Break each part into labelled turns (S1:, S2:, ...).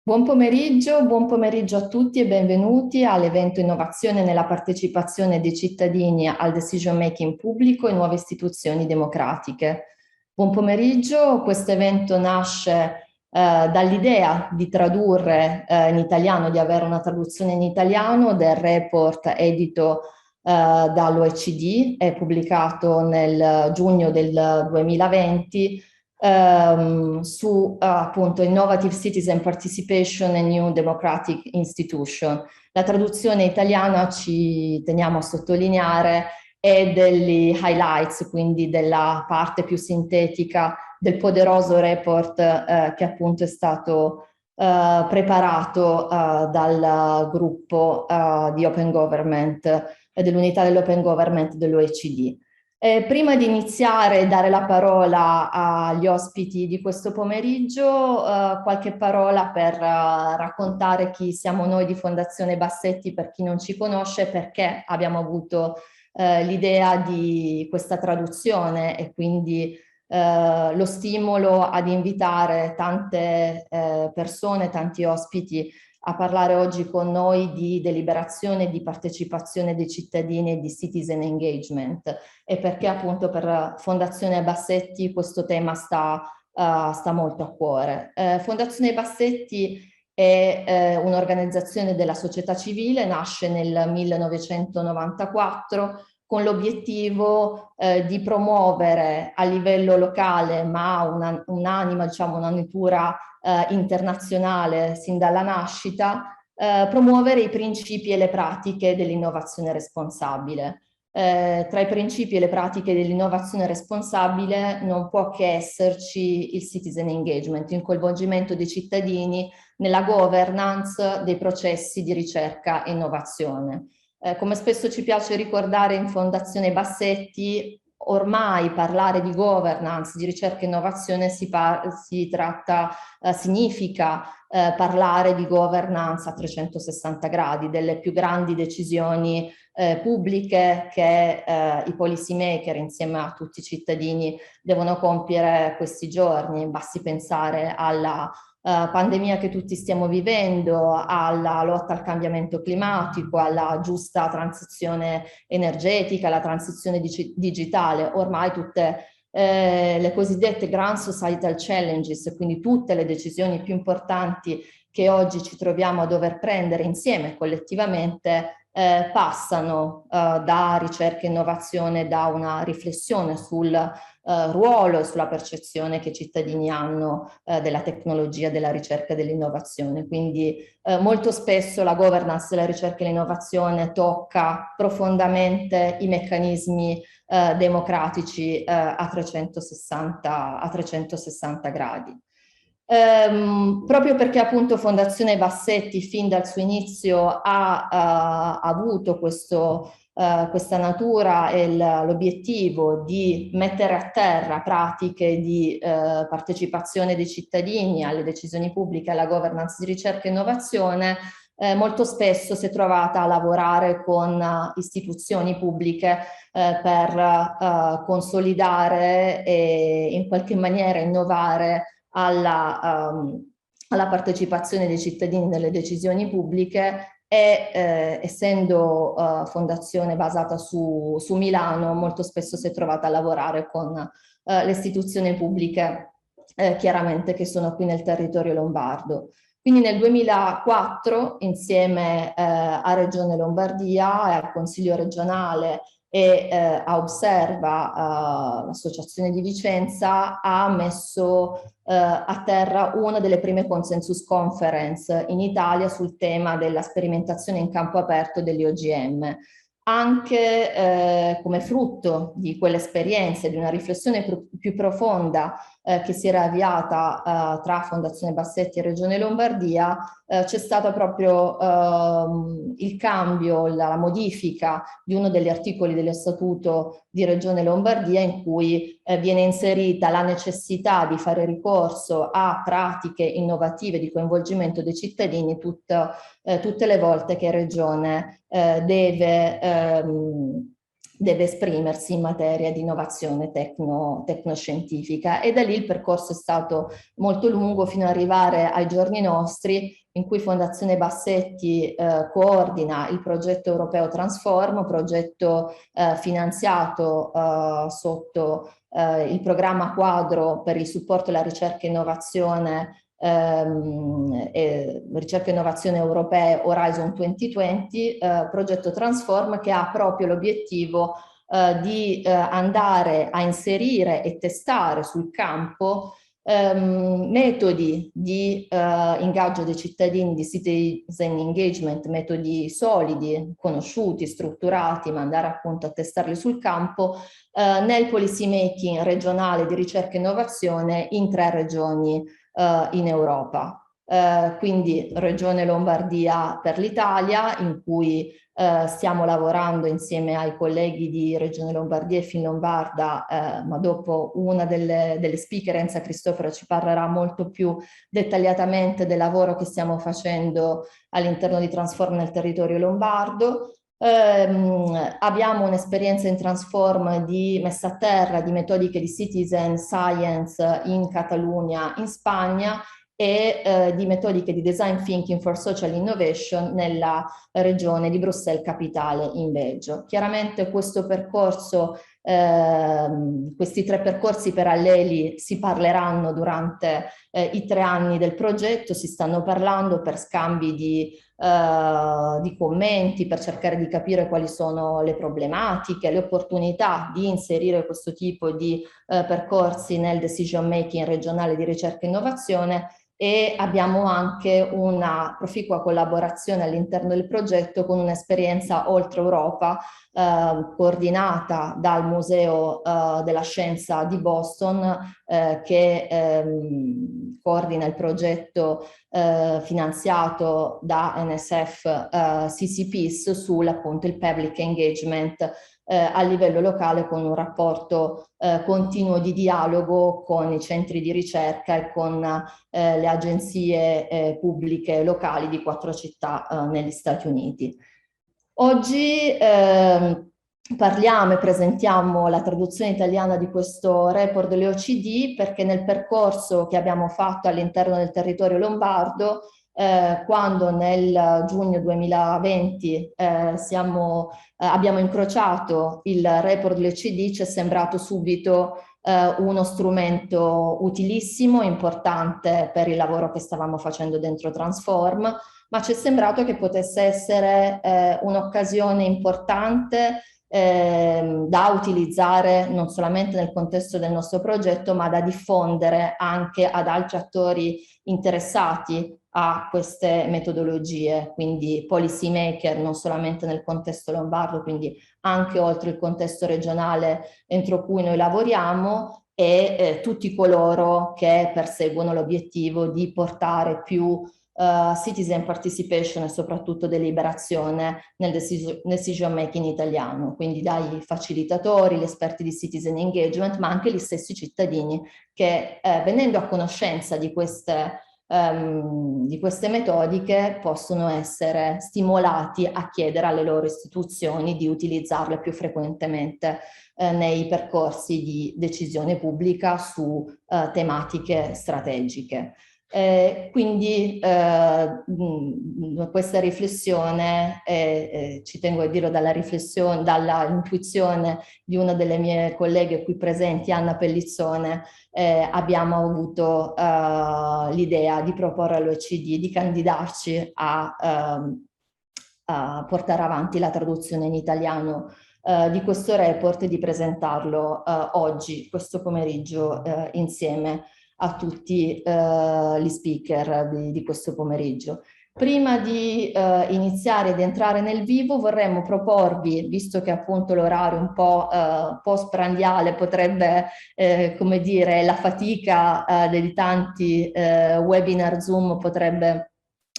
S1: Buon pomeriggio a tutti e benvenuti all'evento Innovazione nella partecipazione dei cittadini al decision making pubblico e nuove istituzioni democratiche. Buon pomeriggio, questo evento nasce dall'idea di tradurre in italiano, di avere una traduzione in italiano del report edito dall'OECD e pubblicato nel giugno del 2020 su appunto Innovative Citizen Participation and New Democratic Institution. La traduzione italiana, ci teniamo a sottolineare, è degli highlights, quindi della parte più sintetica del poderoso report che appunto è stato preparato dal gruppo di Open Government e dell'unità dell'Open Government dell'OECD. Prima di iniziare e dare la parola agli ospiti di questo pomeriggio, qualche parola per raccontare chi siamo noi di Fondazione Bassetti per chi non ci conosce, perché abbiamo avuto l'idea di questa traduzione e quindi lo stimolo ad invitare tante persone, tanti ospiti a parlare oggi con noi di deliberazione, di partecipazione dei cittadini e di citizen engagement, e perché appunto per Fondazione Bassetti questo tema sta molto a cuore. Fondazione Bassetti è un'organizzazione della società civile, nasce nel 1994 con l'obiettivo di promuovere a livello locale, ma un'anima, diciamo, una natura internazionale sin dalla nascita, promuovere i principi e le pratiche dell'innovazione responsabile. Tra i principi e le pratiche dell'innovazione responsabile non può che esserci il citizen engagement, il coinvolgimento dei cittadini nella governance dei processi di ricerca e innovazione. Come spesso ci piace ricordare in Fondazione Bassetti, ormai parlare di governance, di ricerca e innovazione significa parlare di governance a 360 gradi, delle più grandi decisioni pubbliche che i policy maker insieme a tutti i cittadini devono compiere questi giorni. Basti pensare alla pandemia che tutti stiamo vivendo, alla lotta al cambiamento climatico, alla giusta transizione energetica, alla transizione digitale. Ormai tutte le cosiddette grand societal challenges, quindi tutte le decisioni più importanti che oggi ci troviamo a dover prendere insieme collettivamente, passano da ricerca e innovazione, da una riflessione sul ruolo e sulla percezione che i cittadini hanno della tecnologia, della ricerca e dell'innovazione. Quindi molto spesso la governance della ricerca e l'innovazione tocca profondamente i meccanismi democratici a 360 gradi. Proprio perché appunto Fondazione Bassetti fin dal suo inizio ha avuto questa natura e l'obiettivo di mettere a terra pratiche di partecipazione dei cittadini alle decisioni pubbliche, alla governance di ricerca e innovazione, molto spesso si è trovata a lavorare con istituzioni pubbliche per consolidare e in qualche maniera innovare alla partecipazione dei cittadini nelle decisioni pubbliche e essendo fondazione basata su Milano, molto spesso si è trovata a lavorare con le istituzioni pubbliche chiaramente che sono qui nel territorio lombardo. Quindi nel 2004, insieme a Regione Lombardia e al Consiglio regionale e a Observa, l'associazione di Vicenza, ha messo a terra una delle prime consensus conference in Italia sul tema della sperimentazione in campo aperto degli OGM. Anche come frutto di quell'esperienza e di una riflessione più profonda che si era avviata tra Fondazione Bassetti e Regione Lombardia, c'è stato proprio il cambio, la modifica di uno degli articoli dello Statuto di Regione Lombardia in cui viene inserita la necessità di fare ricorso a pratiche innovative di coinvolgimento dei cittadini tutte le volte che Regione deve deve esprimersi in materia di innovazione tecnoscientifica, e da lì il percorso è stato molto lungo fino ad arrivare ai giorni nostri, in cui Fondazione Bassetti coordina il progetto europeo Transform, progetto finanziato sotto il programma quadro per il supporto alla ricerca e innovazione ricerca e innovazione europee Horizon 2020, progetto Transform, che ha proprio l'obiettivo di andare a inserire e testare sul campo metodi di ingaggio dei cittadini, di citizen engagement, metodi solidi, conosciuti, strutturati, ma andare appunto a testarli sul campo nel policy making regionale di ricerca e innovazione in 3 regioni in Europa. Quindi Regione Lombardia per l'Italia, in cui stiamo lavorando insieme ai colleghi di Regione Lombardia e Finlombarda, ma dopo una delle speaker, Enza Cristoforo, ci parlerà molto più dettagliatamente del lavoro che stiamo facendo all'interno di Transform nel territorio lombardo. Abbiamo un'esperienza in Transform di messa a terra di metodiche di citizen science in Catalogna, in Spagna, e di metodiche di design thinking for social innovation nella regione di Bruxelles Capitale in Belgio. Chiaramente questo percorso, questi 3 percorsi paralleli si parleranno durante i 3 anni del progetto, si stanno parlando per scambi di commenti, per cercare di capire quali sono le problematiche, le opportunità di inserire questo tipo di percorsi nel decision making regionale di ricerca e innovazione. E abbiamo anche una proficua collaborazione all'interno del progetto con un'esperienza oltre Europa coordinata dal Museo della Scienza di Boston che coordina il progetto finanziato da NSF CCPs appunto il public engagement a livello locale, con un rapporto continuo di dialogo con i centri di ricerca e con le agenzie pubbliche locali di 4 città negli Stati Uniti. Oggi parliamo e presentiamo la traduzione italiana di questo report delle OCD, perché nel percorso che abbiamo fatto all'interno del territorio lombardo, quando nel giugno 2020 abbiamo incrociato il report delle OCD, ci è sembrato subito uno strumento utilissimo, importante per il lavoro che stavamo facendo dentro Transform, ma ci è sembrato che potesse essere un'occasione importante da utilizzare non solamente nel contesto del nostro progetto, ma da diffondere anche ad altri attori interessati a queste metodologie, quindi policy maker non solamente nel contesto lombardo, quindi anche oltre il contesto regionale entro cui noi lavoriamo, e tutti coloro che perseguono l'obiettivo di portare più citizen participation e soprattutto deliberazione nel decision making italiano, quindi dai facilitatori, gli esperti di citizen engagement, ma anche gli stessi cittadini che venendo a conoscenza di queste metodiche possono essere stimolati a chiedere alle loro istituzioni di utilizzarle più frequentemente nei percorsi di decisione pubblica su tematiche strategiche. Quindi questa riflessione, ci tengo a dirlo dalla riflessione, dalla intuizione di una delle mie colleghe qui presenti, Anna Pellizzone, abbiamo avuto l'idea di proporre all'OCD di candidarci a portare avanti la traduzione in italiano di questo report e di presentarlo oggi, questo pomeriggio, insieme a tutti gli speaker di questo pomeriggio. Prima di iniziare ed entrare nel vivo, vorremmo proporvi, visto che appunto l'orario un po' postprandiale potrebbe, come dire, la fatica dei tanti webinar Zoom potrebbe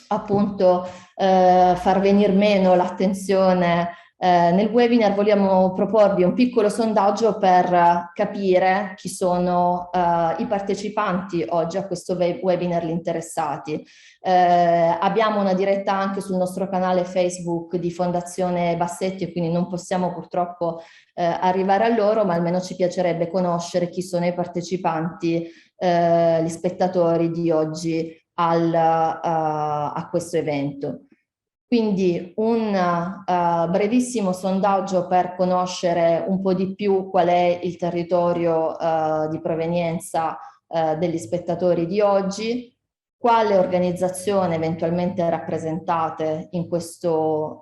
S1: appunto far venir meno l'attenzione Nel webinar vogliamo proporvi un piccolo sondaggio per capire chi sono i partecipanti oggi a questo webinar, gli interessati. Abbiamo una diretta anche sul nostro canale Facebook di Fondazione Bassetti e quindi non possiamo purtroppo arrivare a loro, ma almeno ci piacerebbe conoscere chi sono i partecipanti, gli spettatori di oggi a questo evento. Quindi un brevissimo sondaggio per conoscere un po' di più qual è il territorio di provenienza degli spettatori di oggi, quale organizzazione eventualmente rappresentate in questo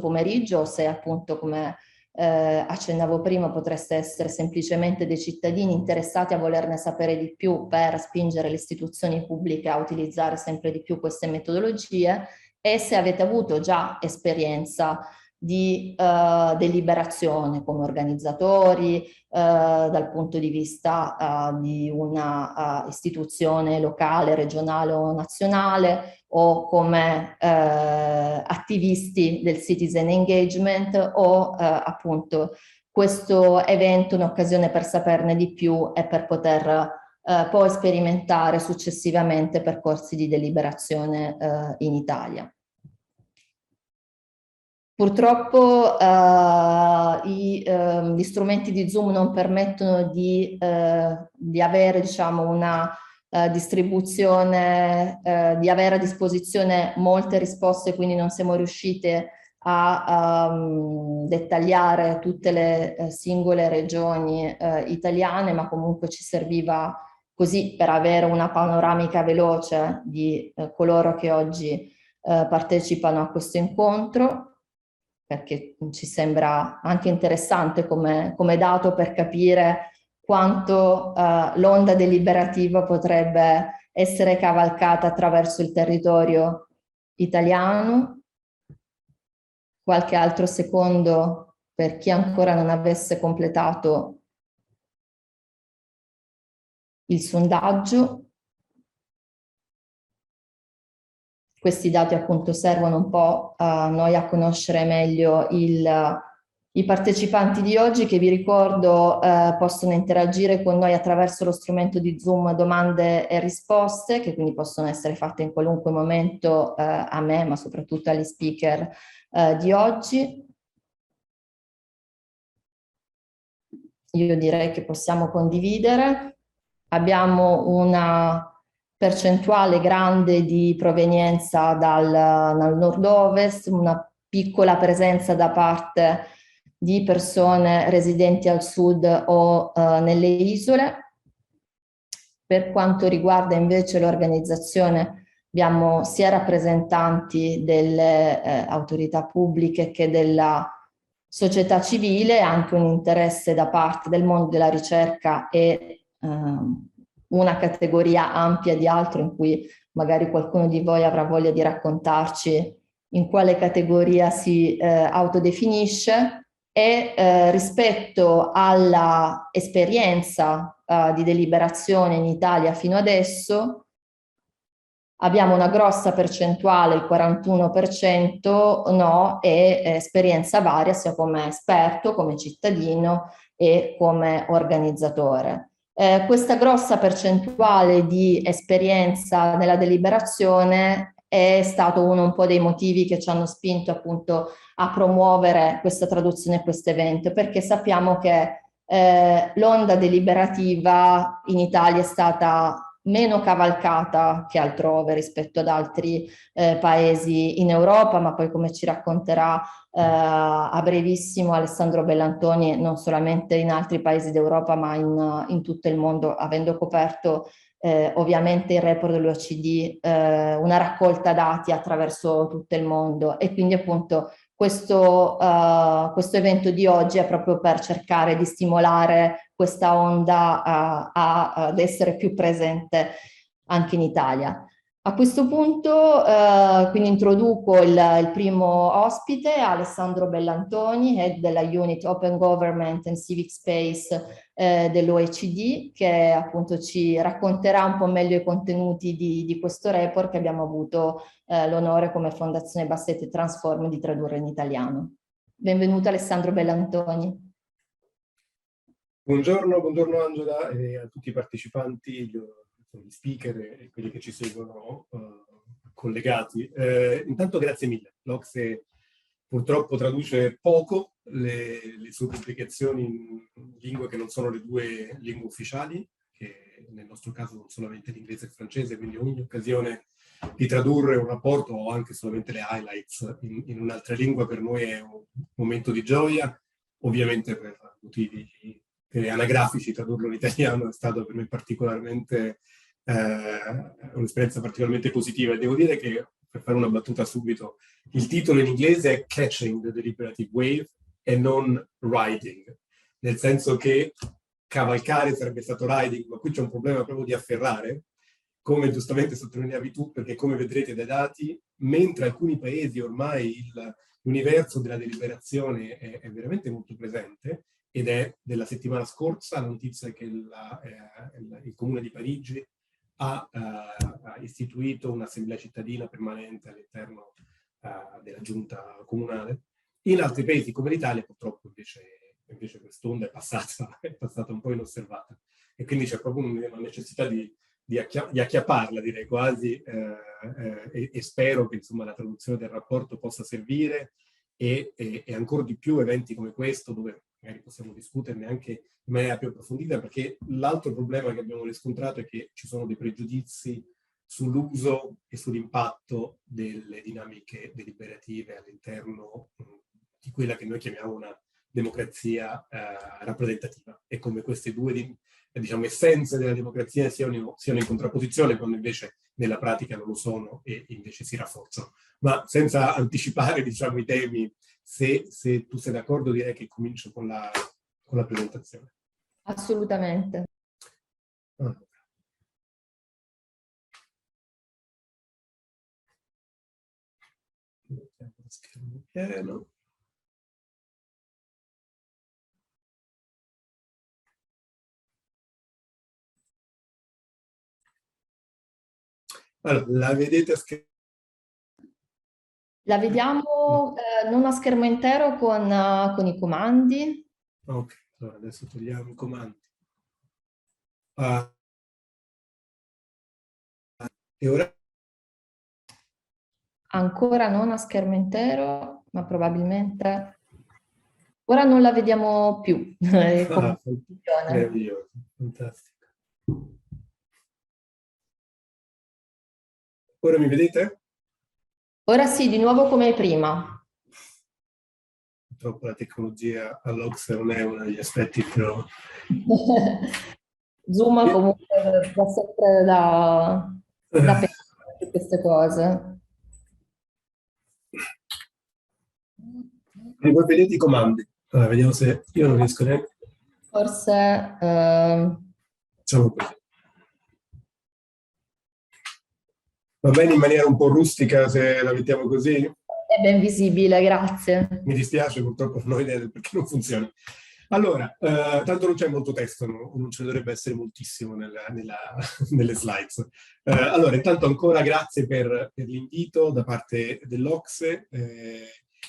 S1: pomeriggio, se appunto come accennavo prima potreste essere semplicemente dei cittadini interessati a volerne sapere di più per spingere le istituzioni pubbliche a utilizzare sempre di più queste metodologie, e se avete avuto già esperienza di deliberazione come organizzatori dal punto di vista di una istituzione locale, regionale o nazionale, o come attivisti del citizen engagement, o appunto questo evento è un'occasione per saperne di più e per poter poi sperimentare successivamente percorsi di deliberazione in Italia. Purtroppo gli strumenti di Zoom non permettono di avere, diciamo, una distribuzione, di avere a disposizione molte risposte, quindi non siamo riuscite a dettagliare tutte le singole regioni italiane, ma comunque ci serviva così per avere una panoramica veloce di coloro che oggi partecipano a questo incontro, perché ci sembra anche interessante come dato per capire quanto l'onda deliberativa potrebbe essere cavalcata attraverso il territorio italiano. Qualche altro secondo per chi ancora non avesse completato il sondaggio. Questi dati appunto servono un po' a noi a conoscere meglio i partecipanti di oggi, che vi ricordo possono interagire con noi attraverso lo strumento di Zoom domande e risposte, che quindi possono essere fatte in qualunque momento a me, ma soprattutto agli speaker di oggi. Io direi che possiamo condividere. Abbiamo una percentuale grande di provenienza dal nord-ovest, una piccola presenza da parte di persone residenti al sud o nelle isole. Per quanto riguarda invece l'organizzazione, abbiamo sia rappresentanti delle autorità pubbliche che della società civile, anche un interesse da parte del mondo della ricerca e una categoria ampia di altro, in cui magari qualcuno di voi avrà voglia di raccontarci in quale categoria si autodefinisce. E rispetto alla esperienza di deliberazione in Italia fino adesso, abbiamo una grossa percentuale, il 41% no, e esperienza varia sia come esperto, come cittadino e come organizzatore. Questa grossa percentuale di esperienza nella deliberazione è stato uno un po' dei motivi che ci hanno spinto appunto a promuovere questa traduzione e questo evento, perché sappiamo che l'onda deliberativa in Italia è stata meno cavalcata che altrove rispetto ad altri paesi in Europa, ma poi, come ci racconterà a brevissimo Alessandro Bellantoni, non solamente in altri paesi d'Europa ma in tutto il mondo, avendo coperto ovviamente il report dell'OCD, una raccolta dati attraverso tutto il mondo. E quindi appunto questo evento di oggi è proprio per cercare di stimolare questa onda ad essere più presente anche in Italia. A questo punto quindi introduco il primo ospite, Alessandro Bellantoni, Head della Unit Open Government and Civic Space dell'OECD, che appunto ci racconterà un po' meglio i contenuti di questo report che abbiamo avuto l'onore come Fondazione Bassetti Transform di tradurre in italiano. Benvenuto Alessandro Bellantoni.
S2: Buongiorno Angela e a tutti i partecipanti, gli speaker e quelli che ci seguono collegati. Intanto grazie mille. L'Ocse purtroppo traduce poco le sue pubblicazioni in lingue che non sono le due lingue ufficiali, che nel nostro caso sono solamente l'inglese e il francese, quindi ogni occasione di tradurre un rapporto o anche solamente le highlights in un'altra lingua per noi è un momento di gioia, ovviamente per motivi anagrafici. Tradurlo in italiano è stato per me particolarmente un'esperienza particolarmente positiva. E devo dire che, per fare una battuta subito, il titolo in inglese è Catching the Deliberative Wave e non Riding, nel senso che cavalcare sarebbe stato riding, ma qui c'è un problema proprio di afferrare, come giustamente sottolineavi tu, perché come vedrete dai dati, mentre alcuni paesi ormai l'universo della deliberazione è veramente molto presente, ed è della settimana scorsa la notizia che il Comune di Parigi ha istituito un'assemblea cittadina permanente all'interno della giunta comunale. In altri paesi come l'Italia purtroppo invece quest'onda è passata un po' inosservata, e quindi c'è proprio una necessità di acchiapparla, direi quasi, e spero che insomma la traduzione del rapporto possa servire, e ancora di più eventi come questo, dove magari possiamo discuterne anche in maniera più approfondita, perché l'altro problema che abbiamo riscontrato è che ci sono dei pregiudizi sull'uso e sull'impatto delle dinamiche deliberative all'interno di quella che noi chiamiamo una democrazia rappresentativa, e come queste due diciamo, essenze della democrazia siano in contrapposizione, quando invece nella pratica non lo sono e invece si rafforzano. Ma senza anticipare, diciamo, i temi, se tu sei d'accordo, direi che comincio con la presentazione.
S1: Assolutamente.
S2: Allora. Mettiamo lo schermo pieno. Allora, la vedete a schermo?
S1: La vediamo non a schermo intero con i comandi.
S2: Ok, allora adesso togliamo i comandi. E ora?
S1: Ancora non a schermo intero, ma probabilmente... Ora non la vediamo più.
S2: Meraviglioso, fantastico. Ora mi vedete?
S1: Ora sì, di nuovo come prima.
S2: Purtroppo la tecnologia all'Ocse non è uno degli aspetti più...
S1: Zoom comunque va sempre da pensare su queste cose.
S2: E voi vedete i comandi. Allora, vediamo se io non riesco neanche...
S1: Forse...
S2: Facciamo così. Va bene in maniera un po' rustica se la mettiamo così?
S1: È ben visibile, grazie.
S2: Mi dispiace, purtroppo non ho idea del perché non funziona. Allora, tanto non c'è molto testo, non ce ne dovrebbe essere moltissimo nelle slides. Allora, intanto ancora grazie per l'invito da parte dell'Ocse.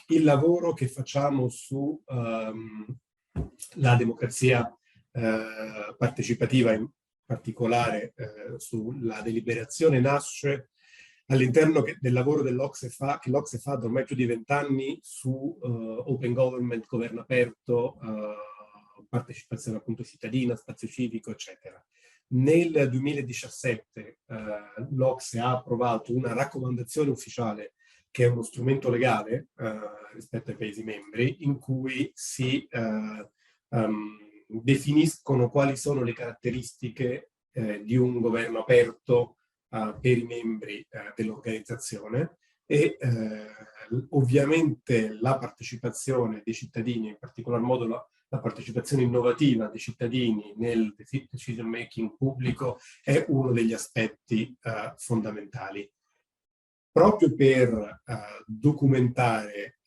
S2: Il lavoro che facciamo su la democrazia partecipativa, in particolare sulla deliberazione, nasce all'interno del lavoro che l'Ocse fa da ormai più di 20 anni su open government, governo aperto, partecipazione appunto cittadina, spazio civico, eccetera. Nel 2017 l'Ocse ha approvato una raccomandazione ufficiale, che è uno strumento legale rispetto ai Paesi membri, in cui si definiscono quali sono le caratteristiche di un governo aperto per i membri dell'organizzazione, e ovviamente la partecipazione dei cittadini, in particolar modo la partecipazione innovativa dei cittadini nel decision making pubblico è uno degli aspetti fondamentali. Proprio per documentare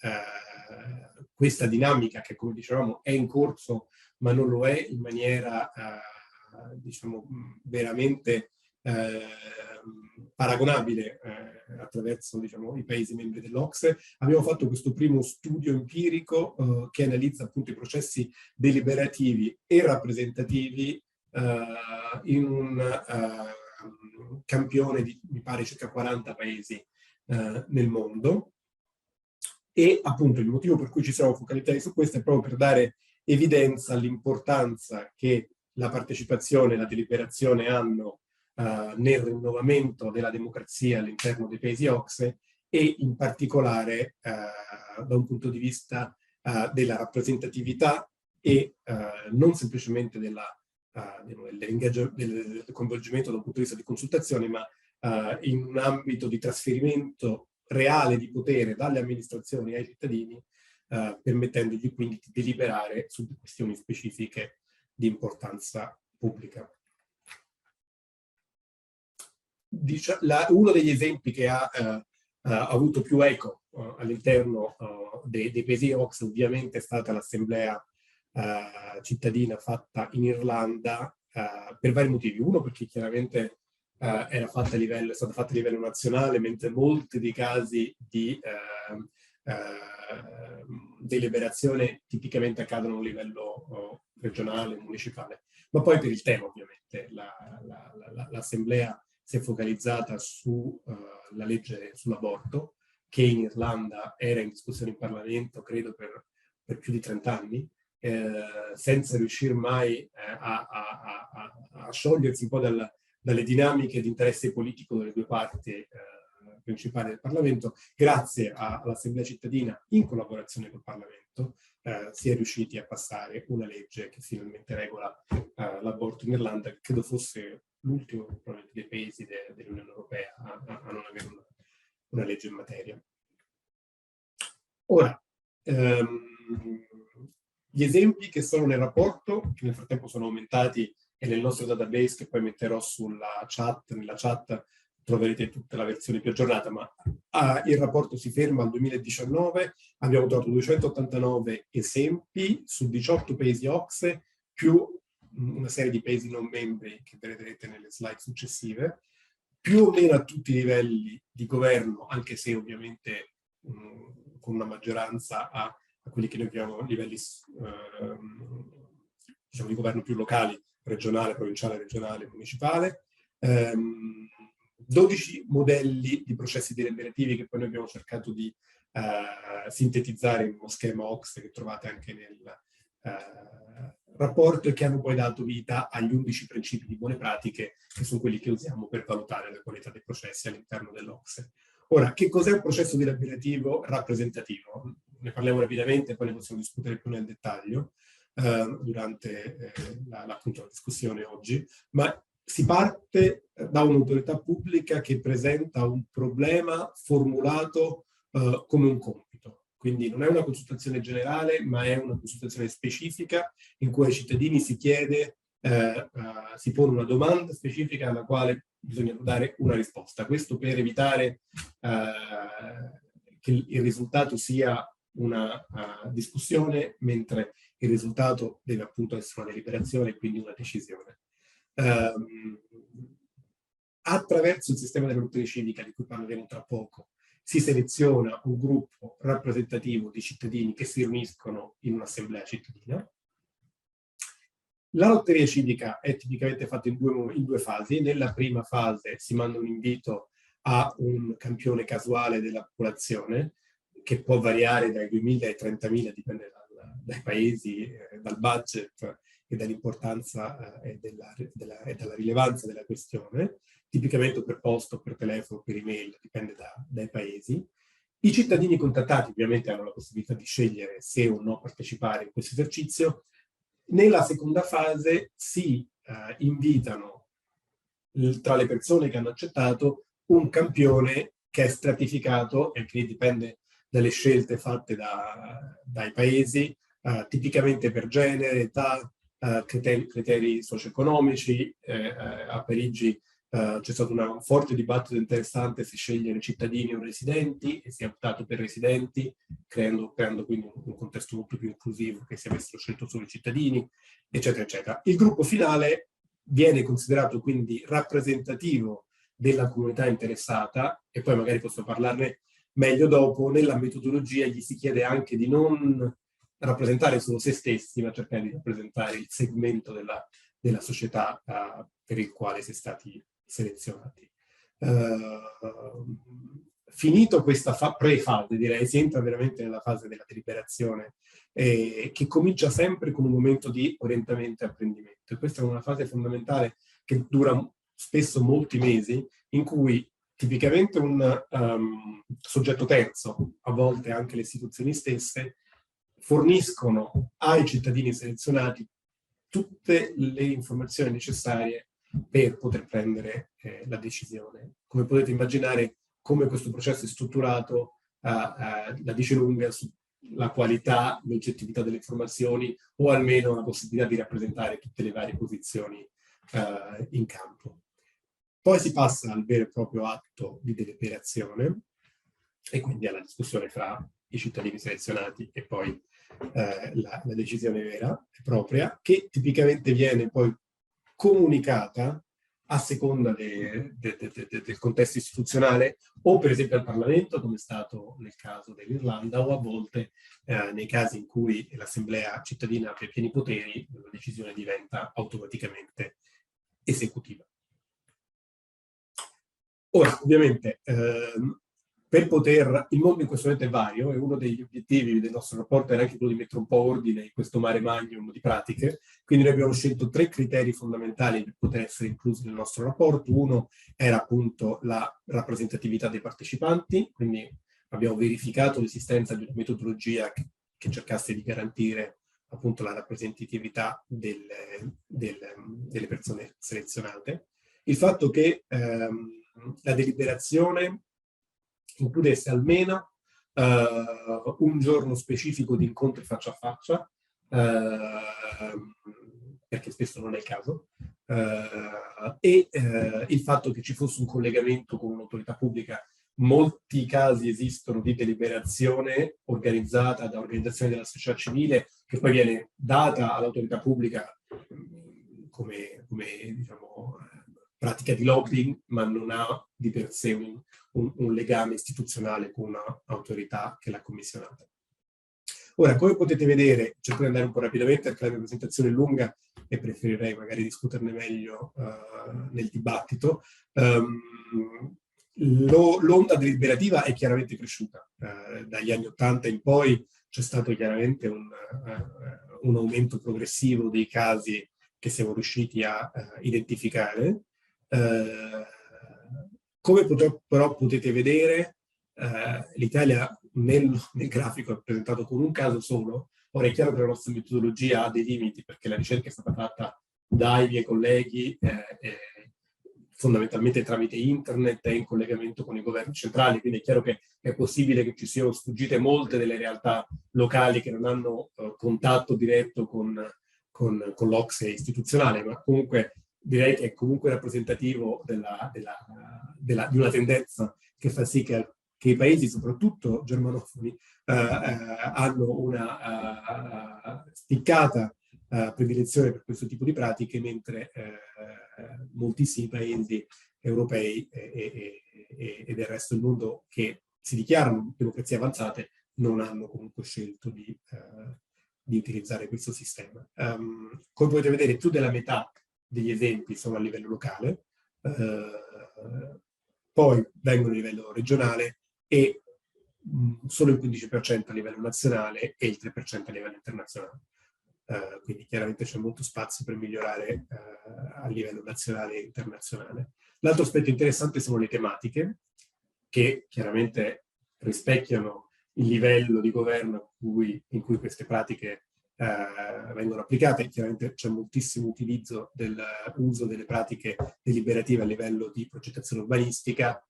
S2: questa dinamica che, come dicevamo, è in corso, ma non lo è in maniera, diciamo, veramente paragonabile attraverso, diciamo, i paesi membri dell'OCSE, abbiamo fatto questo primo studio empirico che analizza appunto i processi deliberativi e rappresentativi in un campione di, mi pare, circa 40 paesi nel mondo. E appunto il motivo per cui ci siamo focalizzati su questo è proprio per dare evidenza all'importanza che la partecipazione e la deliberazione hanno nel rinnovamento della democrazia all'interno dei paesi OCSE e in particolare da un punto di vista della rappresentatività e non semplicemente del coinvolgimento da un punto di vista di consultazione, ma in un ambito di trasferimento reale di potere dalle amministrazioni ai cittadini, permettendogli quindi di deliberare su questioni specifiche di importanza pubblica. Uno degli esempi che ha avuto più eco all'interno dei paesi OCSE ovviamente è stata l'assemblea cittadina fatta in Irlanda per vari motivi. Uno, perché chiaramente è stata fatta a livello nazionale, mentre molti dei casi di deliberazione tipicamente accadono a un livello regionale, municipale. Ma poi per il tema, ovviamente, l'assemblea si è focalizzata sulla legge sull'aborto, che in Irlanda era in discussione in Parlamento, credo, per più di 30 anni, senza riuscire mai a sciogliersi un po' dalle dinamiche di interesse politico delle due parti principali del Parlamento. Grazie all'Assemblea cittadina, in collaborazione col Parlamento, si è riusciti a passare una legge che finalmente regola l'aborto in Irlanda, che credo fosse l'ultimo dei paesi dell'Unione Europea a non avere una legge in materia. Ora, gli esempi che sono nel rapporto, che nel frattempo sono aumentati, e nel nostro database, che poi metterò nella chat troverete tutta la versione più aggiornata, ma il rapporto si ferma al 2019, abbiamo trovato 289 esempi su 18 paesi OCSE, più una serie di paesi non membri che vedrete nelle slide successive, più o meno a tutti i livelli di governo, anche se ovviamente con una maggioranza a quelli che noi chiamiamo livelli diciamo, di governo più locali, regionale, provinciale, regionale, municipale. 12 modelli di processi deliberativi che poi noi abbiamo cercato di sintetizzare in uno schema OCSE che trovate anche nel rapporto e che hanno poi dato vita agli 11 principi di buone pratiche, che sono quelli che usiamo per valutare la qualità dei processi all'interno dell'OCSE. Ora, che cos'è un processo deliberativo rappresentativo? Ne parliamo rapidamente, poi ne possiamo discutere più nel dettaglio durante la discussione oggi, ma si parte da un'autorità pubblica che presenta un problema formulato come un compito. Quindi non è una consultazione generale, ma è una consultazione specifica in cui ai cittadini si chiede, si pone una domanda specifica alla quale bisogna dare una risposta. Questo per evitare che il risultato sia una discussione, mentre il risultato deve appunto essere una deliberazione e quindi una decisione. Attraverso il sistema della dottrina civica, di cui parleremo tra poco, si seleziona un gruppo rappresentativo di cittadini che si riuniscono in un'assemblea cittadina. La lotteria civica è tipicamente fatta in due fasi. Nella prima fase si manda un invito a un campione casuale della popolazione, che può variare dai 2.000 ai 30.000, dipende dai paesi, dal budget e dall'importanza e dalla rilevanza della questione, tipicamente per posto, per telefono, per email, dipende dai paesi. I cittadini contattati ovviamente hanno la possibilità di scegliere se o no partecipare in questo esercizio. Nella seconda fase si invitano tra le persone che hanno accettato un campione che è stratificato e quindi dipende dalle scelte fatte dai paesi, tipicamente per genere, età, criteri socio-economici. A Parigi c'è stato un forte dibattito interessante se scegliere cittadini o residenti, e si è optato per residenti, creando quindi un contesto molto più inclusivo che se avessero scelto solo i cittadini, eccetera, eccetera. Il gruppo finale viene considerato quindi rappresentativo della comunità interessata, e poi magari posso parlarne meglio dopo. Nella metodologia gli si chiede anche di non rappresentare solo se stessi, ma cercare di rappresentare il segmento della società per il quale si è stati selezionati. Finito questa pre-fase, direi, si entra veramente nella fase della deliberazione, che comincia sempre con un momento di orientamento e apprendimento. E questa è una fase fondamentale che dura spesso molti mesi, in cui tipicamente un soggetto terzo, a volte anche le istituzioni stesse, forniscono ai cittadini selezionati tutte le informazioni necessarie per poter prendere la decisione. Come potete immaginare, come questo processo è strutturato, la dice lunga sulla qualità, l'oggettività delle informazioni, o almeno la possibilità di rappresentare tutte le varie posizioni in campo. Poi si passa al vero e proprio atto di deliberazione, e quindi alla discussione fra i cittadini selezionati e poi la decisione vera e propria, che tipicamente viene poi comunicata a seconda del contesto istituzionale, o per esempio al Parlamento, come è stato nel caso dell'Irlanda, o a volte nei casi in cui l'Assemblea cittadina abbia pieni poteri, la decisione diventa automaticamente esecutiva. Ora, ovviamente, il mondo in questo momento è vario, e uno degli obiettivi del nostro rapporto era anche quello di mettere un po' ordine in questo mare magnum di pratiche. Quindi noi abbiamo scelto 3 criteri fondamentali per poter essere inclusi nel nostro rapporto. Uno era appunto la rappresentatività dei partecipanti, quindi abbiamo verificato l'esistenza di una metodologia che cercasse di garantire appunto la rappresentatività delle persone selezionate. Il fatto che la deliberazione includesse almeno un giorno specifico di incontri faccia a faccia, perché spesso non è il caso, e il fatto che ci fosse un collegamento con un'autorità pubblica. Molti casi esistono di deliberazione organizzata da organizzazioni della società civile, che poi viene data all'autorità pubblica come diciamo, pratica di lobbying, ma non ha di per sé un legame istituzionale con un'autorità che l'ha commissionata. Ora, come potete vedere, cerco di andare un po' rapidamente perché la mia presentazione è lunga e preferirei magari discuterne meglio nel dibattito. L'onda deliberativa è chiaramente cresciuta. Dagli anni '80 in poi c'è stato chiaramente un aumento progressivo dei casi che siamo riusciti a identificare. Come però potete vedere, l'Italia nel grafico è rappresentato con un caso solo. Ora è chiaro che la nostra metodologia ha dei limiti, perché la ricerca è stata fatta dai miei colleghi fondamentalmente tramite internet e in collegamento con i governi centrali, quindi è chiaro che è possibile che ci siano sfuggite molte delle realtà locali che non hanno contatto diretto con l'OCSE istituzionale, ma comunque direi che è comunque rappresentativo di una tendenza che fa sì che i paesi, soprattutto germanofoni, hanno una spiccata predilezione per questo tipo di pratiche, mentre moltissimi paesi europei e del resto del mondo che si dichiarano democrazie avanzate non hanno comunque scelto di utilizzare questo sistema. Come potete vedere, più della metà degli esempi sono a livello locale, poi vengono a livello regionale e solo il 15% a livello nazionale e il 3% a livello internazionale. Quindi chiaramente c'è molto spazio per migliorare a livello nazionale e internazionale. L'altro aspetto interessante sono le tematiche, che chiaramente rispecchiano il livello di governo in cui queste pratiche vengono applicate. Chiaramente c'è moltissimo utilizzo dell'uso delle pratiche deliberative a livello di progettazione urbanistica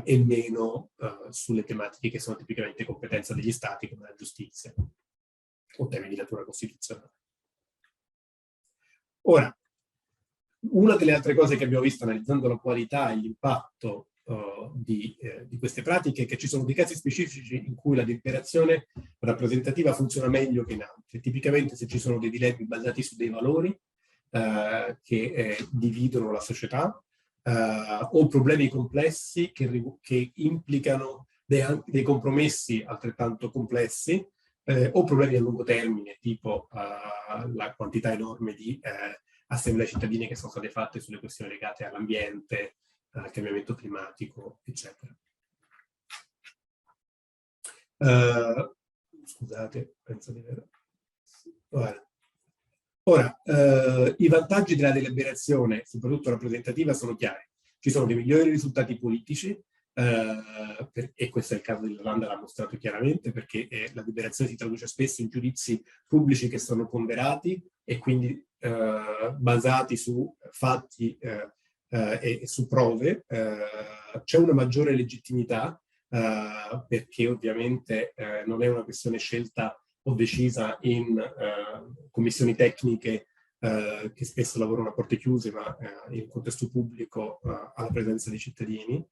S2: e meno sulle tematiche che sono tipicamente competenza degli stati, come la giustizia. o temi di natura costituzionale. Ora, una delle altre cose che abbiamo visto analizzando la qualità e l'impatto di queste pratiche è che ci sono dei casi specifici in cui la deliberazione rappresentativa funziona meglio che in altri. Tipicamente se ci sono dei dilemmi basati su dei valori che dividono la società o problemi complessi che implicano dei compromessi altrettanto complessi o problemi a lungo termine, tipo la quantità enorme di assemblee cittadine che sono state fatte sulle questioni legate all'ambiente, al cambiamento climatico, eccetera. Scusate, penso di aver... Ora, i vantaggi della deliberazione, soprattutto rappresentativa, sono chiari. Ci sono dei migliori risultati politici, e questo è il caso dell'Irlanda, l'ha mostrato chiaramente, perché la deliberazione si traduce spesso in giudizi pubblici che sono ponderati e quindi basati su fatti e su prove. C'è una maggiore legittimità perché ovviamente non è una questione scelta o decisa in commissioni tecniche che spesso lavorano a porte chiuse, ma in contesto pubblico alla presenza dei cittadini.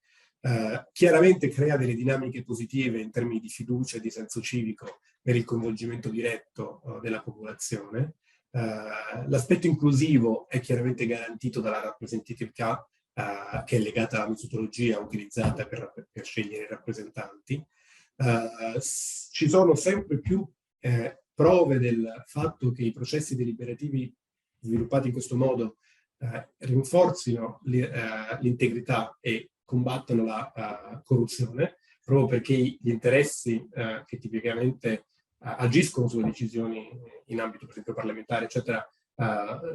S2: Chiaramente crea delle dinamiche positive in termini di fiducia e di senso civico per il coinvolgimento diretto della popolazione. L'aspetto inclusivo è chiaramente garantito dalla rappresentatività che è legata alla metodologia utilizzata per scegliere i rappresentanti. Ci sono sempre più prove del fatto che i processi deliberativi sviluppati in questo modo rinforzino l'integrità e combattono la corruzione, proprio perché gli interessi che tipicamente agiscono sulle decisioni in ambito, per esempio, parlamentare, eccetera,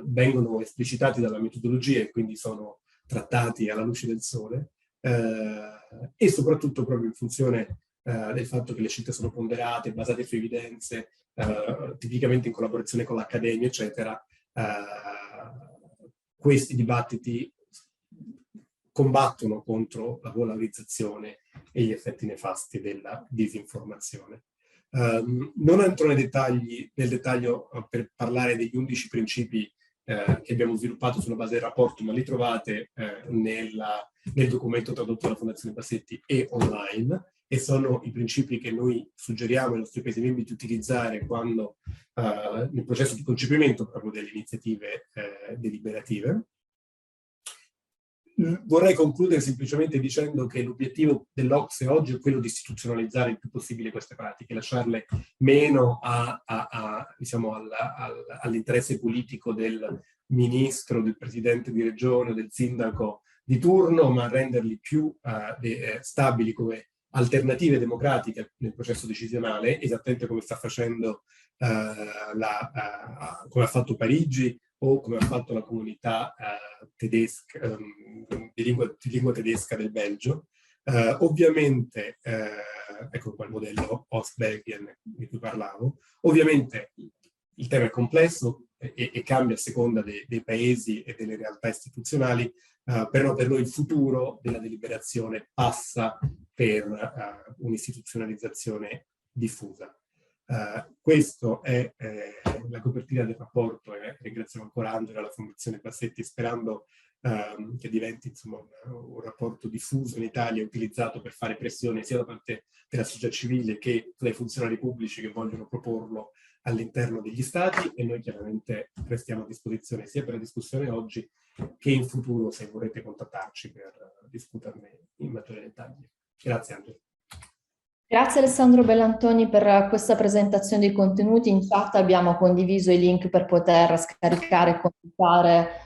S2: vengono esplicitati dalla metodologia e quindi sono trattati alla luce del sole, e soprattutto proprio in funzione del fatto che le scelte sono ponderate, basate su evidenze, tipicamente in collaborazione con l'accademia, eccetera. Questi dibattiti combattono contro la polarizzazione e gli effetti nefasti della disinformazione. Non entro nel dettaglio per parlare degli 11 principi che abbiamo sviluppato sulla base del rapporto, ma li trovate nel documento tradotto dalla Fondazione Bassetti e online, e sono i principi che noi suggeriamo ai nostri Paesi membri di utilizzare quando nel processo di concepimento proprio delle iniziative deliberative. Vorrei concludere semplicemente dicendo che l'obiettivo dell'OCSE oggi è quello di istituzionalizzare il più possibile queste pratiche, lasciarle meno diciamo, all'interesse politico del ministro, del presidente di regione, del sindaco di turno, ma renderli più stabili come alternative democratiche nel processo decisionale, esattamente come sta facendo come ha fatto Parigi o come ha fatto la comunità tedesca, di lingua tedesca del Belgio. Ovviamente, ecco qua il modello Ostbelgien di cui parlavo. Ovviamente il tema è complesso e cambia a seconda dei paesi e delle realtà istituzionali, però per noi il futuro della deliberazione passa per un'istituzionalizzazione diffusa. Questo è la copertina del rapporto, e ringraziamo ancora Angela e la Fondazione Bassetti, sperando che diventi insomma un rapporto diffuso in Italia, utilizzato per fare pressione sia da parte della società civile che dai funzionari pubblici che vogliono proporlo all'interno degli stati, e noi chiaramente restiamo a disposizione sia per la discussione oggi che in futuro se vorrete contattarci per discuterne in maggiore dettaglio. Grazie Angela.
S1: Grazie Alessandro Bellantoni per questa presentazione dei contenuti. In chat abbiamo condiviso i link per poter scaricare e consultare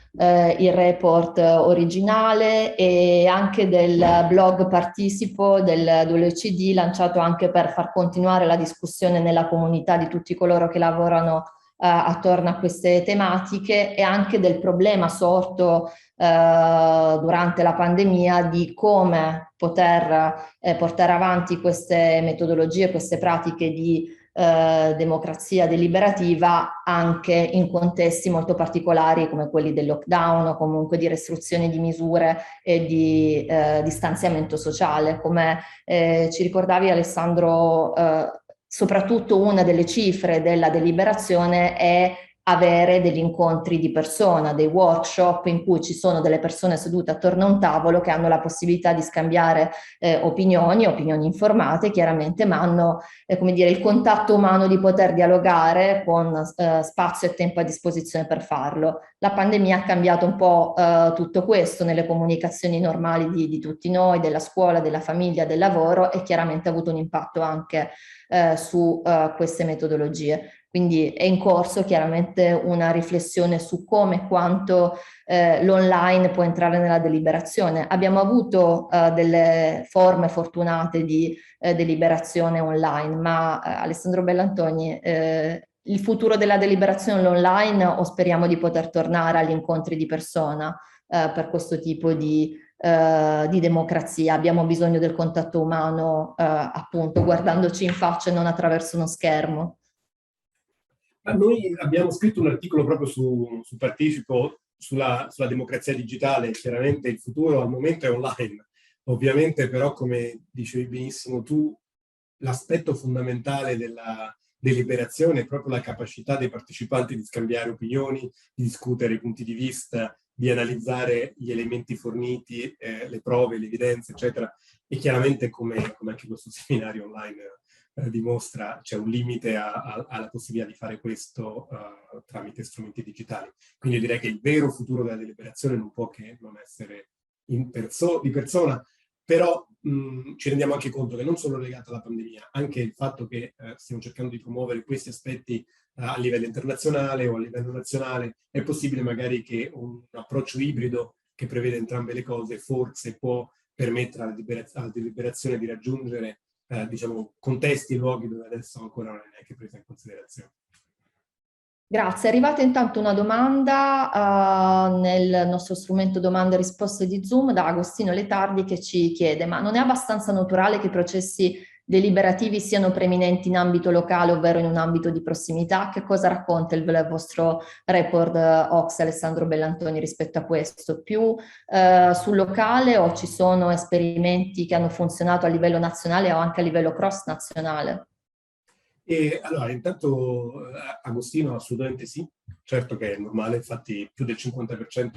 S1: il report originale, e anche del blog Participo dell'OECD, lanciato anche per far continuare la discussione nella comunità di tutti coloro che lavorano attorno a queste tematiche, e anche del problema sorto durante la pandemia di come poter portare avanti queste metodologie, queste pratiche di democrazia deliberativa anche in contesti molto particolari come quelli del lockdown, o comunque di restrizioni di misure e di distanziamento sociale. Come ci ricordavi Alessandro, soprattutto una delle cifre della deliberazione è avere degli incontri di persona, dei workshop in cui ci sono delle persone sedute attorno a un tavolo che hanno la possibilità di scambiare opinioni informate chiaramente, ma hanno come dire, il contatto umano di poter dialogare con spazio e tempo a disposizione per farlo. La pandemia ha cambiato un po' tutto questo nelle comunicazioni normali di tutti noi, della scuola, della famiglia, del lavoro, e chiaramente ha avuto un impatto anche su queste metodologie. Quindi è in corso chiaramente una riflessione su come e quanto l'online può entrare nella deliberazione. Abbiamo avuto delle forme fortunate di deliberazione online, ma Alessandro Bellantoni, il futuro della deliberazione online, o speriamo di poter tornare agli incontri di persona per questo tipo di democrazia? Abbiamo bisogno del contatto umano, appunto, guardandoci in faccia e non attraverso uno schermo.
S2: Noi abbiamo scritto un articolo proprio su Partecipo, sulla democrazia digitale. Chiaramente il futuro al momento è online. Ovviamente però, come dicevi benissimo tu, l'aspetto fondamentale della deliberazione è proprio la capacità dei partecipanti di scambiare opinioni, di discutere i punti di vista, di analizzare gli elementi forniti, le prove, le evidenze, eccetera. E chiaramente, come anche questo seminario online dimostra, c'è un limite alla possibilità di fare questo tramite strumenti digitali. Quindi direi che il vero futuro della deliberazione non può che non essere di persona, però ci rendiamo anche conto che non solo legato alla pandemia, anche il fatto che stiamo cercando di promuovere questi aspetti a livello internazionale o a livello nazionale, è possibile magari che un approccio ibrido che prevede entrambe le cose forse può permettere alla deliberazione di raggiungere diciamo, contesti e luoghi dove adesso ancora non è neanche presa in considerazione.
S1: Grazie. È arrivata intanto una domanda nel nostro strumento domande e risposte di Zoom da Agostino Letardi, che ci chiede: ma non è abbastanza naturale che i processi deliberativi siano preminenti in ambito locale, ovvero in un ambito di prossimità? Che cosa racconta il vostro report Ox, Alessandro Bellantoni, rispetto a questo? Più sul locale, o ci sono esperimenti che hanno funzionato a livello nazionale o anche a livello cross nazionale?
S2: E allora, intanto Agostino assolutamente sì, certo che è normale, infatti più del 50%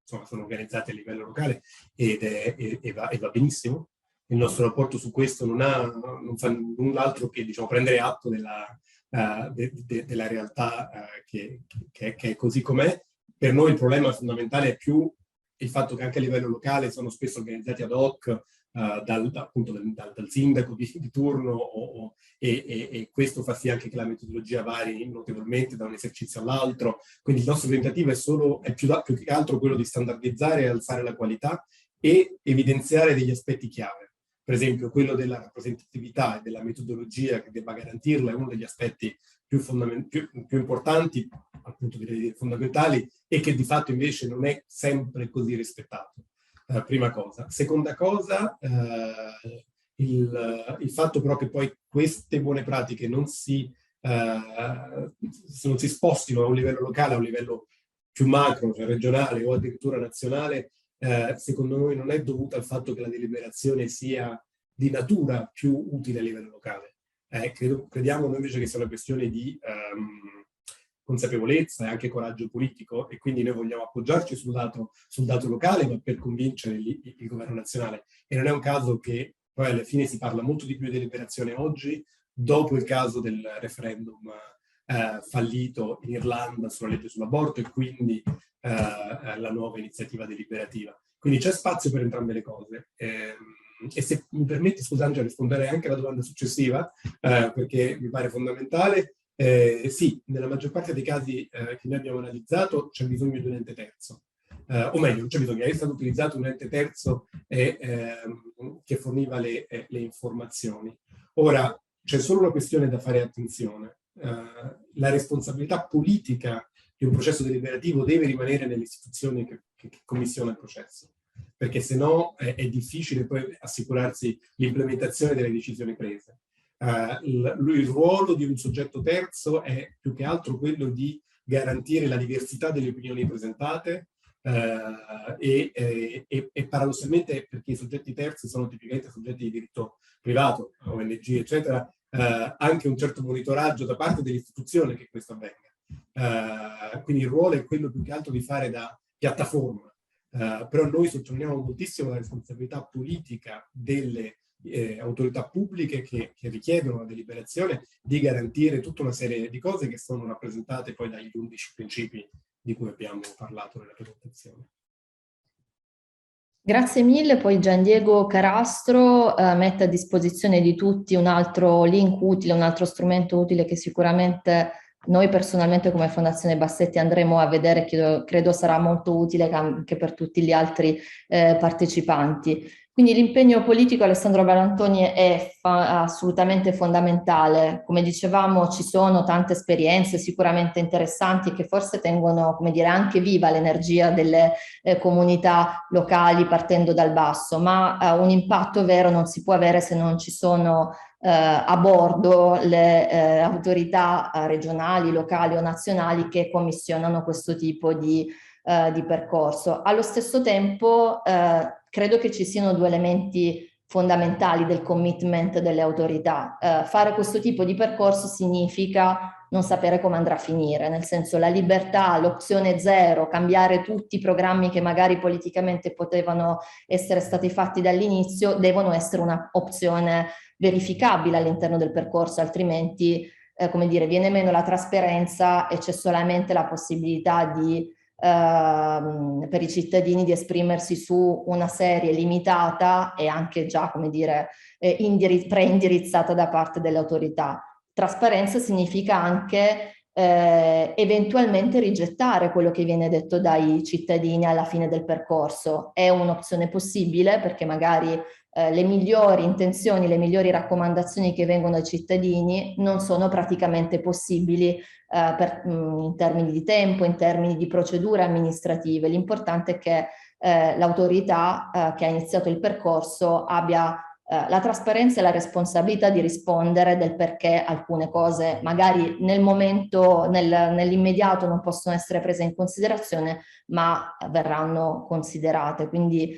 S2: insomma, sono organizzati a livello locale e va benissimo. Il nostro rapporto su questo non fa null'altro che diciamo, prendere atto della realtà che è così com'è. Per noi il problema fondamentale è più il fatto che anche a livello locale sono spesso organizzati ad hoc dal sindaco di turno e questo fa sì anche che la metodologia vari notevolmente da un esercizio all'altro. Quindi il nostro tentativo è più che altro quello di standardizzare e alzare la qualità e evidenziare degli aspetti chiave. Per esempio, quello della rappresentatività e della metodologia che debba garantirla è uno degli aspetti più importanti, appunto direi fondamentali, e che di fatto invece non è sempre così rispettato. Prima cosa. Seconda cosa, il fatto però che poi queste buone pratiche non si spostino a un livello locale, a un livello più macro, cioè regionale o addirittura nazionale, secondo noi non è dovuta al fatto che la deliberazione sia di natura più utile a livello locale. Crediamo noi invece che sia una questione di consapevolezza e anche coraggio politico, e quindi noi vogliamo appoggiarci sul dato locale, ma per convincere il governo nazionale. E non è un caso che poi alla fine si parla molto di più di deliberazione oggi, dopo il caso del referendum fallito in Irlanda sulla legge sull'aborto e quindi la nuova iniziativa deliberativa. Quindi c'è spazio per entrambe le cose. E se mi permetti, scusa Angela, risponderei anche alla domanda successiva, perché mi pare fondamentale. Sì, nella maggior parte dei casi che noi abbiamo analizzato c'è bisogno di un ente terzo. O meglio, non c'è bisogno, è stato utilizzato un ente terzo che forniva le informazioni. Ora, c'è solo una questione da fare attenzione. La responsabilità politica di un processo deliberativo deve rimanere nelle istituzioni che commissiona il processo, perché se no è difficile poi assicurarsi l'implementazione delle decisioni prese. Il ruolo di un soggetto terzo è più che altro quello di garantire la diversità delle opinioni presentate, e paradossalmente, perché i soggetti terzi sono tipicamente soggetti di diritto privato, ONG, eccetera, anche un certo monitoraggio da parte dell'istituzione che questo avvenga. Quindi il ruolo è quello più che altro di fare da piattaforma. Però noi sottolineiamo moltissimo la responsabilità politica delle autorità pubbliche che richiedono la deliberazione di garantire tutta una serie di cose che sono rappresentate poi dagli 11 principi di cui abbiamo parlato nella presentazione.
S1: Grazie mille, poi Gian Diego Carastro mette a disposizione di tutti un altro link utile, un altro strumento utile che sicuramente noi personalmente come Fondazione Bassetti andremo a vedere, credo sarà molto utile anche per tutti gli altri partecipanti. Quindi l'impegno politico, Alessandro Ballantoni, è assolutamente fondamentale. Come dicevamo, ci sono tante esperienze sicuramente interessanti che forse tengono, come dire, anche viva l'energia delle comunità locali partendo dal basso, ma un impatto vero non si può avere se non ci sono a bordo le autorità regionali, locali o nazionali che commissionano questo tipo di percorso. Allo stesso tempo credo che ci siano due elementi fondamentali del commitment delle autorità. Fare questo tipo di percorso significa non sapere come andrà a finire, nel senso la libertà, l'opzione zero, cambiare tutti i programmi che magari politicamente potevano essere stati fatti dall'inizio, devono essere un'opzione verificabile all'interno del percorso, altrimenti come dire, viene meno la trasparenza e c'è solamente la possibilità di per i cittadini di esprimersi su una serie limitata e anche già, come dire, preindirizzata da parte delle autorità. Trasparenza significa anche eventualmente rigettare quello che viene detto dai cittadini alla fine del percorso. È un'opzione possibile perché magari le migliori intenzioni, le migliori raccomandazioni che vengono ai cittadini non sono praticamente possibili in termini di tempo, in termini di procedure amministrative. L'importante è che l'autorità che ha iniziato il percorso abbia la trasparenza e la responsabilità di rispondere del perché alcune cose magari nel momento, nell'immediato non possono essere prese in considerazione, ma verranno considerate. Quindi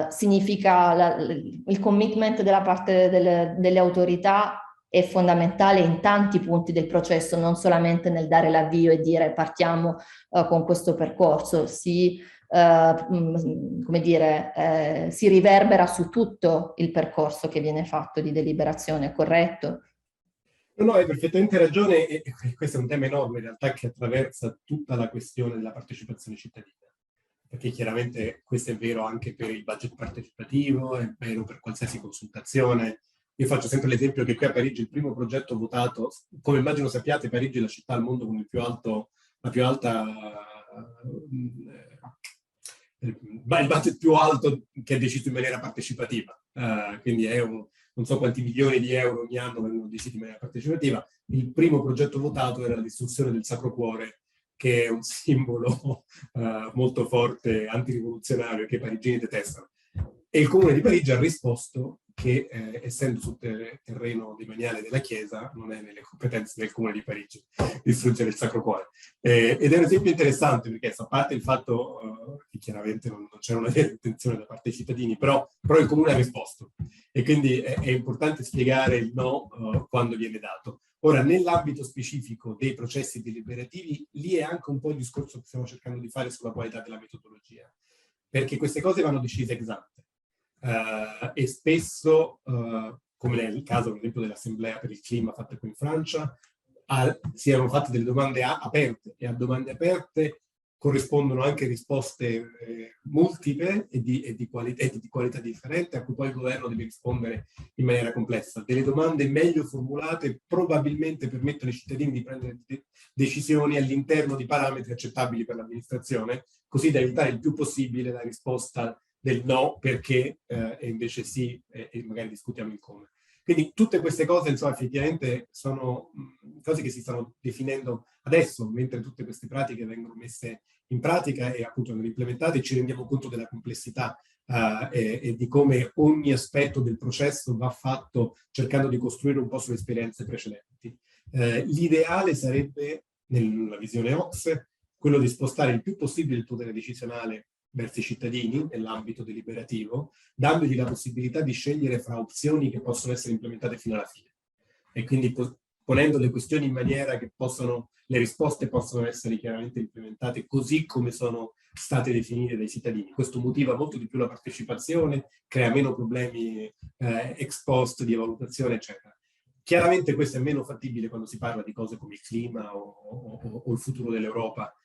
S1: significa il commitment della parte delle autorità è fondamentale in tanti punti del processo, non solamente nel dare l'avvio e dire partiamo con questo percorso, come dire, si riverbera su tutto il percorso che viene fatto di deliberazione, corretto?
S2: No, hai perfettamente ragione e questo è un tema enorme in realtà che attraversa tutta la questione della partecipazione cittadina, perché chiaramente questo è vero anche per il budget partecipativo, è vero per qualsiasi consultazione. Io faccio sempre l'esempio che qui a Parigi il primo progetto votato, come immagino sappiate, Parigi è la città al mondo con la più alta il budget più alto che è deciso in maniera partecipativa, quindi è non so quanti milioni di euro ogni anno vengono decisi in maniera partecipativa. Il primo progetto votato era la distruzione del Sacro Cuore, che è un simbolo molto forte, antirivoluzionario, che i parigini detestano. E il Comune di Parigi ha risposto che, essendo sul terreno demaniale della Chiesa, non è nelle competenze del Comune di Parigi distruggere il Sacro Cuore. Ed è un esempio interessante, perché a parte il fatto che chiaramente non c'era una vera intenzione da parte dei cittadini, però il Comune ha risposto. E quindi è importante spiegare il no quando viene dato. Ora, nell'ambito specifico dei processi deliberativi, lì è anche un po' il discorso che stiamo cercando di fare sulla qualità della metodologia, perché queste cose vanno decise ex ante. E spesso, come nel caso per esempio dell'Assemblea per il clima fatta qui in Francia, si erano fatte delle domande aperte e a domande aperte corrispondono anche risposte multiple e di qualità differente a cui poi il governo deve rispondere in maniera complessa. Delle domande meglio formulate probabilmente permettono ai cittadini di prendere decisioni all'interno di parametri accettabili per l'amministrazione, così da evitare il più possibile la risposta del no perché e invece sì e magari discutiamo il come. Quindi tutte queste cose, insomma, effettivamente sono cose che si stanno definendo adesso, mentre tutte queste pratiche vengono messe in pratica e appunto vengono implementate, ci rendiamo conto della complessità e di come ogni aspetto del processo va fatto cercando di costruire un po' sulle esperienze precedenti. L'ideale sarebbe, nella visione OCSE, quello di spostare il più possibile il potere decisionale verso i cittadini nell'ambito deliberativo, dandogli la possibilità di scegliere fra opzioni che possono essere implementate fino alla fine. E quindi ponendo le questioni in maniera che le risposte possono essere chiaramente implementate così come sono state definite dai cittadini. Questo motiva molto di più la partecipazione, crea meno problemi ex post di valutazione, eccetera. Chiaramente questo è meno fattibile quando si parla di cose come il clima o il futuro dell'Europa,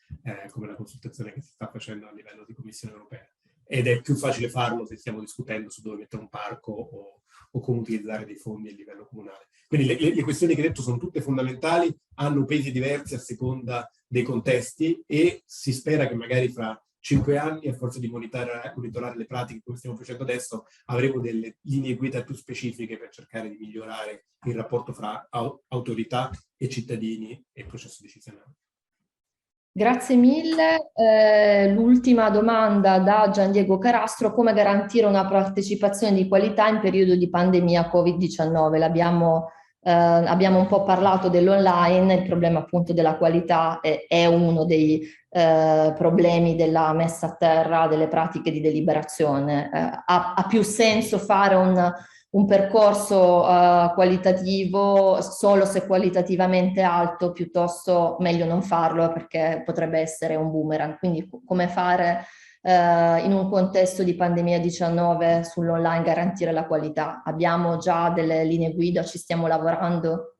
S2: come la consultazione che si sta facendo a livello di Commissione europea. Ed è più facile farlo se stiamo discutendo su dove mettere un parco o come utilizzare dei fondi a livello comunale. Quindi le questioni che hai detto sono tutte fondamentali, hanno pesi diversi a seconda dei contesti e si spera che magari fra 5 anni, a forza di monitorare le pratiche come stiamo facendo adesso, avremo delle linee guida più specifiche per cercare di migliorare il rapporto fra autorità e cittadini e processo decisionale.
S1: Grazie mille. L'ultima domanda da Gian Diego Carastro: come garantire una partecipazione di qualità in periodo di pandemia Covid-19? Abbiamo un po' parlato dell'online, il problema appunto della qualità è uno dei problemi della messa a terra delle pratiche di deliberazione. Ha più senso fare un percorso qualitativo solo se qualitativamente alto, piuttosto meglio non farlo perché potrebbe essere un boomerang. Quindi come fare in un contesto di pandemia 19 sull'online garantire la qualità? Abbiamo già delle linee guida, ci stiamo lavorando?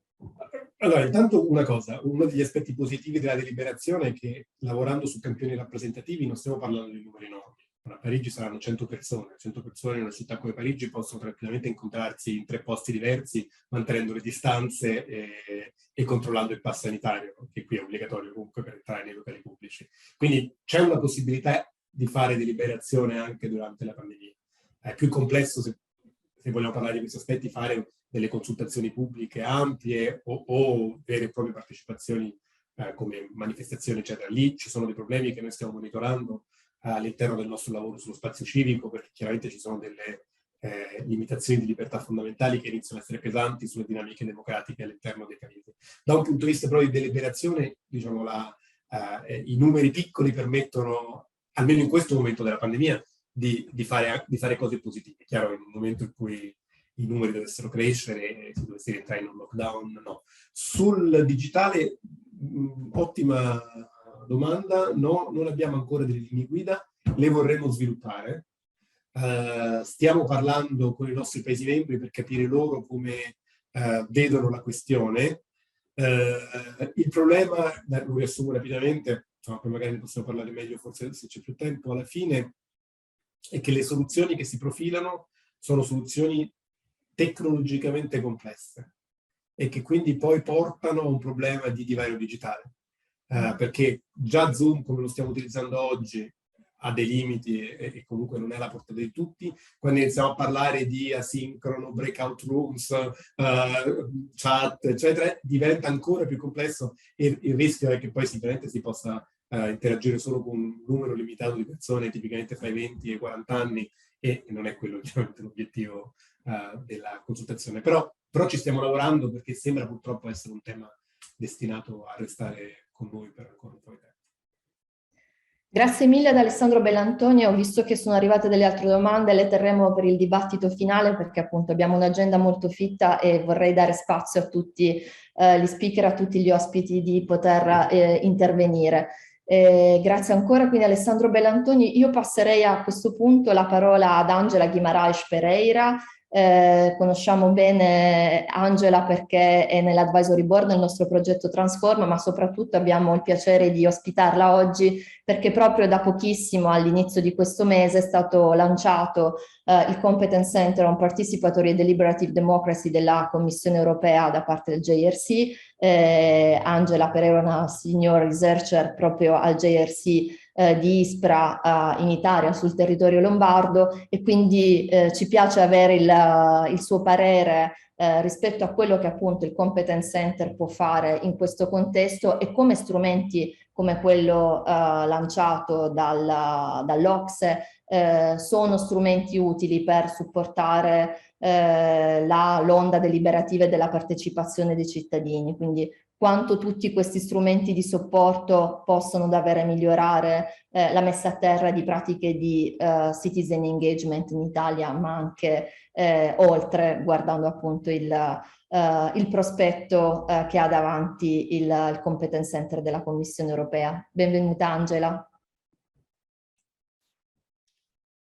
S2: Allora, intanto una cosa, uno degli aspetti positivi della deliberazione è che lavorando su campioni rappresentativi non stiamo parlando di numeri enormi. A Parigi saranno 100 persone. 100 persone in una città come Parigi possono tranquillamente incontrarsi in 3 posti diversi, mantenendo le distanze e controllando il pass sanitario, che qui è obbligatorio comunque per entrare nei locali pubblici. Quindi c'è una possibilità di fare deliberazione anche durante la pandemia. È più complesso, se vogliamo parlare di questi aspetti, fare delle consultazioni pubbliche ampie o vere e proprie partecipazioni come manifestazioni, eccetera. Lì ci sono dei problemi che noi stiamo monitorando all'interno del nostro lavoro sullo spazio civico, perché chiaramente ci sono delle limitazioni di libertà fondamentali che iniziano a essere pesanti sulle dinamiche democratiche all'interno dei paesi. Da un punto di vista proprio di deliberazione, diciamo, i numeri piccoli permettono, almeno in questo momento della pandemia, di fare cose positive. Chiaro, in un momento in cui i numeri dovessero crescere, si dovesse rientrare in un lockdown, no. Sul digitale, ottima domanda, no, non abbiamo ancora delle linee guida, le vorremmo sviluppare. Stiamo parlando con i nostri paesi membri per capire loro come vedono la questione. Il problema, lo riassumo rapidamente, poi magari ne possiamo parlare meglio forse se c'è più tempo, alla fine è che le soluzioni che si profilano sono soluzioni tecnologicamente complesse e che quindi poi portano a un problema di divario digitale. Perché già Zoom, come lo stiamo utilizzando oggi, ha dei limiti e comunque non è alla portata di tutti. Quando iniziamo a parlare di asincrono, breakout rooms, chat, eccetera, diventa ancora più complesso e il rischio è che poi sicuramente si possa interagire solo con un numero limitato di persone, tipicamente fra i 20 e i 40 anni, e non è quello l'obiettivo della consultazione. Però ci stiamo lavorando perché sembra purtroppo essere un tema destinato a restare con noi per ancora un po' di tempo.
S1: Grazie mille ad Alessandro Bellantonio. Ho visto che sono arrivate delle altre domande, le terremo per il dibattito finale perché appunto abbiamo un'agenda molto fitta e vorrei dare spazio a tutti gli speaker, a tutti gli ospiti di poter intervenire. Grazie ancora quindi Alessandro Bellantoni. Io passerei a questo punto la parola ad Angela Guimaraes Pereira. Conosciamo bene Angela perché è nell'advisory board del nostro progetto Transform, ma soprattutto abbiamo il piacere di ospitarla oggi perché proprio da pochissimo, all'inizio di questo mese, è stato lanciato il Competence Center on Participatory and Deliberative Democracy della Commissione europea da parte del JRC. Angela Pereira è una senior researcher proprio al JRC di ISPRA in Italia sul territorio lombardo e quindi ci piace avere il suo parere rispetto a quello che appunto il Competence Center può fare in questo contesto e come strumenti come quello lanciato dall'OCSE sono strumenti utili per supportare l'onda deliberativa e della partecipazione dei cittadini. Quindi quanto tutti questi strumenti di supporto possono davvero migliorare la messa a terra di pratiche di citizen engagement in Italia, ma anche oltre, guardando appunto il prospetto che ha davanti il Competence Center della Commissione Europea. Benvenuta Angela.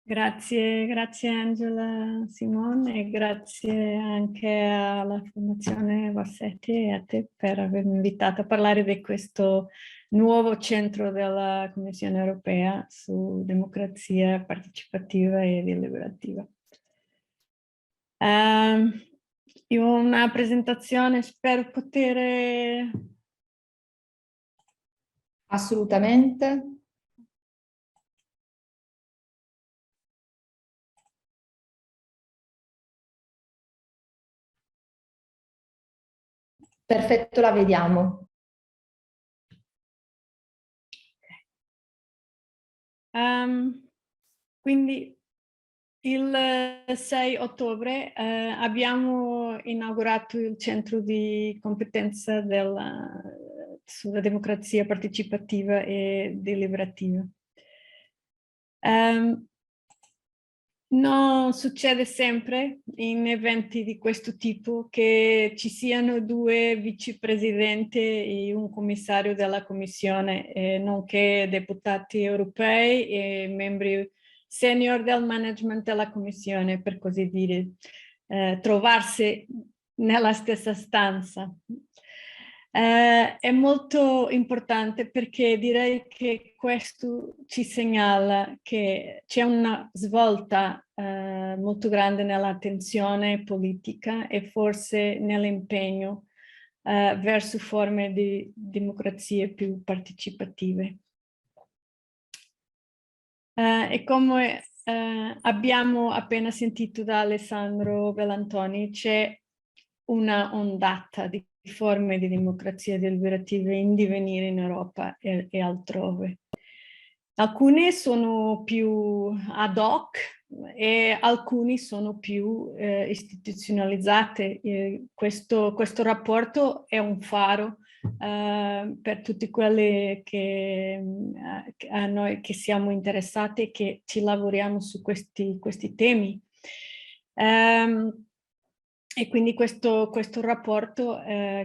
S3: Grazie Angela Simone e grazie anche alla Fondazione Vassetti e a te per avermi invitato a parlare di questo nuovo centro della Commissione Europea su democrazia partecipativa e deliberativa. Io ho una presentazione, spero poter...
S1: Assolutamente. Perfetto, la vediamo.
S3: Quindi il 6 ottobre abbiamo inaugurato il centro di competenza sulla democrazia partecipativa e deliberativa. Non succede sempre in eventi di questo tipo che ci siano 2 vicepresidenti e un commissario della Commissione, nonché deputati europei e membri senior del management della Commissione, per così dire, trovarsi nella stessa stanza. È molto importante perché direi che questo ci segnala che c'è una svolta molto grande nell'attenzione politica e forse nell'impegno verso forme di democrazie più partecipative. E come abbiamo appena sentito da Alessandro Bellantoni, c'è una ondata di forme di democrazia deliberative in divenire in Europa e altrove. Alcune sono più ad hoc e alcuni sono più istituzionalizzate. Questo rapporto è un faro per tutti quelli che a noi che siamo interessati e che ci lavoriamo su questi temi. E quindi questo rapporto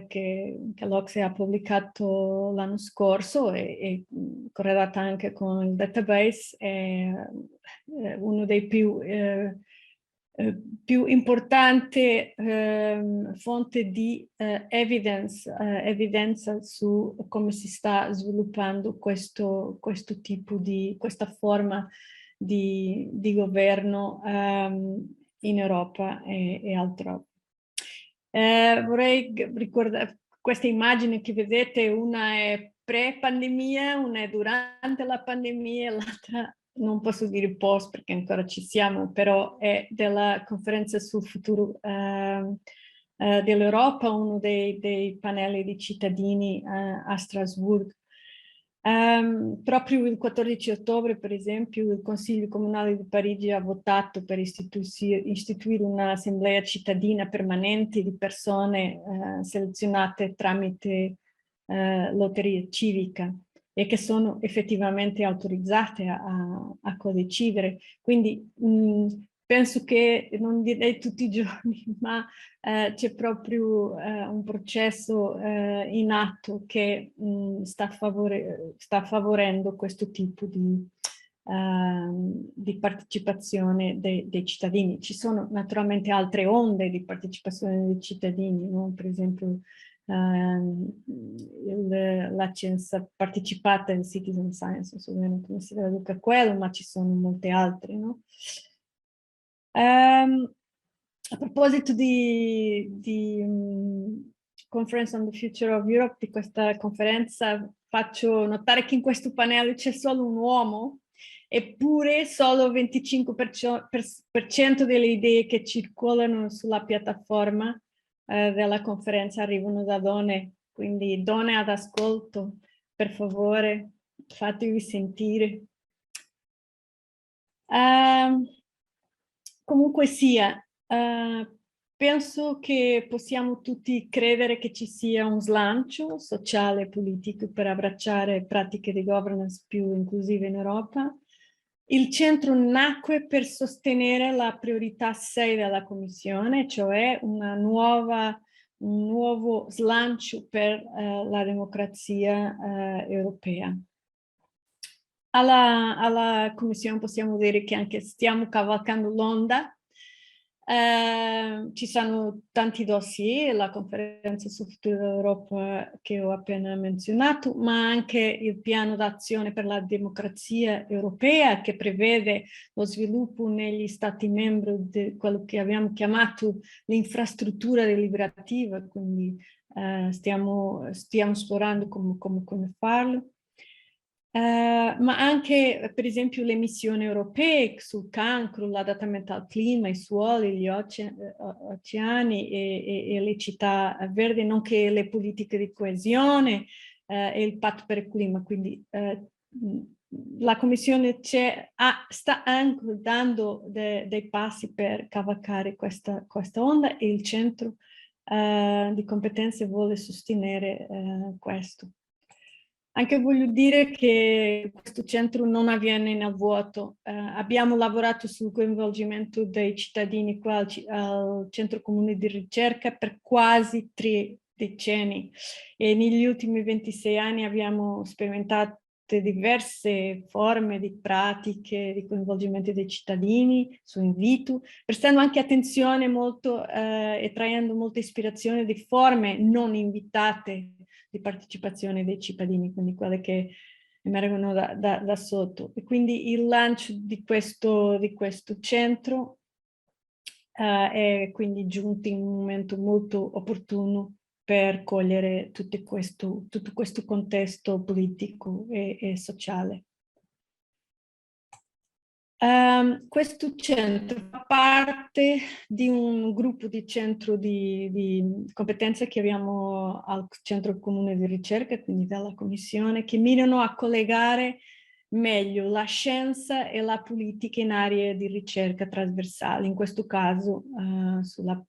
S3: che l'Ocse ha pubblicato l'anno scorso e correlato anche con il database è uno dei più importanti fonti di evidenza su come si sta sviluppando questo tipo questa forma di governo in Europa e altrove. Vorrei ricordare queste immagini che vedete, una è pre-pandemia, una è durante la pandemia, l'altra non posso dire post perché ancora ci siamo, però è della conferenza sul futuro dell'Europa, uno dei pannelli di cittadini a Strasburgo. Proprio il 14 ottobre, per esempio, il Consiglio Comunale di Parigi ha votato per istituire un'assemblea cittadina permanente di persone selezionate tramite lotteria civica e che sono effettivamente autorizzate a codecidere. Quindi penso che, non direi tutti i giorni, ma c'è proprio un processo in atto che sta favorendo questo tipo di partecipazione dei cittadini. Ci sono naturalmente altre onde di partecipazione dei cittadini, no? Per esempio la scienza partecipata in citizen science, non so bene come si traduca quello, ma ci sono molte altre, no? A proposito di Conference on the Future of Europe, di questa conferenza, faccio notare che in questo panel c'è solo un uomo, eppure solo il 25% delle idee che circolano sulla piattaforma della conferenza arrivano da donne, quindi donne ad ascolto, per favore, fatevi sentire. Comunque sia, penso che possiamo tutti credere che ci sia un slancio sociale e politico per abbracciare pratiche di governance più inclusive in Europa. Il centro nacque per sostenere la priorità 6 della Commissione, cioè un nuovo slancio per la democrazia europea. Alla Commissione possiamo dire che anche stiamo cavalcando l'onda. Ci sono tanti dossier, la conferenza sul futuro dell'Europa che ho appena menzionato, ma anche il piano d'azione per la democrazia europea che prevede lo sviluppo negli Stati membri di quello che abbiamo chiamato l'infrastruttura deliberativa, quindi stiamo esplorando come farlo. Ma anche per esempio le missioni europee sul cancro, l'adattamento al clima, i suoli, gli oceani e le città verdi, nonché le politiche di coesione e il patto per il clima. Quindi la Commissione sta anche dando dei passi per cavalcare questa onda e il centro di competenze vuole sostenere questo. Anche voglio dire che questo centro non avviene nel vuoto. Abbiamo lavorato sul coinvolgimento dei cittadini qua al Centro Comune di Ricerca per quasi 3 decenni e negli ultimi 26 anni abbiamo sperimentato diverse forme di pratiche di coinvolgimento dei cittadini su invito, prestando anche attenzione molto e traendo molta ispirazione di forme non invitate di partecipazione dei cittadini, quindi quelle che emergono da sotto. E quindi il lancio di questo centro è quindi giunto in un momento molto opportuno per cogliere tutto questo contesto politico e sociale. Questo centro fa parte di un gruppo di centro di competenze che abbiamo al Centro Comune di Ricerca, quindi dalla Commissione, che mirano a collegare meglio la scienza e la politica in aree di ricerca trasversali, in questo caso sulla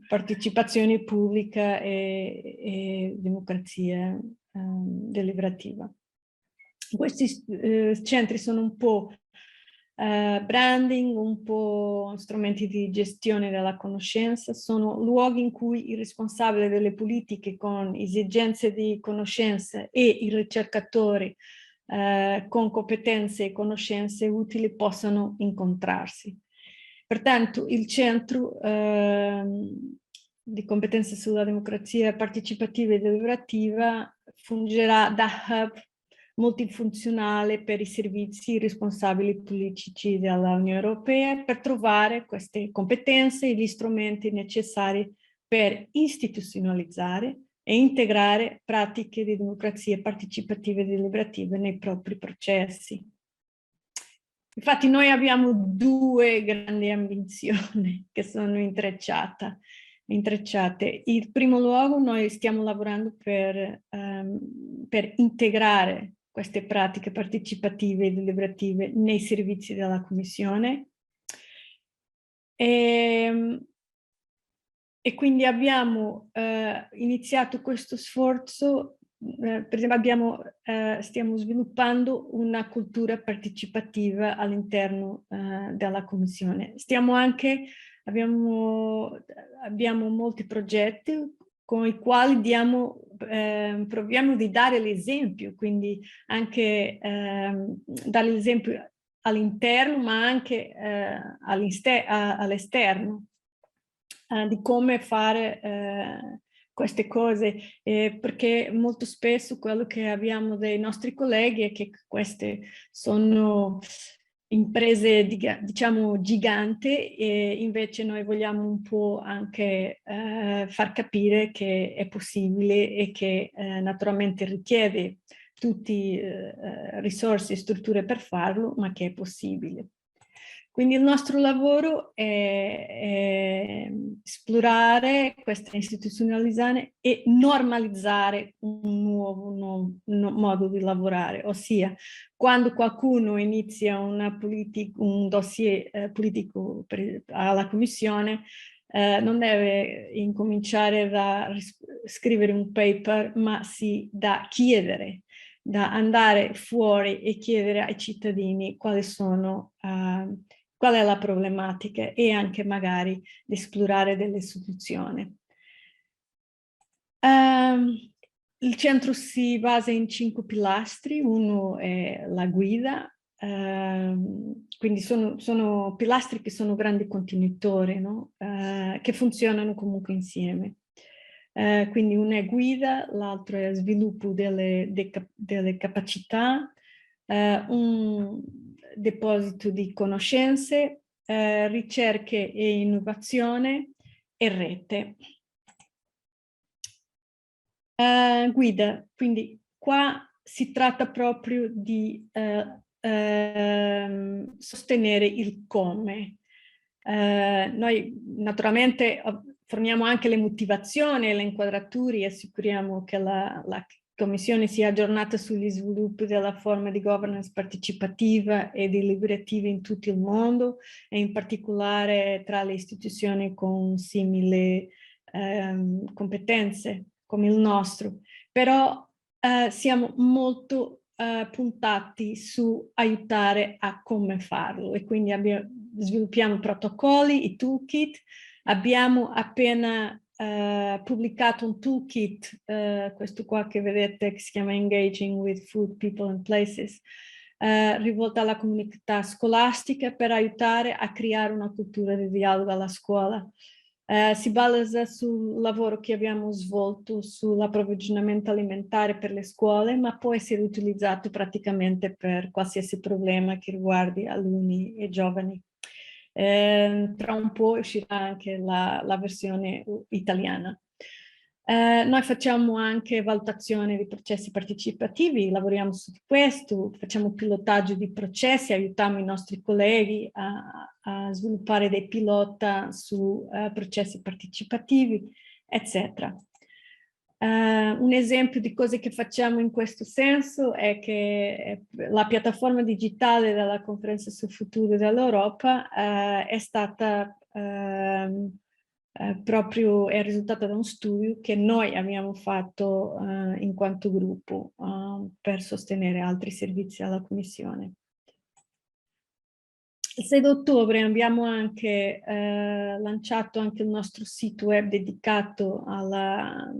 S3: partecipazione pubblica e democrazia deliberativa. Questi centri sono un po' branding, un po' strumenti di gestione della conoscenza, sono luoghi in cui il responsabile delle politiche con esigenze di conoscenza e i ricercatori con competenze e conoscenze utili possano incontrarsi. Pertanto il centro di competenze sulla democrazia partecipativa e deliberativa fungerà da hub multifunzionale per i servizi responsabili politici dell'Unione Europea per trovare queste competenze e gli strumenti necessari per istituzionalizzare e integrare pratiche di democrazia partecipativa e deliberativa nei propri processi. Infatti noi abbiamo 2 grandi ambizioni che sono intrecciate. In primo luogo noi stiamo lavorando per integrare queste pratiche partecipative e deliberative nei servizi della Commissione e quindi abbiamo iniziato questo sforzo, per esempio stiamo sviluppando una cultura partecipativa all'interno della Commissione. Abbiamo molti progetti con i quali proviamo di dare l'esempio, quindi anche dare l'esempio all'interno ma anche all'esterno di come fare queste cose, perché molto spesso quello che abbiamo dai nostri colleghi è che queste sono imprese diciamo giganti e invece noi vogliamo un po' anche far capire che è possibile e che naturalmente richiede tutte risorse e strutture per farlo, ma che è possibile. Quindi il nostro lavoro è esplorare questa istituzionalizzare e normalizzare un nuovo modo di lavorare, ossia quando qualcuno inizia un dossier politico alla Commissione, non deve incominciare da scrivere un paper, ma sì da chiedere, da andare fuori e chiedere ai cittadini qual è la problematica e anche magari di esplorare delle soluzioni. Il centro si basa in 5 pilastri, uno è la guida, quindi sono pilastri che sono grandi contenitori, no? Che funzionano comunque insieme. Quindi uno è guida, l'altro è sviluppo delle capacità, un deposito di conoscenze, ricerche e innovazione e rete. Guida, quindi qua si tratta proprio di sostenere il come. Noi naturalmente forniamo anche le motivazioni e le inquadrature e assicuriamo che la Commissione sia aggiornata sugli sviluppi della forma di governance partecipativa e deliberativa in tutto il mondo e in particolare tra le istituzioni con simili competenze come il nostro, però siamo molto puntati su aiutare a come farlo e quindi sviluppiamo protocolli, i toolkit, abbiamo appena pubblicato un toolkit, questo qua che vedete che si chiama Engaging with Food, People and Places, rivolta alla comunità scolastica per aiutare a creare una cultura di dialogo alla scuola. Si basa sul lavoro che abbiamo svolto sull'approvvigionamento alimentare per le scuole, ma può essere utilizzato praticamente per qualsiasi problema che riguardi alunni e giovani. Tra un po' uscirà anche la versione italiana. Noi facciamo anche valutazione di processi partecipativi, lavoriamo su questo, facciamo pilotaggio di processi, aiutiamo i nostri colleghi a sviluppare dei pilota su processi partecipativi, eccetera. Un esempio di cose che facciamo in questo senso è che la piattaforma digitale della conferenza sul futuro dell'Europa è stata proprio è risultata da un studio che noi abbiamo fatto in quanto gruppo per sostenere altri servizi alla Commissione. Il 6 ottobre abbiamo anche lanciato anche il nostro sito web dedicato alla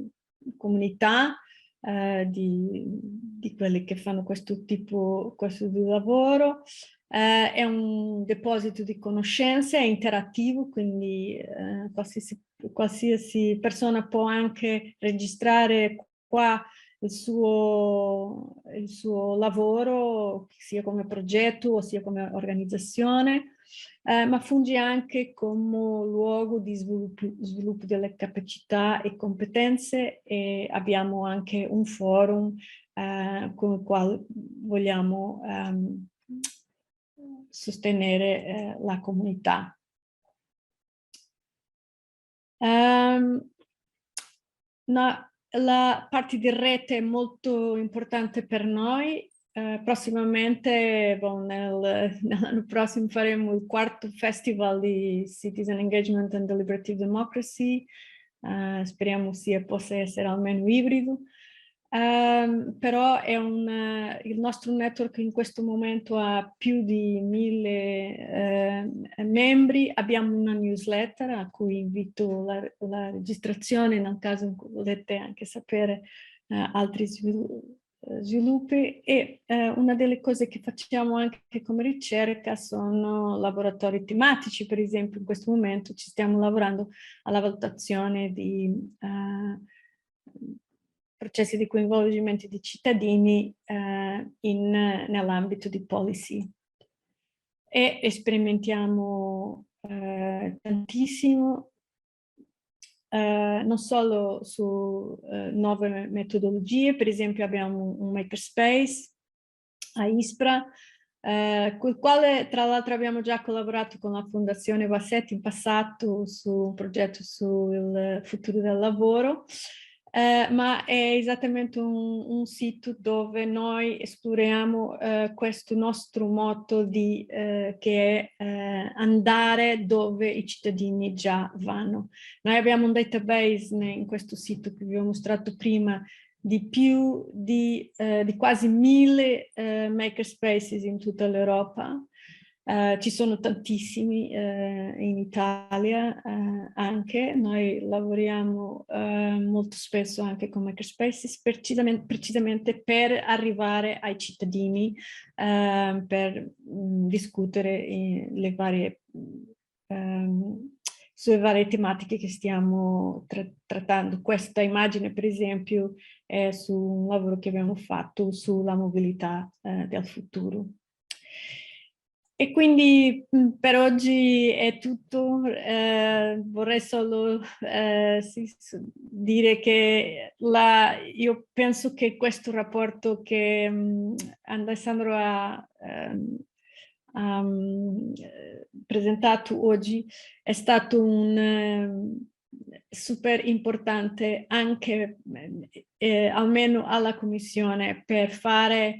S3: comunità di quelli che fanno questo tipo di lavoro. È un deposito di conoscenze, è interattivo, quindi qualsiasi persona può anche registrare qua il suo lavoro, sia come progetto o sia come organizzazione, ma funge anche come luogo di sviluppo delle capacità e competenze e abbiamo anche un forum con il quale vogliamo sostenere la comunità. La parte di rete è molto importante per noi. Prossimamente, l'anno prossimo faremo il 4º Festival di Citizen Engagement and Deliberative Democracy. Speriamo possa essere almeno ibrido. Però il nostro network in questo momento ha più di 1000 membri. Abbiamo una newsletter a cui invito la registrazione nel caso in cui volete anche sapere altri sviluppi e una delle cose che facciamo anche come ricerca sono laboratori tematici. Per esempio in questo momento ci stiamo lavorando alla valutazione di processi di coinvolgimento di cittadini nell'ambito di policy. E sperimentiamo tantissimo, non solo su nuove metodologie, per esempio abbiamo un makerspace a Ispra, col quale tra l'altro abbiamo già collaborato con la Fondazione Bassetti in passato su un progetto sul futuro del lavoro. Ma è esattamente un sito dove noi esploriamo questo nostro motto che è andare dove i cittadini già vanno. Noi abbiamo un database in questo sito che vi ho mostrato prima di quasi 1000 makerspaces in tutta l'Europa. Ci sono tantissimi in Italia anche. Noi lavoriamo molto spesso anche con makerspaces precisamente per arrivare ai cittadini, per discutere sulle varie tematiche che stiamo trattando. Questa immagine, per esempio, è su un lavoro che abbiamo fatto sulla mobilità del futuro. E quindi per oggi è tutto. Vorrei solo dire che io penso che questo rapporto che Alessandro ha presentato oggi è stato super importante anche almeno alla Commissione per fare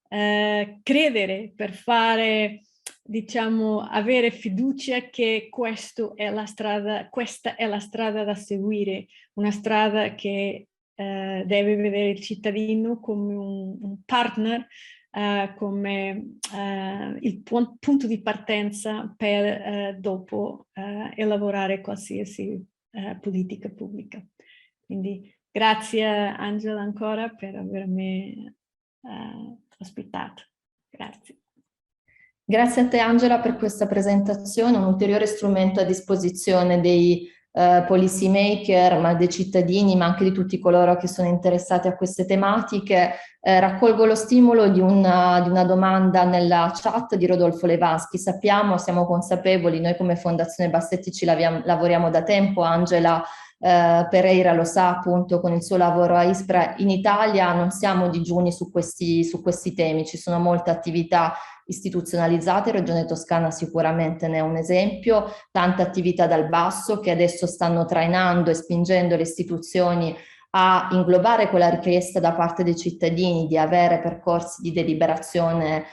S3: credere, per fare, diciamo, avere fiducia che questa è la strada da seguire, una strada che deve vedere il cittadino come un partner, come il punto di partenza per dopo elaborare qualsiasi politica pubblica. Quindi grazie Angela ancora per avermi ospitato. Grazie.
S1: Grazie a te Angela per questa presentazione, un ulteriore strumento a disposizione dei policy maker, ma dei cittadini, ma anche di tutti coloro che sono interessati a queste tematiche. Raccolgo lo stimolo di una domanda nella chat di Rodolfo Levaschi. Siamo consapevoli, noi come Fondazione Bassetti ci lavoriamo da tempo, Angela Pereira lo sa appunto con il suo lavoro a ISPRA, in Italia non siamo digiuni su questi temi, ci sono molte attività istituzionalizzate, Regione Toscana sicuramente ne è un esempio, tante attività dal basso che adesso stanno trainando e spingendo le istituzioni a inglobare quella richiesta da parte dei cittadini di avere percorsi di deliberazione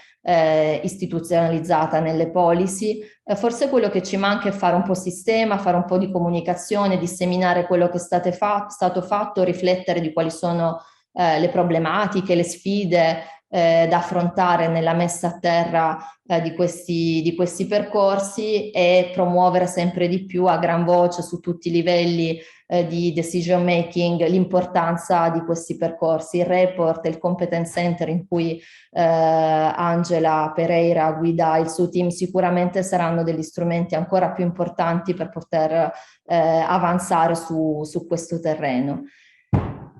S1: istituzionalizzata nelle policy. Forse quello che ci manca è fare un po' sistema, fare un po' di comunicazione, disseminare quello che è stato fatto, riflettere di quali sono le problematiche, le sfide da affrontare nella messa a terra di questi percorsi e promuovere sempre di più a gran voce su tutti i livelli di decision making l'importanza di questi percorsi. Il report e il competence center in cui Angela Pereira guida il suo team sicuramente saranno degli strumenti ancora più importanti per poter avanzare su questo terreno.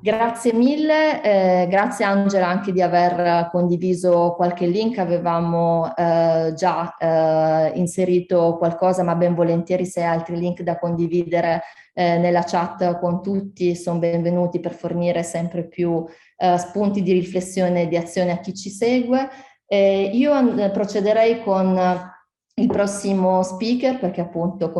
S1: Grazie mille, grazie Angela anche di aver condiviso qualche link, avevamo già inserito qualcosa ma ben volentieri se hai altri link da condividere nella chat con tutti sono benvenuti per fornire sempre più spunti di riflessione e di azione a chi ci segue. Io procederei con il prossimo speaker perché appunto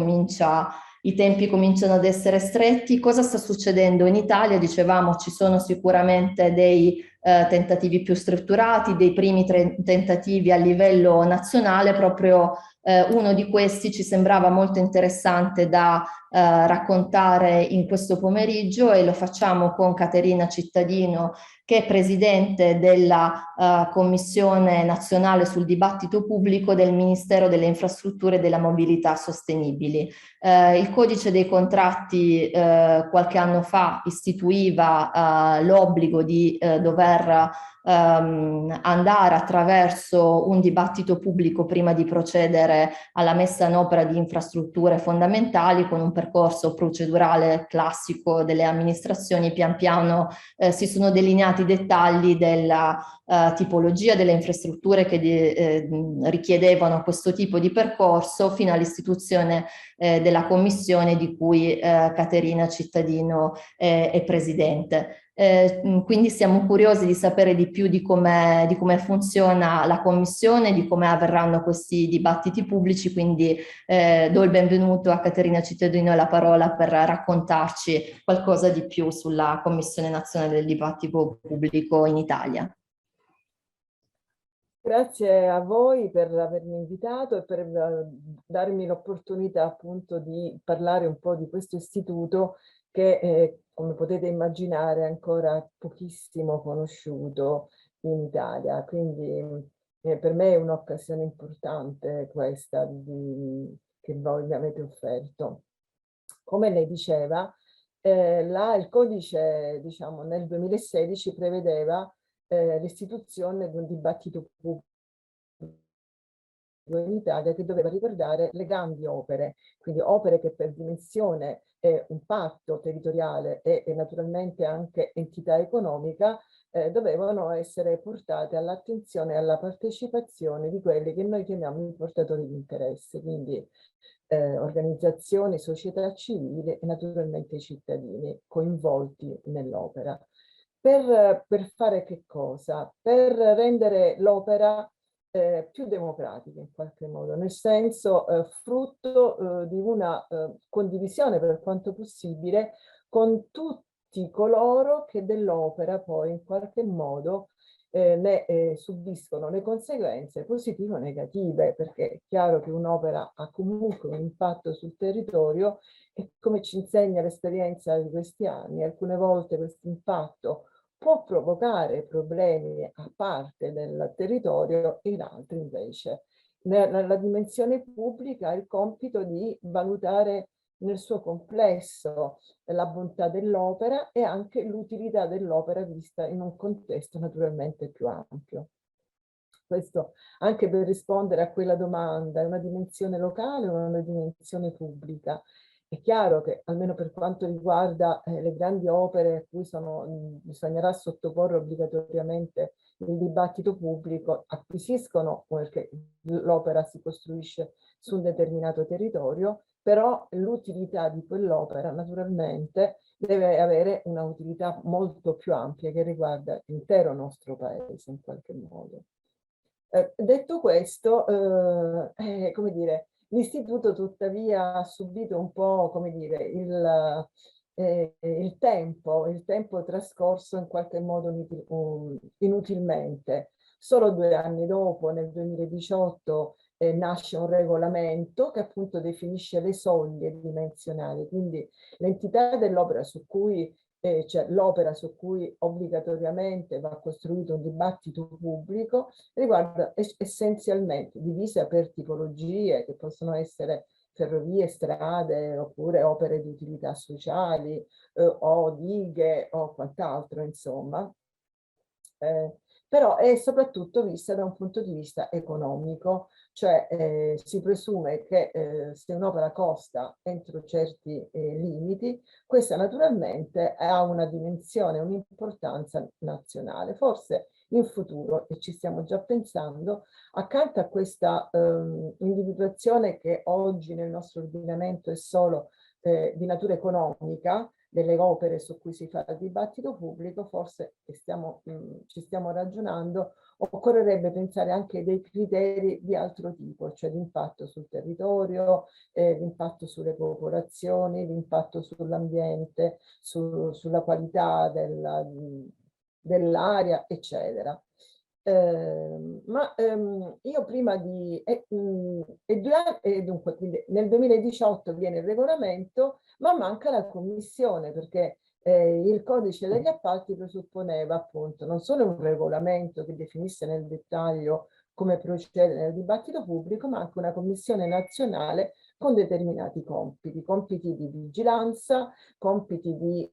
S1: i tempi cominciano ad essere stretti. Cosa sta succedendo in Italia? Dicevamo, ci sono sicuramente dei tentativi più strutturati, dei primi tentativi a livello nazionale. Proprio uno di questi ci sembrava molto interessante da raccontare in questo pomeriggio e lo facciamo con Caterina Cittadino, che è presidente della Commissione Nazionale sul Dibattito Pubblico del Ministero delle Infrastrutture e della Mobilità Sostenibili. Il codice dei contratti qualche anno fa istituiva l'obbligo di dover andare attraverso un dibattito pubblico prima di procedere alla messa in opera di infrastrutture fondamentali con un percorso procedurale classico delle amministrazioni. Pian piano si sono delineati i dettagli della tipologia delle infrastrutture che richiedevano questo tipo di percorso fino all'istituzione della commissione di cui Caterina Cittadino è presidente. Quindi siamo curiosi di sapere di più di come funziona la commissione, di come avverranno questi dibattiti pubblici, quindi do il benvenuto a Caterina Cittadino e la parola per raccontarci qualcosa di più sulla Commissione Nazionale del Dibattito Pubblico in Italia.
S4: Grazie a voi per avermi invitato e per darmi l'opportunità appunto di parlare un po' di questo istituto che, come potete immaginare, è ancora pochissimo conosciuto in Italia. Quindi per me è un'occasione importante questa che voi mi avete offerto. Come lei diceva, il codice, diciamo, nel 2016 prevedeva l'istituzione di un dibattito pubblico in Italia che doveva riguardare le grandi opere, quindi opere che per dimensione e impatto territoriale e naturalmente anche entità economica dovevano essere portate all'attenzione e alla partecipazione di quelli che noi chiamiamo i portatori di interesse, quindi organizzazioni, società civili e naturalmente i cittadini coinvolti nell'opera. Per fare che cosa? Per rendere l'opera più democratica in qualche modo, nel senso frutto di una condivisione per quanto possibile con tutti coloro che dell'opera poi in qualche modo ne subiscono le conseguenze positive o negative, perché è chiaro che un'opera ha comunque un impatto sul territorio e come ci insegna l'esperienza di questi anni, alcune volte questo impatto può provocare problemi a parte del territorio e in altri invece. Nella dimensione pubblica ha il compito di valutare nel suo complesso la bontà dell'opera e anche l'utilità dell'opera vista in un contesto naturalmente più ampio. Questo anche per rispondere a quella domanda, è una dimensione locale o una dimensione pubblica? È chiaro che, almeno per quanto riguarda le grandi opere a cui bisognerà sottoporre obbligatoriamente il dibattito pubblico, acquisiscono, perché l'opera si costruisce su un determinato territorio, però l'utilità di quell'opera naturalmente deve avere una utilità molto più ampia che riguarda l'intero nostro paese in qualche modo. Detto questo, come dire, l'istituto tuttavia ha subito un po', come dire, il tempo trascorso in qualche modo inutilmente. Solo 2 anni dopo, nel 2018, nasce un regolamento che appunto definisce le soglie dimensionali, quindi l'entità dell'opera su cui cioè l'opera su cui obbligatoriamente va costruito un dibattito pubblico, riguarda essenzialmente divisa per tipologie che possono essere ferrovie, strade, oppure opere di utilità sociali o dighe o quant'altro, insomma. Però è soprattutto vista da un punto di vista economico, cioè si presume che se un'opera costa entro certi limiti, questa naturalmente ha una dimensione, un'importanza nazionale. Forse in futuro, e ci stiamo già pensando, accanto a questa individuazione che oggi nel nostro ordinamento è solo di natura economica, delle opere su cui si fa il dibattito pubblico, forse ci stiamo ragionando, occorrerebbe pensare anche dei criteri di altro tipo, cioè l'impatto sul territorio, l'impatto sulle popolazioni, l'impatto sull'ambiente, sulla qualità dell'aria, eccetera. Io prima di... dunque, quindi nel 2018 viene il regolamento, ma manca la commissione perché il codice degli appalti presupponeva appunto non solo un regolamento che definisse nel dettaglio come procedere nel dibattito pubblico, ma anche una commissione nazionale con determinati compiti di vigilanza, compiti di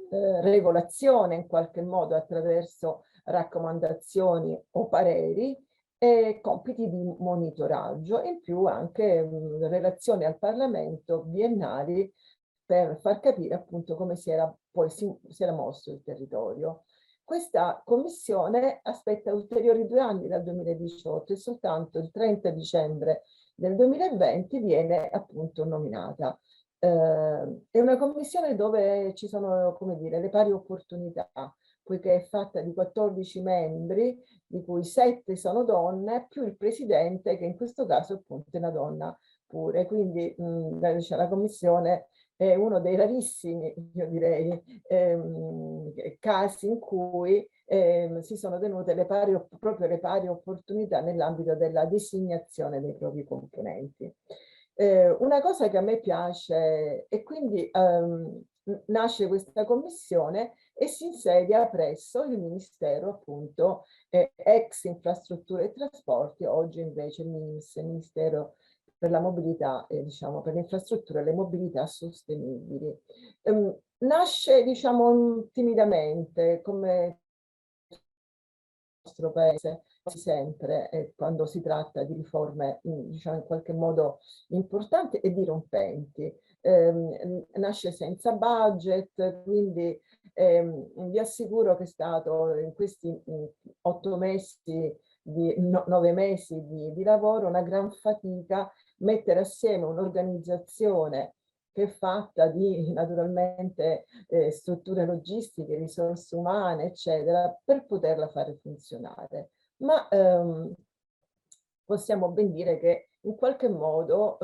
S4: regolazione in qualche modo attraverso raccomandazioni o pareri e compiti di monitoraggio e in più anche relazioni al Parlamento biennali per far capire appunto come si era mosso il territorio. Questa commissione aspetta ulteriori 2 anni dal 2018 e soltanto il 30 dicembre del 2020 viene appunto nominata. È una commissione dove ci sono, come dire, le pari opportunità, poiché è fatta di 14 membri, di cui 7 sono donne, più il presidente, che in questo caso appunto è una donna pure. Quindi la commissione è uno dei rarissimi, io direi, casi in cui si sono tenute proprio le pari opportunità nell'ambito della designazione dei propri componenti. Una cosa che a me piace, e quindi nasce questa commissione e si insedia presso il Ministero, appunto, ex Infrastrutture e Trasporti, oggi invece MIMS, Ministero per la mobilità, diciamo, per le infrastrutture e le mobilità sostenibili. Nasce, diciamo, timidamente, come il nostro paese sempre quando si tratta di riforme, diciamo, in qualche modo importanti e dirompenti. Nasce senza budget, quindi vi assicuro che è stato in questi 8 mesi, 9 mesi di lavoro, una gran fatica mettere assieme un'organizzazione che è fatta di naturalmente strutture logistiche, risorse umane, eccetera, per poterla fare funzionare. Ma possiamo ben dire che in qualche modo,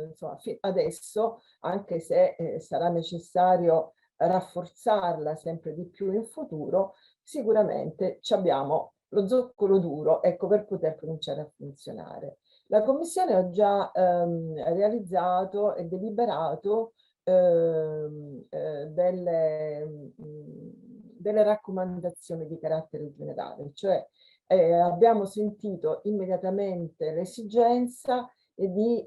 S4: insomma, adesso, anche se sarà necessario rafforzarla sempre di più in futuro, sicuramente abbiamo lo zoccolo duro, ecco, per poter cominciare a funzionare. La Commissione ha già realizzato e deliberato delle raccomandazioni di carattere generale, cioè abbiamo sentito immediatamente l'esigenza di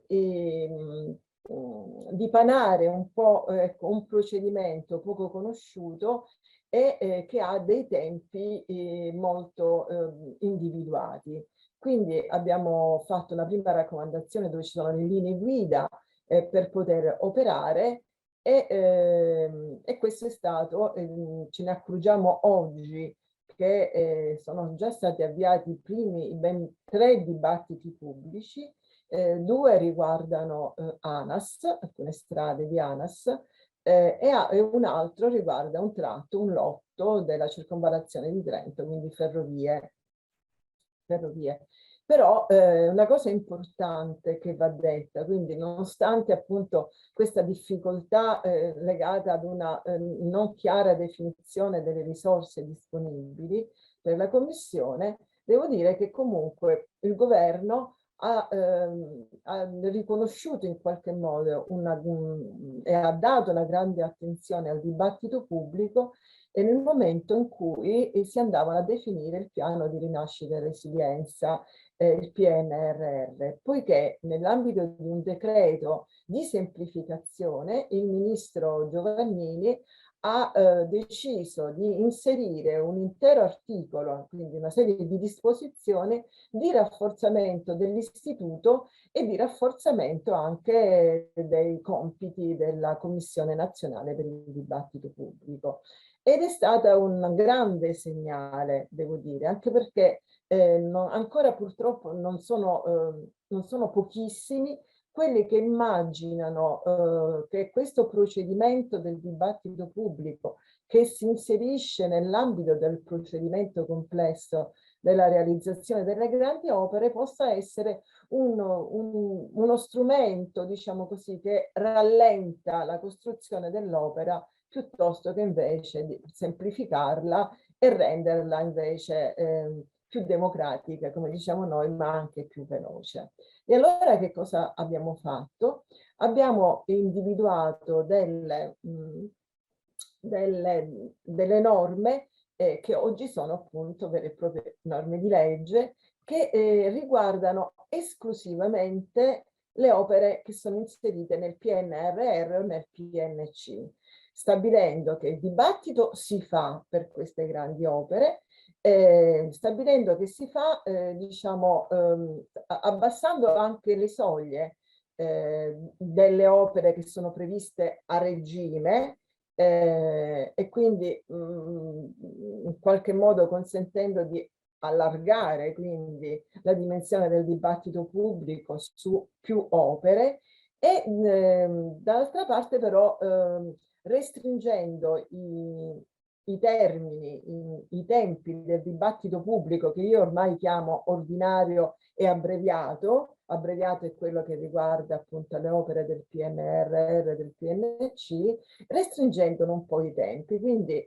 S4: dipanare un po' un procedimento poco conosciuto e che ha dei tempi molto individuati. Quindi abbiamo fatto una prima raccomandazione dove ci sono le linee guida per poter operare e questo è stato, ce ne accorgiamo oggi, che sono già stati avviati i primi ben 3 dibattiti pubblici, 2 riguardano ANAS, alcune strade di ANAS, e un altro riguarda un tratto, un lotto della circonvallazione di Trento, quindi ferrovie. Però una cosa importante che va detta, quindi nonostante appunto questa difficoltà legata ad una non chiara definizione delle risorse disponibili per la Commissione, devo dire che comunque il governo ha riconosciuto in qualche modo e ha dato una grande attenzione al dibattito pubblico e nel momento in cui si andavano a definire il piano di rinascita e resilienza, il PNRR, poiché nell'ambito di un decreto di semplificazione il ministro Giovannini ha deciso di inserire un intero articolo, quindi una serie di disposizioni di rafforzamento dell'istituto e di rafforzamento anche dei compiti della Commissione nazionale per il dibattito pubblico. Ed è stata un grande segnale, devo dire, anche perché ancora purtroppo non sono pochissimi quelli che immaginano che questo procedimento del dibattito pubblico, che si inserisce nell'ambito del procedimento complesso della realizzazione delle grandi opere, possa essere uno strumento, diciamo così, che rallenta la costruzione dell'opera piuttosto che invece di semplificarla e renderla invece più democratica, come diciamo noi, ma anche più veloce. E allora che cosa abbiamo fatto? Abbiamo individuato delle norme che oggi sono appunto vere e proprie norme di legge che riguardano esclusivamente le opere che sono inserite nel PNRR o nel PNC, stabilendo che il dibattito si fa per queste grandi opere, stabilendo che si fa, diciamo, abbassando anche le soglie delle opere che sono previste a regime, e quindi in qualche modo consentendo di allargare quindi la dimensione del dibattito pubblico su più opere e dall'altra parte però restringendo i termini, i tempi del dibattito pubblico che io ormai chiamo ordinario e abbreviato. Abbreviato è quello che riguarda appunto le opere del PNRR, del PNC, restringendone un po' i tempi, quindi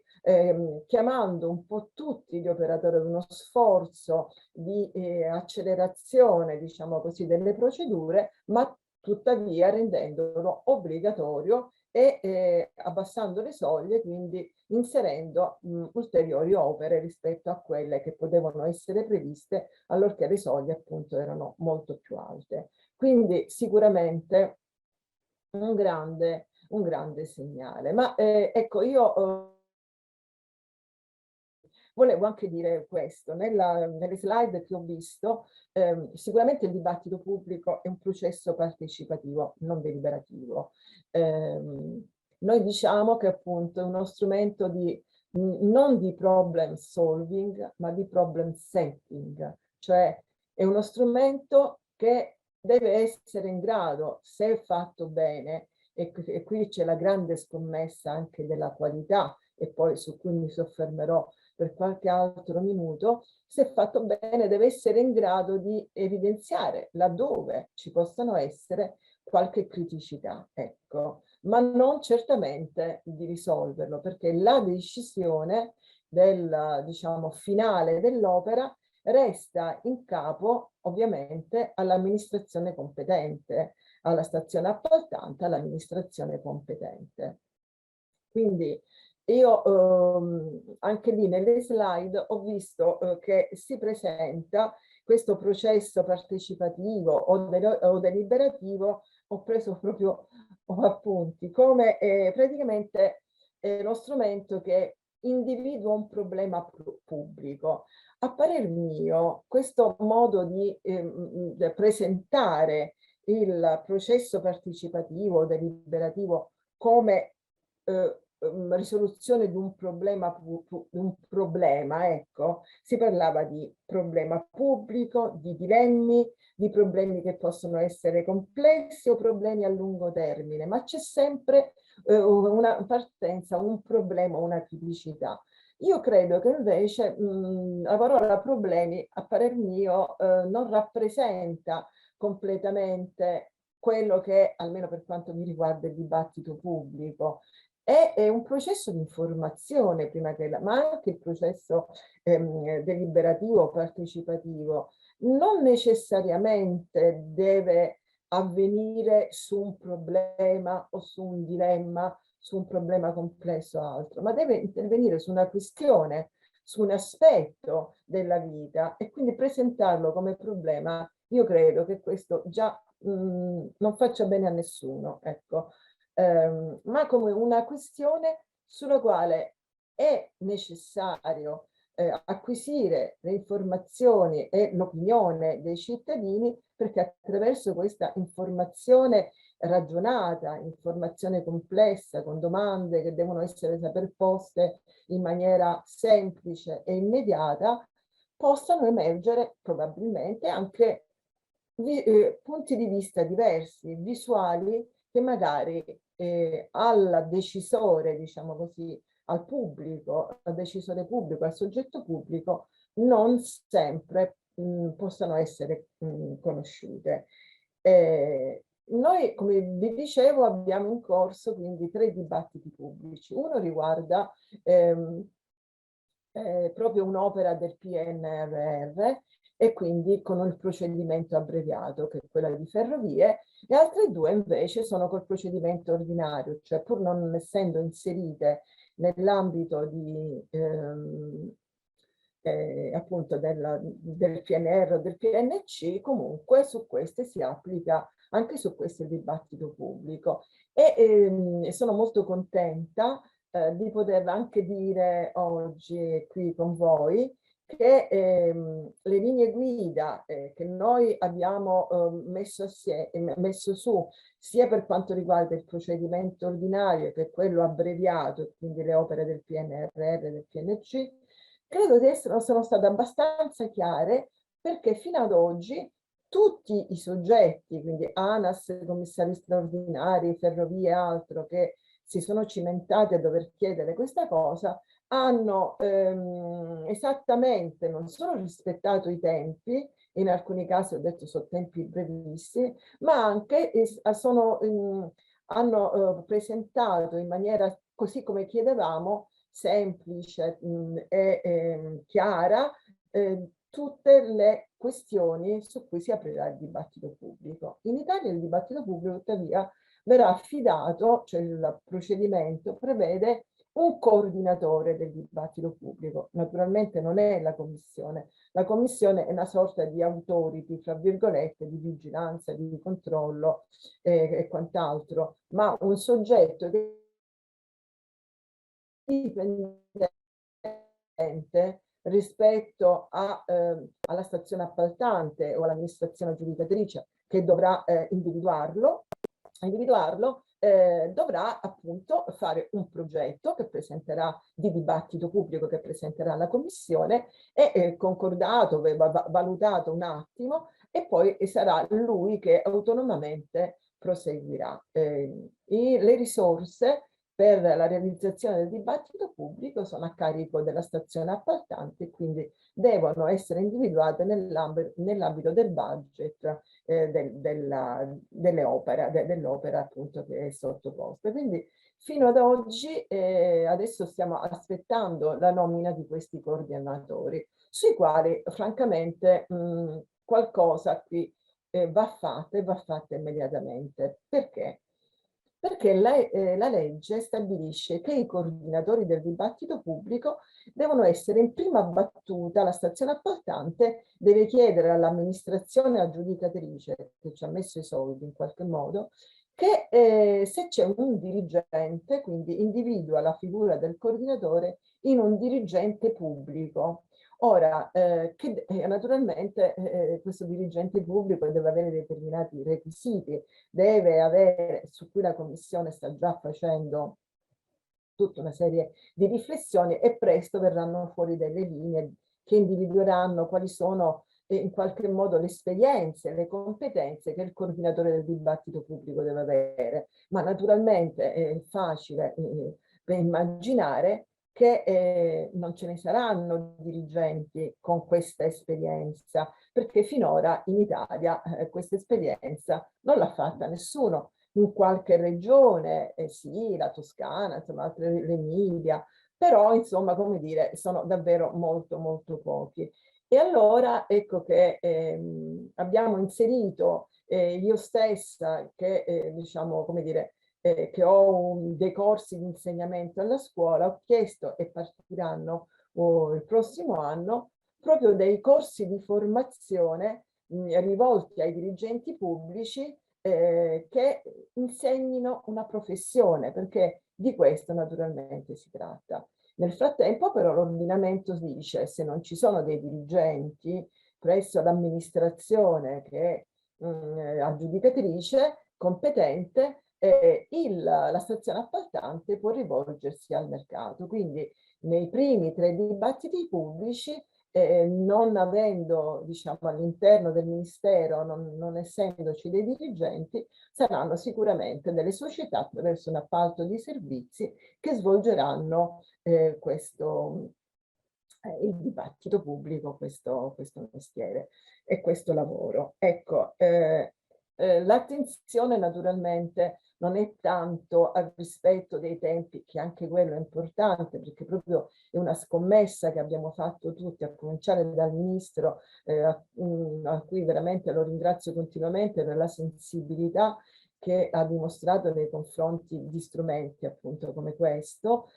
S4: chiamando un po' tutti gli operatori ad uno sforzo di accelerazione, diciamo così, delle procedure, ma tuttavia rendendolo obbligatorio e abbassando le soglie, quindi inserendo ulteriori opere rispetto a quelle che potevano essere previste allorché le soglie appunto erano molto più alte. Quindi sicuramente un grande segnale. Ma ecco, io volevo anche dire questo, nelle slide che ho visto, sicuramente il dibattito pubblico è un processo partecipativo, non deliberativo. Noi diciamo che appunto è uno strumento non di problem solving, ma di problem setting, cioè è uno strumento che deve essere in grado, se fatto bene, e qui c'è la grande scommessa anche della qualità, e poi su cui mi soffermerò per qualche altro minuto, se fatto bene deve essere in grado di evidenziare laddove ci possano essere qualche criticità, ecco, ma non certamente di risolverlo, perché la decisione diciamo, finale dell'opera resta in capo ovviamente all'amministrazione competente, alla stazione appaltante, all'amministrazione competente. Quindi io anche lì nelle slide ho visto che si presenta questo processo partecipativo o deliberativo, ho preso proprio appunti, come praticamente lo strumento che individua un problema pubblico. A parer mio, questo modo di presentare il processo partecipativo o deliberativo come risoluzione di un problema, ecco, si parlava di problema pubblico, di dilemmi, di problemi che possono essere complessi o problemi a lungo termine, ma c'è sempre una partenza, un problema, una criticità. Io credo che invece la parola problemi, a parer mio, non rappresenta completamente quello che, almeno per quanto mi riguarda, il dibattito pubblico. È un processo di informazione prima che ma anche il processo deliberativo, partecipativo, non necessariamente deve avvenire su un problema o su un dilemma, su un problema complesso o altro, ma deve intervenire su una questione, su un aspetto della vita e quindi presentarlo come problema. Io credo che questo già non faccia bene a nessuno, ecco. Ma come una questione sulla quale è necessario acquisire le informazioni e l'opinione dei cittadini, perché attraverso questa informazione ragionata, informazione complessa, con domande che devono essere saper poste in maniera semplice e immediata, possano emergere probabilmente anche punti di vista diversi, visuali, che magari al decisore, diciamo così, al pubblico, al decisore pubblico, al soggetto pubblico, non sempre possano essere conosciute. Noi, come vi dicevo, abbiamo in corso quindi 3 dibattiti pubblici. Uno riguarda proprio un'opera del PNRR e quindi con il procedimento abbreviato, che è quella di Ferrovie, e altre 2 invece sono col procedimento ordinario, cioè pur non essendo inserite nell'ambito di appunto del PNR o del PNC, comunque su queste si applica, anche su questo il dibattito pubblico. E sono molto contenta di poter anche dire oggi qui con voi che le linee guida che noi abbiamo messo su sia per quanto riguarda il procedimento ordinario che quello abbreviato, quindi le opere del PNRR e del PNC, credo di essere, sono state abbastanza chiare, perché fino ad oggi tutti i soggetti, quindi ANAS, commissari straordinari, ferrovie e altro, che si sono cimentati a dover chiedere questa cosa, hanno esattamente non solo rispettato i tempi, in alcuni casi ho detto sono tempi brevissimi, ma anche hanno presentato in maniera così come chiedevamo, semplice e chiara, tutte le questioni su cui si aprirà il dibattito pubblico. In Italia il dibattito pubblico, tuttavia, verrà affidato, cioè il procedimento prevede un coordinatore del dibattito pubblico. Naturalmente non è la commissione è una sorta di authority, tra virgolette, di vigilanza, di controllo e quant'altro, ma un soggetto che dipendente rispetto alla stazione appaltante o all'amministrazione aggiudicatrice che dovrà individuarlo, dovrà appunto fare un progetto che presenterà di dibattito pubblico, che presenterà alla commissione e concordato, valutato un attimo, e poi sarà lui che autonomamente proseguirà. Le risorse per la realizzazione del dibattito pubblico sono a carico della stazione appaltante e quindi devono essere individuate nell'ambito del budget dell'opera appunto che è sottoposta. Quindi fino ad oggi, adesso stiamo aspettando la nomina di questi coordinatori, sui quali francamente qualcosa qui va fatta immediatamente. Perché? Perché la legge stabilisce che i coordinatori del dibattito pubblico devono essere in prima battuta, la stazione appaltante deve chiedere all'amministrazione aggiudicatrice che ci ha messo i soldi in qualche modo, che se c'è un dirigente, quindi individua la figura del coordinatore in un dirigente pubblico. Ora, naturalmente questo dirigente pubblico deve avere determinati requisiti, deve avere, su cui la Commissione sta già facendo tutta una serie di riflessioni e presto verranno fuori delle linee che individueranno quali sono in qualche modo le esperienze, le competenze che il coordinatore del dibattito pubblico deve avere. Ma naturalmente è facile immaginare che non ce ne saranno dirigenti con questa esperienza, perché finora in Italia questa esperienza non l'ha fatta nessuno. In qualche regione, sì, la Toscana, insomma, l'Emilia, però insomma, come dire, sono davvero molto, molto pochi. E allora ecco che abbiamo inserito io stessa, che diciamo, come dire, che ho dei corsi di insegnamento alla scuola, ho chiesto e partiranno il prossimo anno proprio dei corsi di formazione rivolti ai dirigenti pubblici che insegnino una professione, perché di questo naturalmente si tratta. Nel frattempo però l'ordinamento dice se non ci sono dei dirigenti presso l'amministrazione che è aggiudicatrice competente, la stazione appaltante può rivolgersi al mercato. Quindi nei primi 3 dibattiti pubblici non avendo, diciamo, all'interno del Ministero, non essendoci dei dirigenti, saranno sicuramente delle società attraverso un appalto di servizi che svolgeranno il dibattito pubblico, questo mestiere e questo lavoro. Ecco, l'attenzione naturalmente non è tanto al rispetto dei tempi, che anche quello è importante, perché proprio è una scommessa che abbiamo fatto tutti, a cominciare dal Ministro, a cui veramente lo ringrazio continuamente per la sensibilità che ha dimostrato nei confronti di strumenti appunto come questo,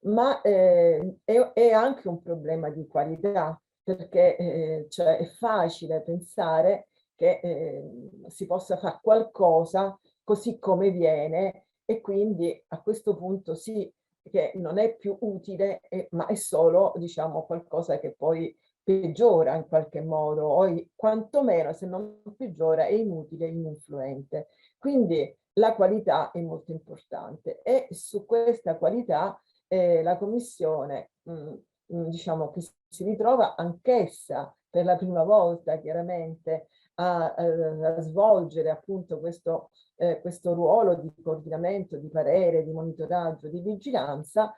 S4: ma è anche un problema di qualità, perché cioè è facile pensare che si possa fare qualcosa così come viene e quindi a questo punto sì che non è più utile, ma è solo, diciamo, qualcosa che poi peggiora in qualche modo, o quantomeno se non peggiora è inutile e ininfluente. Quindi la qualità è molto importante e su questa qualità la Commissione diciamo che si ritrova anch'essa per la prima volta chiaramente a svolgere appunto questo ruolo di coordinamento, di parere, di monitoraggio, di vigilanza,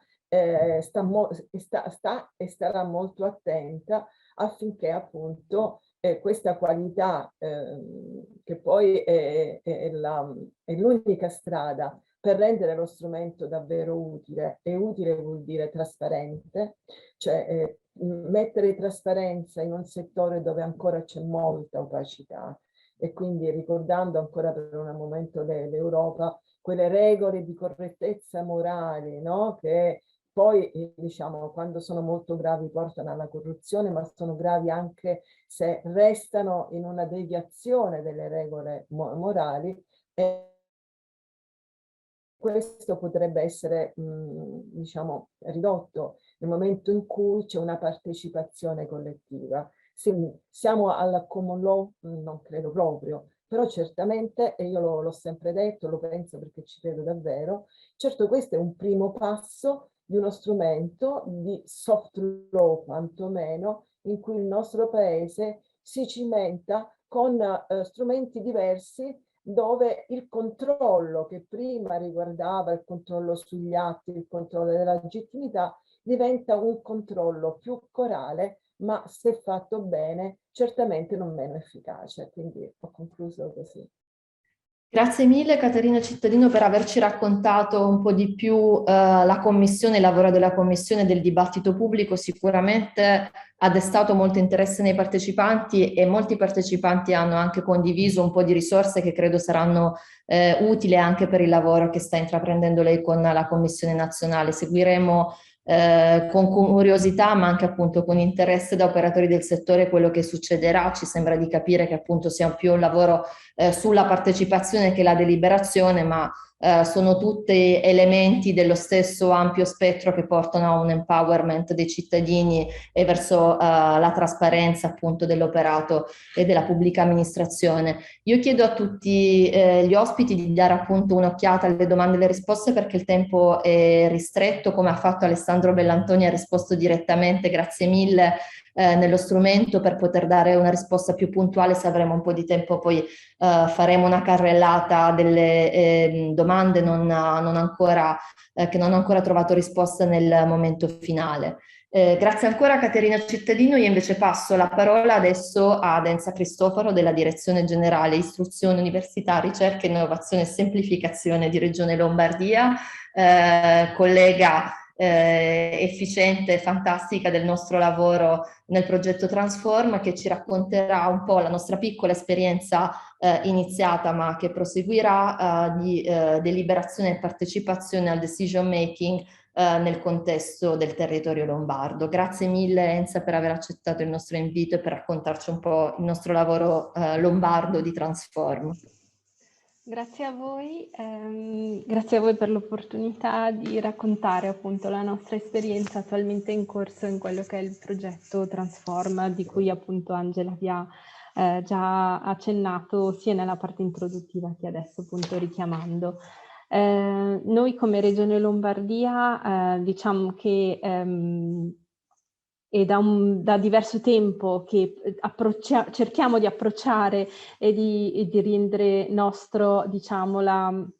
S4: sta e starà molto attenta affinché appunto questa qualità che poi è l'unica strada per rendere lo strumento davvero utile, e utile vuol dire trasparente, cioè mettere trasparenza in un settore dove ancora c'è molta opacità, e quindi ricordando ancora per un momento l'Europa, quelle regole di correttezza morale, no? Che poi diciamo quando sono molto gravi portano alla corruzione, ma sono gravi anche se restano in una deviazione delle regole morali. Questo potrebbe essere diciamo ridotto nel momento in cui c'è una partecipazione collettiva. Siamo alla common law? Non credo proprio, però certamente, e io l'ho sempre detto, lo penso perché ci credo davvero, certo questo è un primo passo di uno strumento di soft law quantomeno, in cui il nostro paese si cimenta con strumenti diversi, dove il controllo che prima riguardava il controllo sugli atti, il controllo della legittimità, diventa un controllo più corale, ma se fatto bene, certamente non meno efficace. Quindi ho concluso così.
S1: Grazie mille Caterina Cittadino per averci raccontato un po' di più la commissione, il lavoro della commissione, del dibattito pubblico. Sicuramente ha destato molto interesse nei partecipanti, e molti partecipanti hanno anche condiviso un po' di risorse che credo saranno utili anche per il lavoro che sta intraprendendo lei con la Commissione nazionale. Seguiremo con curiosità, ma anche appunto con interesse da operatori del settore quello che succederà. Ci sembra di capire che appunto sia più un lavoro sulla partecipazione che la deliberazione, ma sono tutti elementi dello stesso ampio spettro che portano a un empowerment dei cittadini e verso la trasparenza appunto dell'operato e della pubblica amministrazione. Io chiedo a tutti gli ospiti di dare appunto un'occhiata alle domande e alle risposte, perché il tempo è ristretto, come ha fatto Alessandro Bellantoni, ha risposto direttamente, grazie mille, nello strumento, per poter dare una risposta più puntuale. Se avremo un po' di tempo poi faremo una carrellata delle domande che non hanno ancora trovato risposta nel momento finale. Grazie ancora Caterina Cittadino. Io invece passo la parola adesso ad Enza Cristoforo della Direzione Generale Istruzione, Università, Ricerca, Innovazione e Semplificazione di Regione Lombardia, collega efficiente e fantastica del nostro lavoro nel progetto Transform, che ci racconterà un po' la nostra piccola esperienza iniziata ma che proseguirà di deliberazione e partecipazione al decision making nel contesto del territorio lombardo. Grazie mille Enza per aver accettato il nostro invito e per raccontarci un po' il nostro lavoro lombardo di Transform.
S5: Grazie a voi per l'opportunità di raccontare appunto la nostra esperienza attualmente in corso in quello che è il progetto Transform, di cui appunto Angela vi ha già accennato sia nella parte introduttiva che adesso appunto richiamando. Noi come Regione Lombardia diciamo che è da diverso tempo che cerchiamo di approcciare e di rendere nostro, diciamo,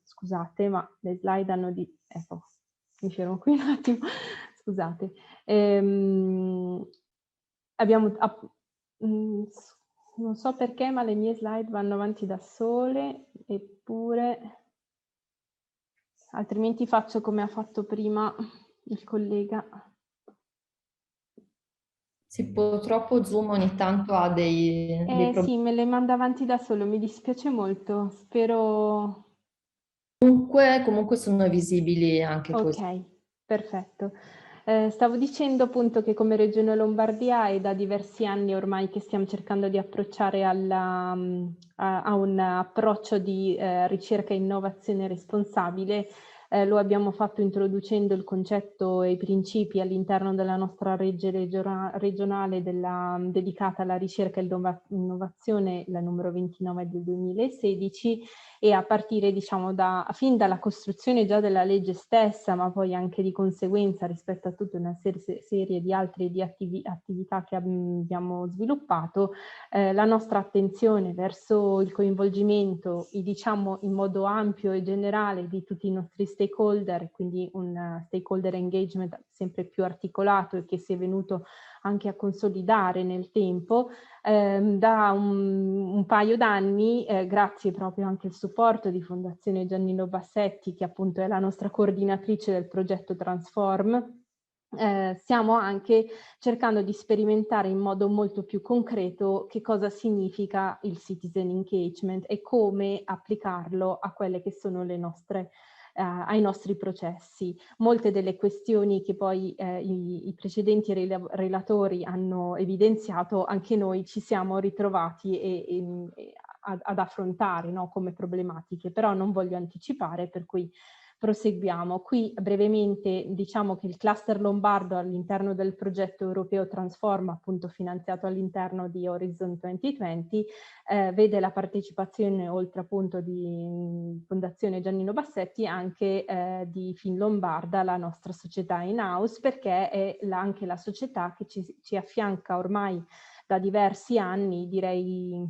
S5: scusate, ma le slide hanno ecco, mi fermo qui un attimo, scusate. Non so perché, ma le mie slide vanno avanti da sole, eppure, altrimenti faccio come ha fatto prima il collega.
S1: Sì, purtroppo Zoom ogni tanto ha dei problemi.
S5: Sì, me le manda avanti da solo, mi dispiace molto, spero...
S1: Comunque sono visibili anche così.
S5: Ok, perfetto. Stavo dicendo appunto che come Regione Lombardia è da diversi anni ormai che stiamo cercando di approcciare a un approccio di ricerca e innovazione responsabile, Lo abbiamo fatto introducendo il concetto e i principi all'interno della nostra legge regionale dedicata alla ricerca e innovazione, la numero 29 del 2016, e a partire, diciamo, fin dalla costruzione già della legge stessa, ma poi anche di conseguenza rispetto a tutta una serie di altre attività che abbiamo sviluppato, la nostra attenzione verso il coinvolgimento, diciamo in modo ampio e generale, di tutti i nostri stakeholder, quindi un stakeholder engagement sempre più articolato e che si è venuto anche a consolidare nel tempo, da un paio d'anni, grazie proprio anche al supporto di Fondazione Giannino Bassetti, che appunto è la nostra coordinatrice del progetto Transform. Stiamo anche cercando di sperimentare in modo molto più concreto che cosa significa il citizen engagement e come applicarlo a quelle che sono le nostre ai nostri processi. Molte delle questioni che poi i precedenti relatori hanno evidenziato, anche noi ci siamo ritrovati ad affrontare, no, come problematiche, però non voglio anticipare, per cui proseguiamo. Qui brevemente diciamo che il cluster lombardo all'interno del progetto europeo Transform, appunto finanziato all'interno di Horizon 2020, vede la partecipazione, oltre appunto di Fondazione Giannino Bassetti, anche di Finlombarda, la nostra società in-house, perché è anche la società che ci affianca ormai da diversi anni, direi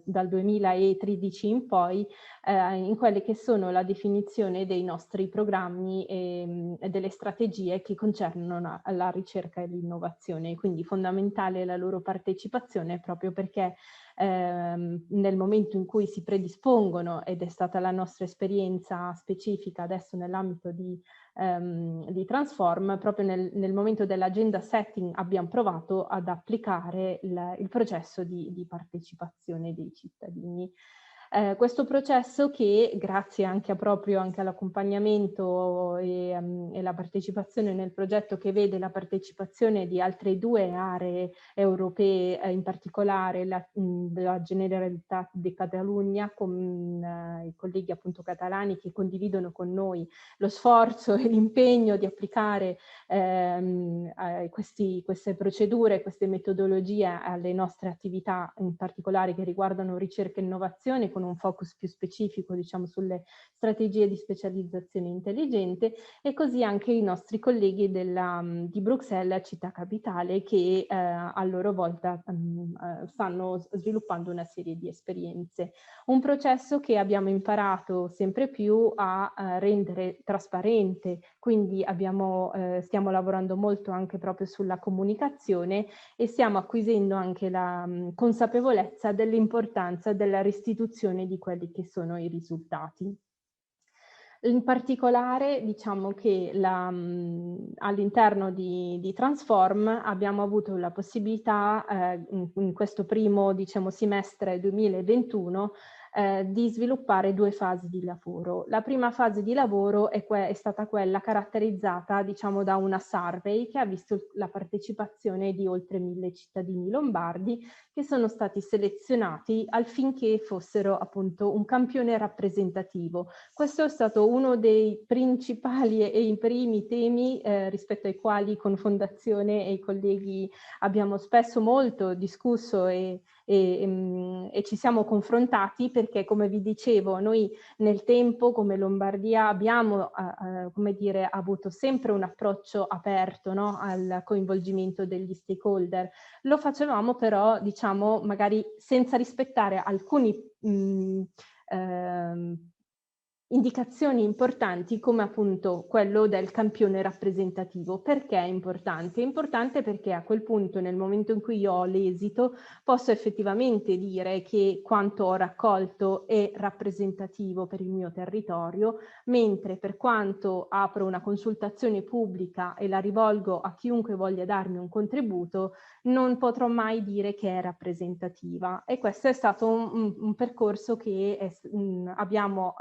S5: dal 2013 in poi, in quelle che sono la definizione dei nostri programmi e delle strategie che concernono la ricerca e l'innovazione. Quindi fondamentale la loro partecipazione, proprio perché nel momento in cui si predispongono, ed è stata la nostra esperienza specifica adesso nell'ambito di Transform, proprio nel momento dell'agenda setting abbiamo provato ad applicare il processo di partecipazione dei cittadini. Questo processo, che grazie anche proprio all'accompagnamento e la partecipazione nel progetto, che vede la partecipazione di altre 2 aree europee, in particolare della Generalitat de Catalunya, con i colleghi appunto catalani che condividono con noi lo sforzo e l'impegno di applicare queste procedure, queste metodologie alle nostre attività, in particolare che riguardano ricerca e innovazione, con un focus più specifico, diciamo, sulle strategie di specializzazione intelligente, e così anche i nostri colleghi di Bruxelles, città capitale, che a loro volta stanno sviluppando una serie di esperienze. Un processo che abbiamo imparato sempre più a rendere trasparente, quindi stiamo lavorando molto anche proprio sulla comunicazione e stiamo acquisendo anche la consapevolezza dell'importanza della restituzione di quelli che sono i risultati. In particolare diciamo che all'interno di Transform abbiamo avuto la possibilità in questo primo, diciamo, semestre 2021 di sviluppare 2 fasi di lavoro. La prima fase di lavoro è stata quella caratterizzata, diciamo, da una survey che ha visto la partecipazione di oltre 1000 cittadini lombardi, che sono stati selezionati affinché fossero appunto un campione rappresentativo. Questo è stato uno dei principali e i primi temi rispetto ai quali con Fondazione e i colleghi abbiamo spesso molto discusso e ci siamo confrontati, perché, come vi dicevo, noi nel tempo come Lombardia abbiamo come dire, avuto sempre un approccio aperto, no, al coinvolgimento degli stakeholder. Lo facevamo però, diciamo, magari senza rispettare alcuni indicazioni importanti, come appunto quello del campione rappresentativo. Perché è importante? È importante perché a quel punto, nel momento in cui io ho l'esito, posso effettivamente dire che quanto ho raccolto è rappresentativo per il mio territorio, mentre per quanto apro una consultazione pubblica e la rivolgo a chiunque voglia darmi un contributo, non potrò mai dire che è rappresentativa. E questo è stato un percorso che abbiamo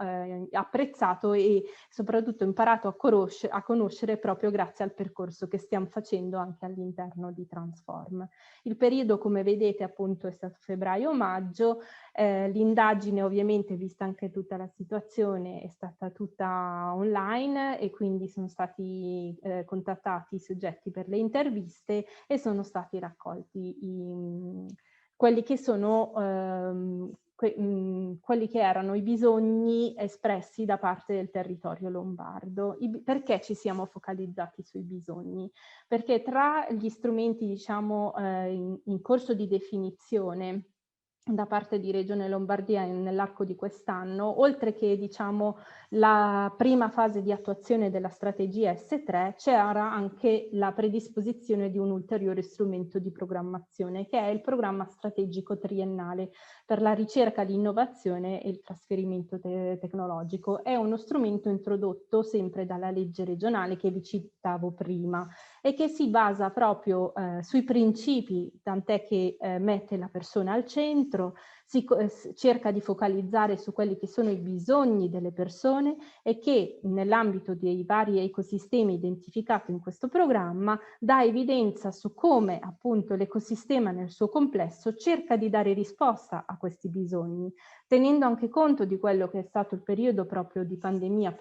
S5: apprezzato e soprattutto imparato a conoscere proprio grazie al percorso che stiamo facendo anche all'interno di Transform. Il periodo, come vedete, appunto è stato febbraio-maggio. L'indagine, ovviamente, vista anche tutta la situazione, è stata tutta online e quindi sono stati contattati i soggetti per le interviste e sono stati raccolti quelli che sono quelli che erano i bisogni espressi da parte del territorio lombardo. Perché ci siamo focalizzati sui bisogni? Perché tra gli strumenti, diciamo, in corso di definizione da parte di Regione Lombardia nell'arco di quest'anno, oltre che, diciamo, la prima fase di attuazione della strategia S3, c'era anche la predisposizione di un ulteriore strumento di programmazione, che è il programma strategico triennale per la ricerca, l'innovazione e il trasferimento tecnologico. È uno strumento introdotto sempre dalla legge regionale che vi citavo prima e che si basa proprio sui principi, tant'è che mette la persona al centro, cerca di focalizzare su quelli che sono i bisogni delle persone e che nell'ambito dei vari ecosistemi identificati in questo programma dà evidenza su come appunto l'ecosistema nel suo complesso cerca di dare risposta a questi bisogni, tenendo anche conto di quello che è stato il periodo proprio di pandemia,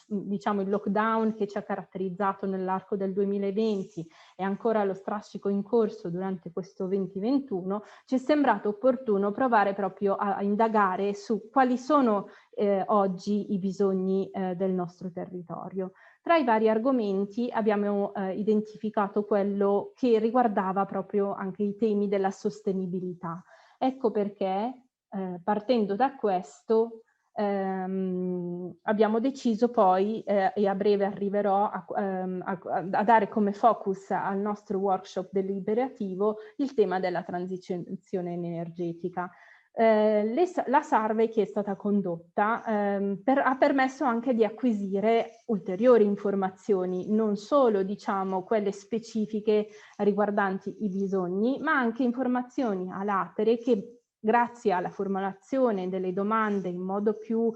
S5: diciamo il lockdown che ci ha caratterizzato nell'arco del 2020 e ancora lo strascico in corso durante questo 2021, ci è sembrato opportuno provare proprio a indagare su quali sono oggi i bisogni del nostro territorio. Tra i vari argomenti abbiamo identificato quello che riguardava proprio anche i temi della sostenibilità. Ecco perché, partendo da questo, abbiamo deciso poi, e a breve arriverò a dare come focus al nostro workshop deliberativo il tema della transizione energetica. La survey che è stata condotta ha permesso anche di acquisire ulteriori informazioni, non solo, diciamo, quelle specifiche riguardanti i bisogni, ma anche informazioni a latere che, grazie alla formulazione delle domande in modo più,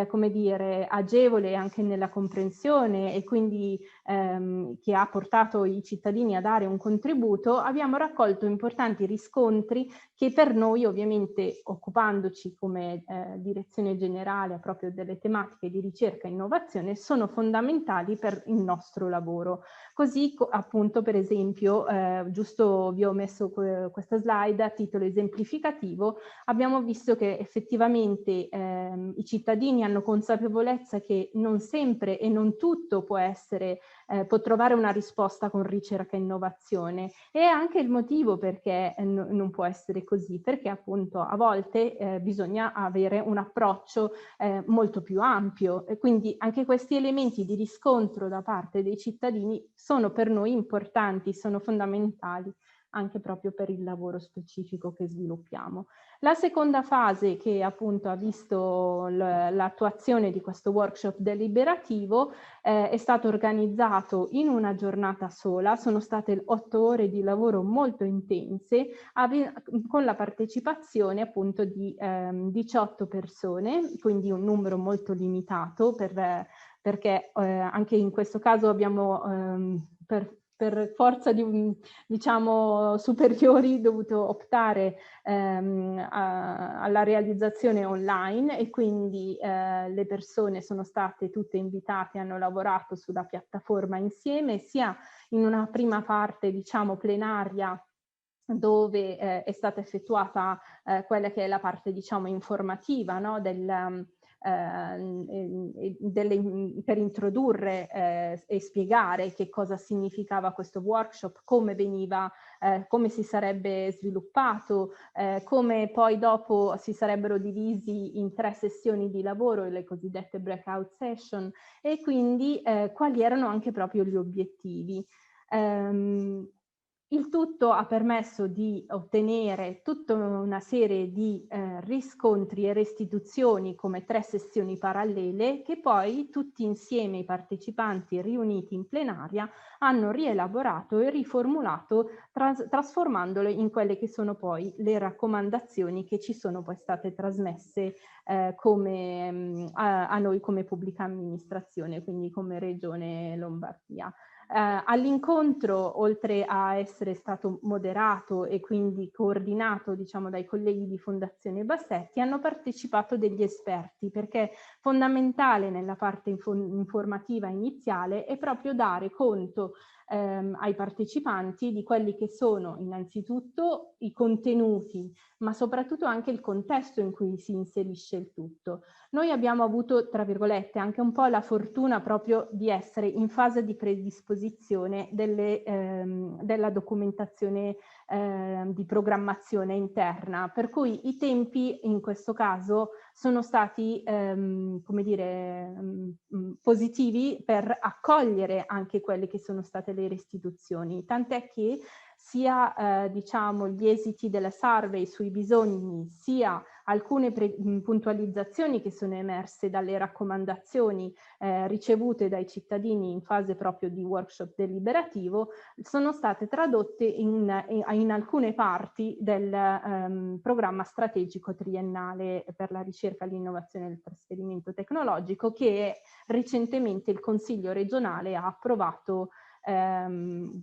S5: come dire, agevole anche nella comprensione e quindi che ha portato i cittadini a dare un contributo, abbiamo raccolto importanti riscontri che per noi, ovviamente occupandoci come direzione generale proprio delle tematiche di ricerca e innovazione, sono fondamentali per il nostro lavoro. Così appunto, per esempio, giusto vi ho messo questa slide a titolo esemplificativo, abbiamo visto che effettivamente i cittadini hanno consapevolezza che non sempre e non tutto può trovare una risposta con ricerca e innovazione, e anche il motivo perché non può essere così, perché appunto a volte bisogna avere un approccio molto più ampio, e quindi anche questi elementi di riscontro da parte dei cittadini sono per noi importanti, sono fondamentali anche proprio per il lavoro specifico che sviluppiamo. La seconda fase, che appunto ha visto l'attuazione di questo workshop deliberativo, è stato organizzato in una giornata sola, sono state 8 ore di lavoro molto intense, con la partecipazione appunto di 18 persone, quindi un numero molto limitato perché anche in questo caso abbiamo per forza di, diciamo, superiori dovuto optare alla realizzazione online, e quindi le persone sono state tutte invitate, hanno lavorato sulla piattaforma insieme, sia in una prima parte, diciamo, plenaria, dove è stata effettuata quella che è la parte, diciamo, informativa, no? Per introdurre e spiegare che cosa significava questo workshop, come veniva, come si sarebbe sviluppato, come poi dopo si sarebbero divisi in 3 sessioni di lavoro, le cosiddette breakout session, e quindi quali erano anche proprio gli obiettivi. Il tutto ha permesso di ottenere tutta una serie di riscontri e restituzioni come 3 sessioni parallele che poi tutti insieme i partecipanti riuniti in plenaria hanno rielaborato e riformulato trasformandole in quelle che sono poi le raccomandazioni che ci sono poi state trasmesse a noi come pubblica amministrazione, quindi come Regione Lombardia. All'incontro, oltre a essere stato moderato e quindi coordinato, diciamo, dai colleghi di Fondazione Bassetti, hanno partecipato degli esperti, perché fondamentale nella parte informativa iniziale è proprio dare conto ai partecipanti di quelli che sono innanzitutto i contenuti, ma soprattutto anche il contesto in cui si inserisce il tutto. Noi abbiamo avuto, tra virgolette, anche un po' la fortuna proprio di essere in fase di predisposizione della documentazione di programmazione interna, per cui i tempi in questo caso sono stati, come dire, positivi per accogliere anche quelle che sono state le restituzioni, tant'è che sia diciamo gli esiti della survey sui bisogni, sia alcune puntualizzazioni che sono emerse dalle raccomandazioni ricevute dai cittadini in fase proprio di workshop deliberativo, sono state tradotte in alcune parti del programma strategico triennale per la ricerca, l'innovazione e il trasferimento tecnologico che recentemente il Consiglio regionale ha approvato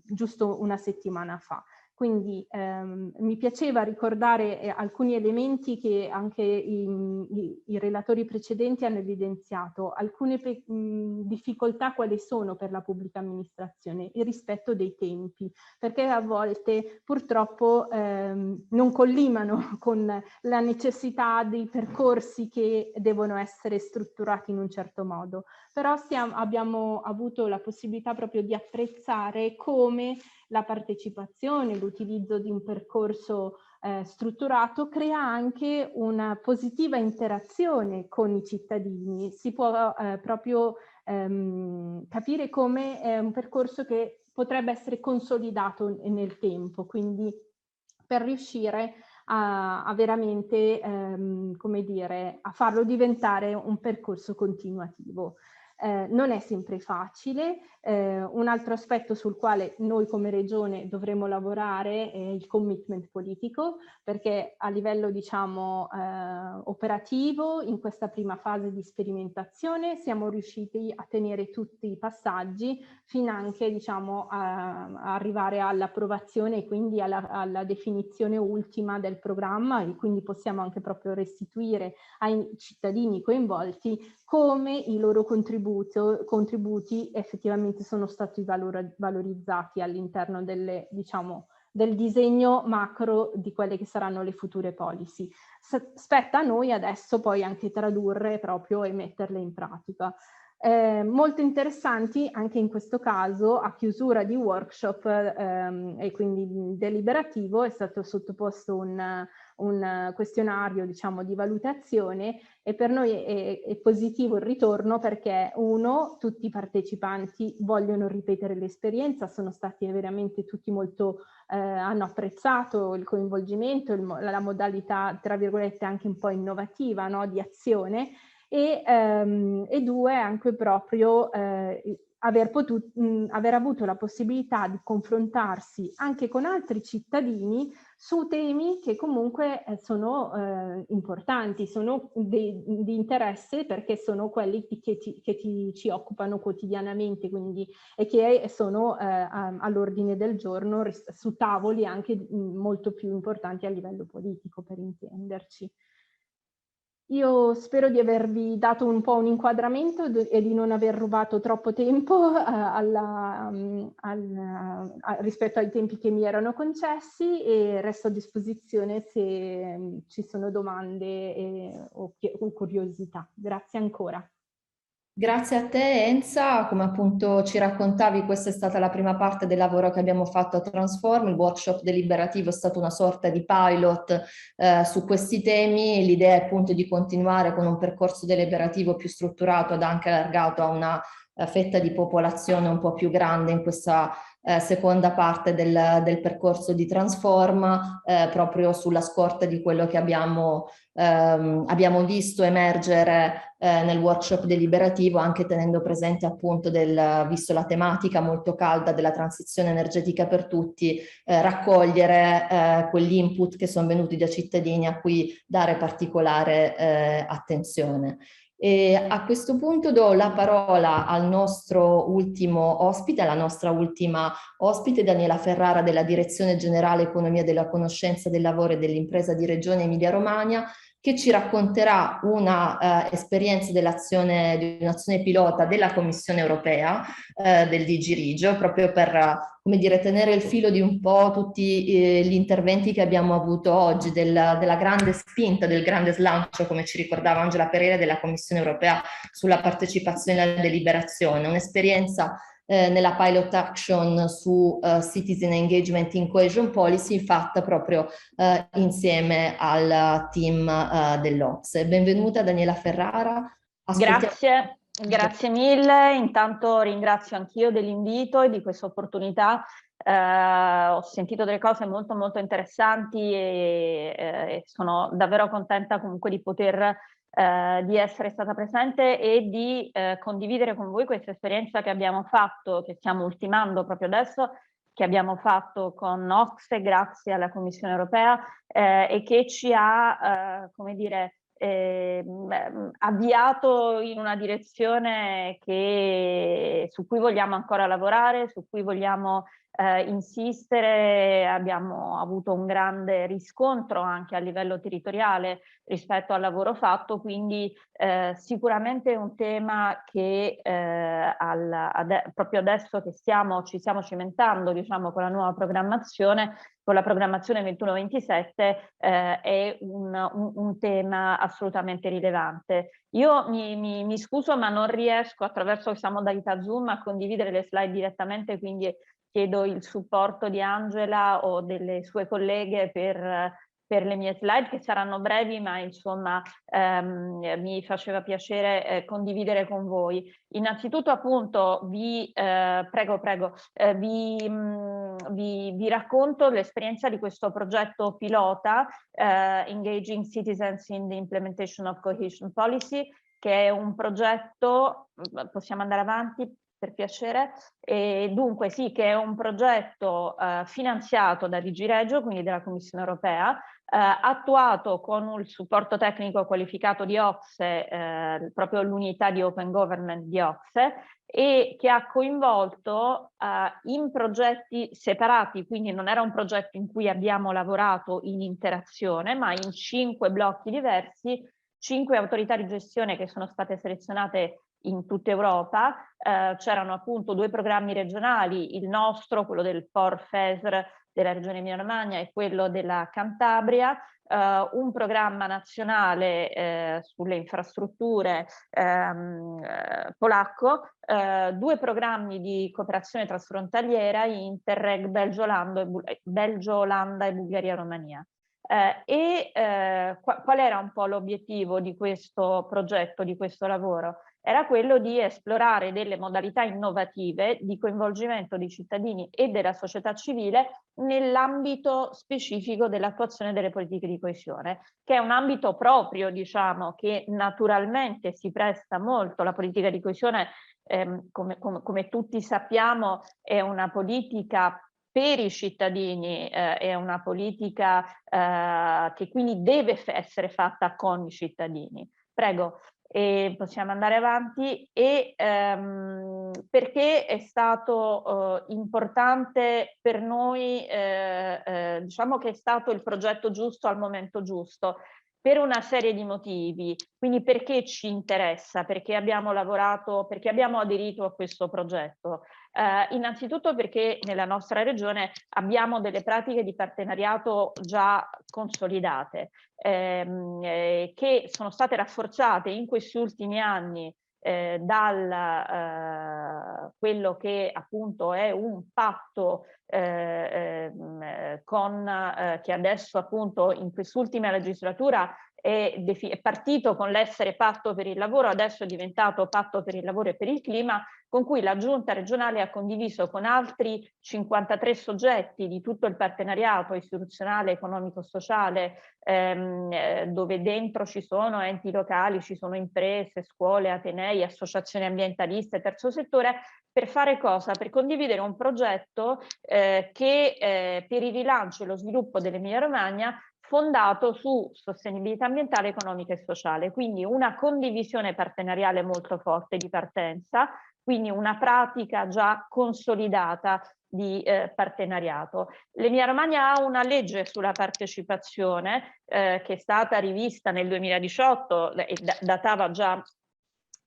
S5: giusto una settimana fa. Quindi mi piaceva ricordare alcuni elementi che anche i relatori precedenti hanno evidenziato. Alcune difficoltà quali sono per la pubblica amministrazione? Il rispetto dei tempi, perché a volte purtroppo non collimano con la necessità dei percorsi che devono essere strutturati in un certo modo. Però abbiamo avuto la possibilità proprio di apprezzare come la partecipazione, l'utilizzo di un percorso strutturato crea anche una positiva interazione con i cittadini. Si può proprio capire come è un percorso che potrebbe essere consolidato nel tempo, quindi per riuscire a veramente, come dire, a farlo diventare un percorso continuativo. Non è sempre facile. Un altro aspetto sul quale noi come Regione dovremo lavorare è il commitment politico, perché a livello diciamo operativo in questa prima fase di sperimentazione siamo riusciti a tenere tutti i passaggi fino anche diciamo a arrivare all'approvazione e quindi alla definizione ultima del programma, e quindi possiamo anche proprio restituire ai cittadini coinvolti come i loro contributi effettivamente sono stati valorizzati all'interno del disegno macro di quelle che saranno le future policy. Spetta a noi adesso poi anche tradurre proprio e metterle in pratica. Molto interessanti anche in questo caso, a chiusura di workshop e quindi deliberativo, è stato sottoposto un questionario diciamo di valutazione, e per noi è positivo il ritorno perché uno, tutti i partecipanti vogliono ripetere l'esperienza, sono stati veramente tutti molto, hanno apprezzato il coinvolgimento, la modalità tra virgolette anche un po' innovativa, no, di azione, e due anche proprio aver avuto la possibilità di confrontarsi anche con altri cittadini su temi che comunque sono importanti, sono di interesse perché sono quelli che ci occupano quotidianamente, quindi, e che sono all'ordine del giorno su tavoli anche molto più importanti a livello politico, per intenderci. Io spero di avervi dato un po' un inquadramento e di non aver rubato troppo tempo rispetto ai tempi che mi erano concessi, e resto a disposizione se ci sono domande o curiosità. Grazie ancora.
S1: Grazie a te Enza, come appunto ci raccontavi, questa è stata la prima parte del lavoro che abbiamo fatto a Transform. Il workshop deliberativo è stato una sorta di pilot su questi temi. L'idea è appunto di continuare con un percorso deliberativo più strutturato ed anche allargato a una fetta di popolazione un po' più grande in questa seconda parte del percorso di Transforma, proprio sulla scorta di quello che abbiamo visto emergere nel workshop deliberativo, anche tenendo presente appunto visto la tematica molto calda della transizione energetica per tutti, raccogliere quegli input che sono venuti da cittadini a cui dare particolare attenzione. E a questo punto do la parola al nostro ultimo ospite, alla nostra ultima ospite, Daniela Ferrara della Direzione Generale Economia della Conoscenza, del Lavoro e dell'Impresa di Regione Emilia-Romagna, che ci racconterà una esperienza di un'azione pilota della Commissione Europea, del DG Regio, proprio per come dire, tenere il filo di un po' tutti gli interventi che abbiamo avuto oggi, della grande spinta, del grande slancio, come ci ricordava Angela Pereira, della Commissione Europea sulla partecipazione alla deliberazione, un'esperienza nella pilot action su citizen engagement in cohesion policy, fatta proprio insieme al team dell'Ocse. Benvenuta Daniela Ferrara.
S6: Grazie mille. Intanto ringrazio anch'io dell'invito e di questa opportunità. Ho sentito delle cose molto molto interessanti e sono davvero contenta comunque di di essere stata presente e di condividere con voi questa esperienza che abbiamo fatto, che stiamo ultimando proprio adesso, che abbiamo fatto con Ocse grazie alla Commissione Europea e che ci ha, come dire, avviato in una direzione su cui vogliamo ancora lavorare, su cui vogliamo insistere. Abbiamo avuto un grande riscontro anche a livello territoriale rispetto al lavoro fatto, quindi sicuramente è un tema che proprio adesso che ci stiamo cimentando, diciamo, con la nuova programmazione, con la programmazione 21-27, è un tema assolutamente rilevante. Io mi scuso, ma non riesco attraverso questa modalità Zoom a condividere le slide direttamente, quindi chiedo il supporto di Angela o delle sue colleghe per le mie slide, che saranno brevi, ma insomma mi faceva piacere condividere con voi. Innanzitutto appunto vi racconto l'esperienza di questo progetto pilota, Engaging Citizens in the Implementation of Cohesion Policy, che è un progetto, possiamo andare avanti per piacere, e dunque sì, che è un progetto finanziato da DG Regio, quindi dalla Commissione Europea, attuato con il supporto tecnico qualificato di Ocse, proprio l'unità di Open Government di Ocse, e che ha coinvolto in progetti separati, quindi non era un progetto in cui abbiamo lavorato in interazione, ma in 5 blocchi diversi, 5 autorità di gestione che sono state selezionate in tutta Europa. C'erano appunto 2 programmi regionali, il nostro, quello del POR-FESR della Regione Emilia-Romagna e quello della Cantabria, un programma nazionale sulle infrastrutture polacco, 2 programmi di cooperazione trasfrontaliera, Interreg Belgio-Olanda e Bulgaria-Romania. Qual era un po' l'obiettivo di questo progetto, di questo lavoro? Era quello di esplorare delle modalità innovative di coinvolgimento di cittadini e della società civile nell'ambito specifico dell'attuazione delle politiche di coesione, che è un ambito proprio, diciamo, che naturalmente si presta molto. La politica di coesione, come tutti sappiamo, è una politica per i cittadini, è una politica che quindi deve essere fatta con i cittadini. Prego. E possiamo andare avanti. Perché è stato importante per noi, diciamo che è stato il progetto giusto al momento giusto, per una serie di motivi. Quindi perché ci interessa, perché abbiamo lavorato, perché abbiamo aderito a questo progetto. Innanzitutto perché nella nostra regione abbiamo delle pratiche di partenariato già consolidate, che sono state rafforzate in questi ultimi anni quello che appunto è un patto che adesso appunto in quest'ultima legislatura è partito con l'essere patto per il lavoro, adesso è diventato patto per il lavoro e per il clima, con cui la Giunta regionale ha condiviso con altri 53 soggetti di tutto il partenariato istituzionale, economico-sociale, dove dentro ci sono enti locali, ci sono imprese, scuole, atenei, associazioni ambientaliste, terzo settore, per fare cosa? Per condividere un progetto che per il rilancio e lo sviluppo dell'Emilia Romagna fondato su sostenibilità ambientale, economica e sociale, quindi una condivisione partenariale molto forte di partenza, quindi una pratica già consolidata di partenariato. L'Emilia Romagna ha una legge sulla partecipazione che è stata rivista nel 2018 e datava già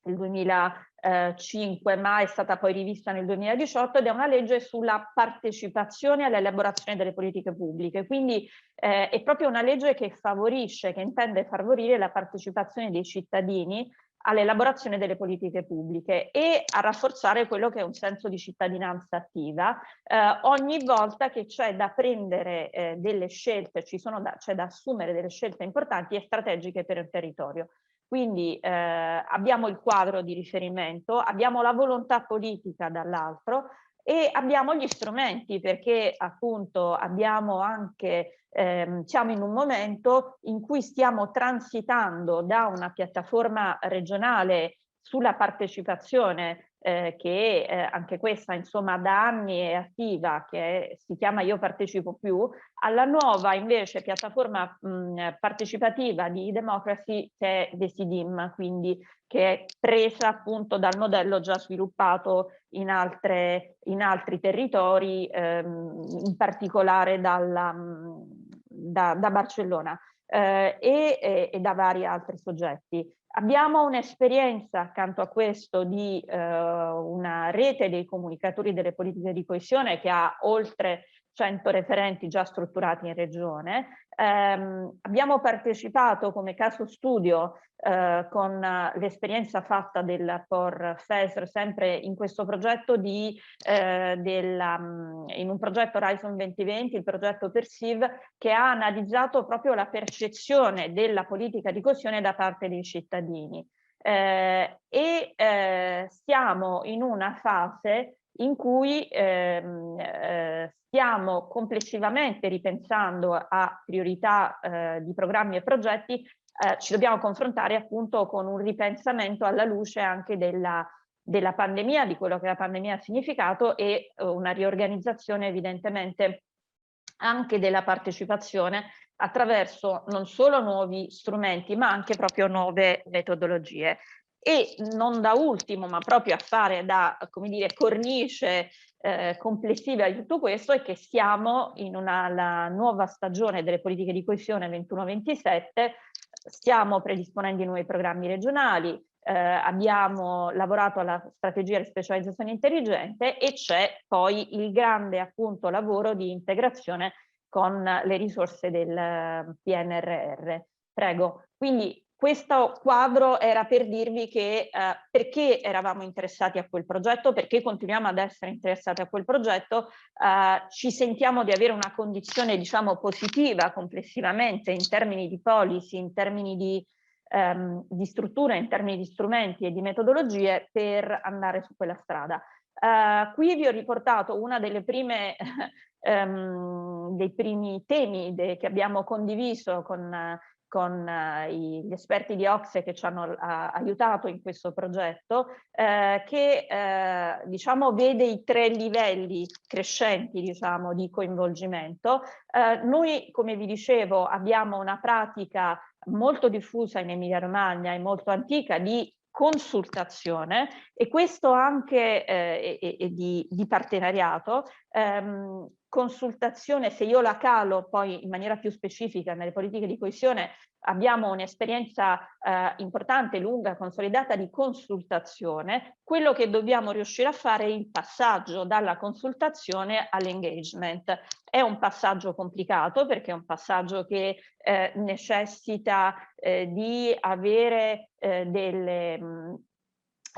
S6: il 2005, ma è stata poi rivista nel 2018 ed è una legge sulla partecipazione all'elaborazione delle politiche pubbliche. Quindi è proprio una legge che favorisce, che intende favorire la partecipazione dei cittadini all'elaborazione delle politiche pubbliche e a rafforzare quello che è un senso di cittadinanza attiva ogni volta che c'è da prendere delle scelte, c'è da assumere delle scelte importanti e strategiche per il territorio. Quindi abbiamo il quadro di riferimento, abbiamo la volontà politica dall'altro e abbiamo gli strumenti perché appunto abbiamo anche, siamo in un momento in cui stiamo transitando da una piattaforma regionale sulla partecipazione che anche questa insomma da anni è attiva, che si chiama Io Partecipo Più, alla nuova invece piattaforma partecipativa di democracy che è Decidim, quindi che è presa appunto dal modello già sviluppato in altri territori, in particolare da Barcellona e da vari altri soggetti. Abbiamo un'esperienza accanto a questo di una rete dei comunicatori delle politiche di coesione che ha oltre 100 referenti già strutturati in regione. Abbiamo partecipato come caso studio con l'esperienza fatta del POR FESR sempre in questo progetto in un progetto Horizon 2020, il progetto Perceive, che ha analizzato proprio la percezione della politica di coesione da parte dei cittadini. Siamo in una fase in cui stiamo complessivamente ripensando a priorità di programmi e progetti, ci dobbiamo confrontare appunto con un ripensamento alla luce anche della pandemia, di quello che la pandemia ha significato e una riorganizzazione evidentemente anche della partecipazione attraverso non solo nuovi strumenti ma anche proprio nuove metodologie. E non da ultimo, ma proprio a fare da, come dire, cornice complessiva di tutto questo, è che siamo in la nuova stagione delle politiche di coesione 21-27, stiamo predisponendo i nuovi programmi regionali, abbiamo lavorato alla strategia di specializzazione intelligente e c'è poi il grande appunto lavoro di integrazione con le risorse del PNRR. Prego. Quindi questo quadro era per dirvi che perché eravamo interessati a quel progetto, perché continuiamo ad essere interessati a quel progetto, ci sentiamo di avere una condizione diciamo positiva complessivamente in termini di policy, in termini di struttura, in termini di strumenti e di metodologie per andare su quella strada. Qui vi ho riportato una delle prime dei primi temi che abbiamo condiviso con gli esperti di OCSE che ci hanno aiutato in questo progetto, che diciamo vede i 3 livelli crescenti diciamo di coinvolgimento. Noi, come vi dicevo, abbiamo una pratica molto diffusa in Emilia Romagna e molto antica di consultazione e questo anche di partenariato. Consultazione, se io la calo poi in maniera più specifica nelle politiche di coesione, abbiamo un'esperienza importante, lunga, consolidata di consultazione. Quello che dobbiamo riuscire a fare è il passaggio dalla consultazione all'engagement. È un passaggio complicato perché è un passaggio che necessita di avere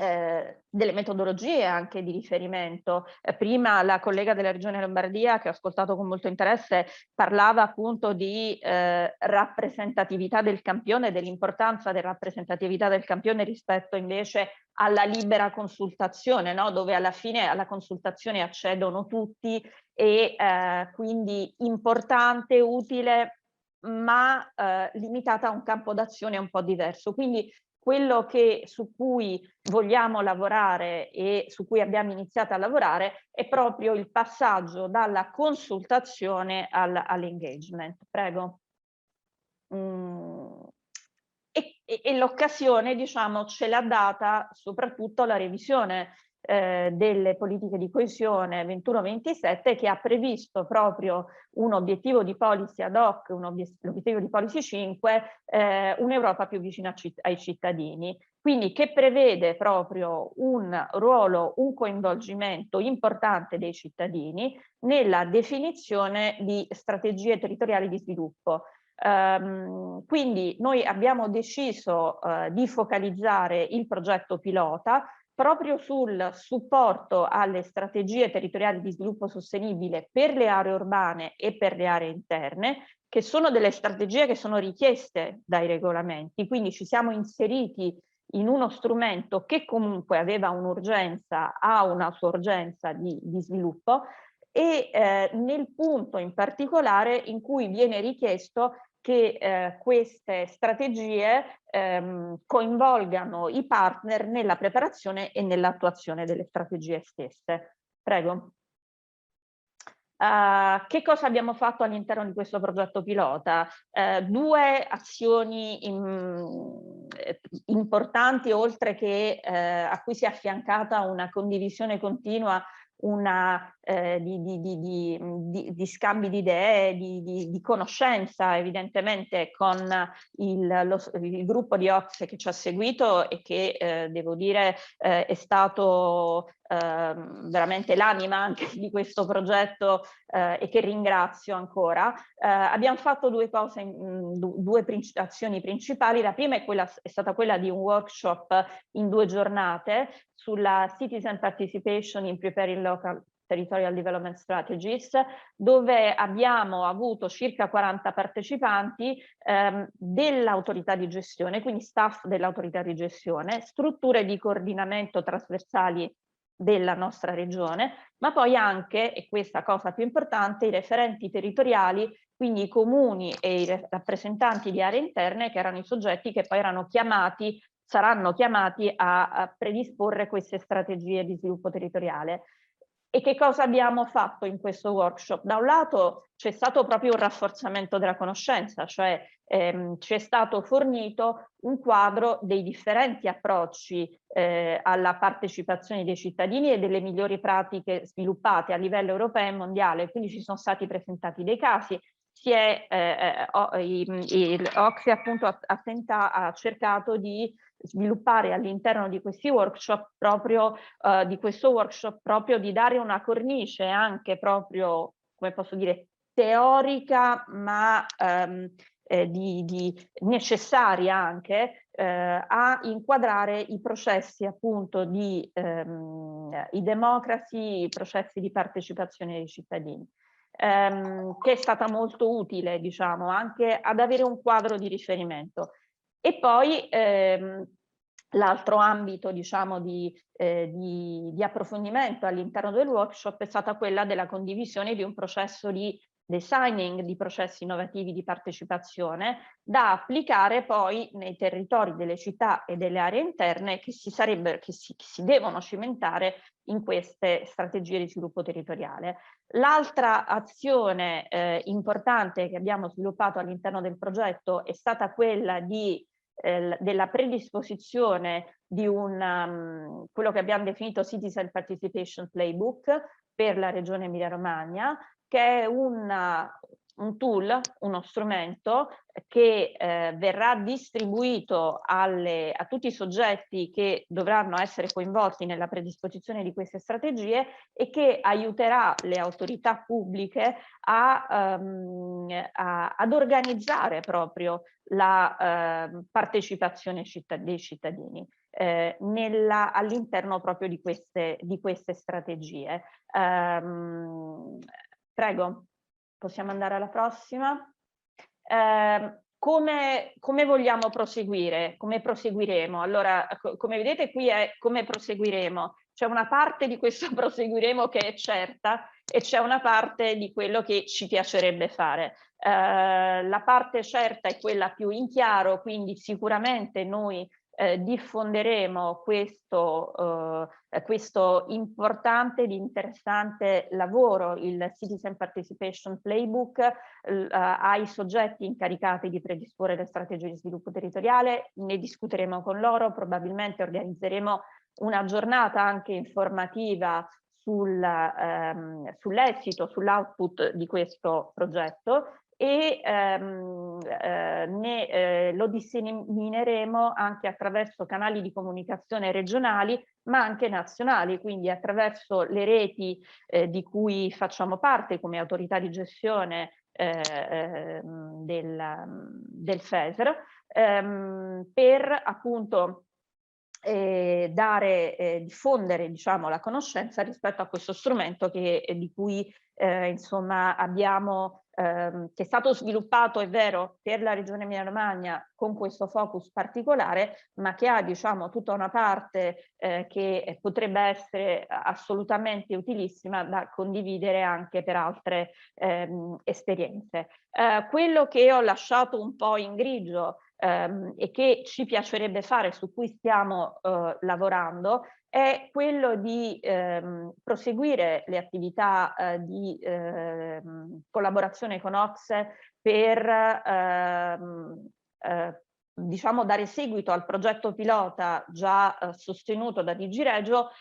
S6: delle metodologie anche di riferimento. Prima la collega della Regione Lombardia, che ho ascoltato con molto interesse, parlava appunto di rappresentatività del campione, dell'importanza della rappresentatività del campione rispetto invece alla libera consultazione, no? Dove alla fine alla consultazione accedono tutti e quindi importante, utile, ma limitata a un campo d'azione un po' diverso. Quindi quello su cui vogliamo lavorare e su cui abbiamo iniziato a lavorare è proprio il passaggio dalla consultazione all'engagement. Prego. E l'occasione, diciamo, ce l'ha data soprattutto la revisione delle politiche di coesione 21-27, che ha previsto proprio un obiettivo di policy ad hoc, l'obiettivo di policy 5, un'Europa più vicina ai cittadini. Quindi che prevede proprio un ruolo, un coinvolgimento importante dei cittadini nella definizione di strategie territoriali di sviluppo. Quindi noi abbiamo deciso di focalizzare il progetto pilota proprio sul supporto alle strategie territoriali di sviluppo sostenibile per le aree urbane e per le aree interne, che sono delle strategie che sono richieste dai regolamenti, quindi ci siamo inseriti in uno strumento che comunque aveva un'urgenza, ha una sua urgenza di sviluppo, e nel punto in particolare in cui viene richiesto che queste strategie coinvolgano i partner nella preparazione e nell'attuazione delle strategie stesse. Prego. Che cosa abbiamo fatto all'interno di questo progetto pilota? Due azioni importanti, oltre che a cui si è affiancata una condivisione continua di scambi di idee, di conoscenza evidentemente con il gruppo di OCSE che ci ha seguito e che devo dire è stato veramente l'anima anche di questo progetto e che ringrazio ancora. Abbiamo fatto due cose, due azioni principali. La prima è stata quella di un workshop in 2 giornate sulla Citizen Participation in Preparing Local Territorial Development Strategies, dove abbiamo avuto circa 40 partecipanti dell'autorità di gestione, quindi staff dell'autorità di gestione, strutture di coordinamento trasversali della nostra regione, ma poi anche, e questa cosa più importante, i referenti territoriali, quindi i comuni e i rappresentanti di aree interne, che erano i soggetti che poi saranno chiamati a predisporre queste strategie di sviluppo territoriale. E che cosa abbiamo fatto in questo workshop? Da un lato c'è stato proprio un rafforzamento della conoscenza, cioè ci è stato fornito un quadro dei differenti approcci alla partecipazione dei cittadini e delle migliori pratiche sviluppate a livello europeo e mondiale. Quindi ci sono stati presentati dei casi. L'Ocse appunto ha cercato di sviluppare all'interno di questi workshop proprio di dare una cornice anche proprio, come posso dire, teorica, ma necessaria anche a inquadrare i processi appunto i democracy, i processi di partecipazione dei cittadini. Che è stata molto utile, diciamo, anche ad avere un quadro di riferimento. E poi l'altro ambito, diciamo, di approfondimento all'interno del workshop è stata quella della condivisione di un processo di designing di processi innovativi di partecipazione da applicare poi nei territori delle città e delle aree interne che si devono cimentare in queste strategie di sviluppo territoriale. L'altra azione importante che abbiamo sviluppato all'interno del progetto è stata quella della predisposizione di quello che abbiamo definito Citizen Participation Playbook per la Regione Emilia-Romagna, che è un tool, uno strumento che verrà distribuito a tutti i soggetti che dovranno essere coinvolti nella predisposizione di queste strategie e che aiuterà le autorità pubbliche ad organizzare proprio la partecipazione dei cittadini. all'interno proprio di queste strategie. Prego, possiamo andare alla prossima. Come vogliamo proseguire? Come proseguiremo? Allora, come vedete qui è come proseguiremo. C'è una parte di questo proseguiremo che è certa e c'è una parte di quello che ci piacerebbe fare. La parte certa è quella più in chiaro, quindi sicuramente noi diffonderemo questo importante ed interessante lavoro, il Citizen Participation Playbook, ai soggetti incaricati di predisporre le strategie di sviluppo territoriale. Ne discuteremo con loro, probabilmente organizzeremo una giornata anche informativa sull'esito, sull'output di questo progetto, e lo dissemineremo anche attraverso canali di comunicazione regionali ma anche nazionali, quindi attraverso le reti di cui facciamo parte come autorità di gestione del FESR, per appunto diffondere, diciamo, la conoscenza rispetto a questo strumento di cui insomma abbiamo che è stato sviluppato, è vero, per la Regione Emilia-Romagna con questo focus particolare, ma che ha, diciamo, tutta una parte che potrebbe essere assolutamente utilissima da condividere anche per altre esperienze. Quello che ho lasciato un po' in grigio e che ci piacerebbe fare, su cui stiamo lavorando, è quello di proseguire le attività di collaborazione con OCSE per diciamo dare seguito al progetto pilota già sostenuto da DigiRegio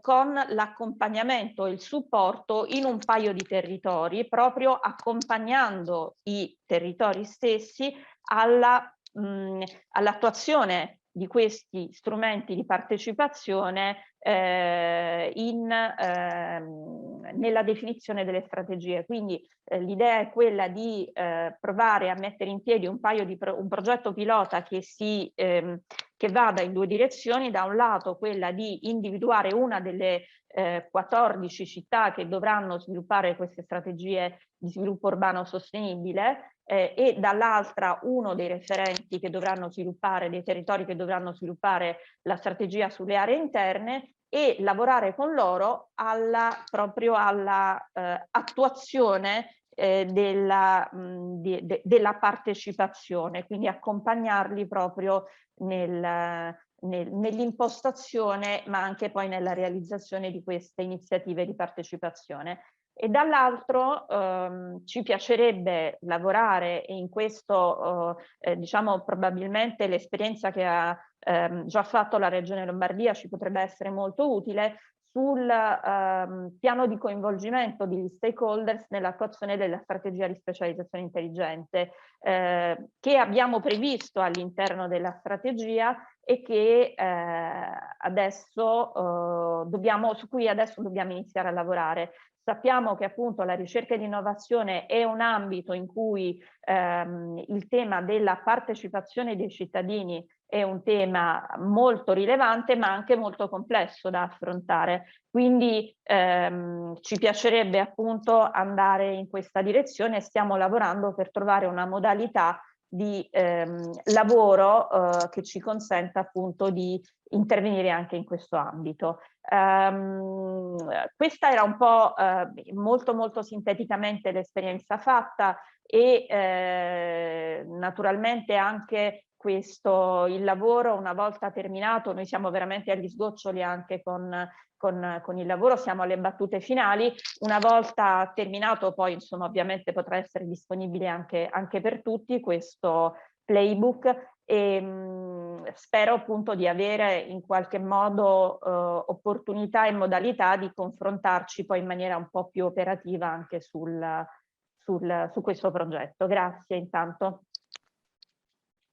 S6: con l'accompagnamento e il supporto in un paio di territori, proprio accompagnando i territori stessi all'attuazione di questi strumenti di partecipazione nella definizione delle strategie. Quindi l'idea è quella di provare a mettere in piedi un progetto pilota che vada in due direzioni: da un lato quella di individuare una delle 14 città che dovranno sviluppare queste strategie di sviluppo urbano sostenibile, e dall'altra uno dei referenti che dovranno sviluppare, dei territori che dovranno sviluppare la strategia sulle aree interne, e lavorare con loro proprio alla attuazione della partecipazione, quindi accompagnarli proprio nell'impostazione ma anche poi nella realizzazione di queste iniziative di partecipazione. E dall'altro ci piacerebbe lavorare, e in questo diciamo probabilmente l'esperienza che ha già fatto la Regione Lombardia ci potrebbe essere molto utile, sul piano di coinvolgimento degli stakeholders nell'attuazione della strategia di specializzazione intelligente che abbiamo previsto all'interno della strategia e che su cui adesso dobbiamo iniziare a lavorare. Sappiamo che appunto la ricerca e l'innovazione è un ambito in cui il tema della partecipazione dei cittadini è un tema molto rilevante ma anche molto complesso da affrontare. Quindi ci piacerebbe appunto andare in questa direzione e stiamo lavorando per trovare una modalità di lavoro che ci consenta appunto di intervenire anche in questo ambito. Questa era un po' molto sinteticamente l'esperienza fatta, e naturalmente anche il lavoro una volta terminato, noi siamo veramente agli sgoccioli anche con il lavoro, siamo alle battute finali. Una volta terminato poi insomma ovviamente potrà essere disponibile anche per tutti questo playbook, e spero appunto di avere in qualche modo opportunità e modalità di confrontarci poi in maniera un po' più operativa anche su questo progetto. Grazie intanto.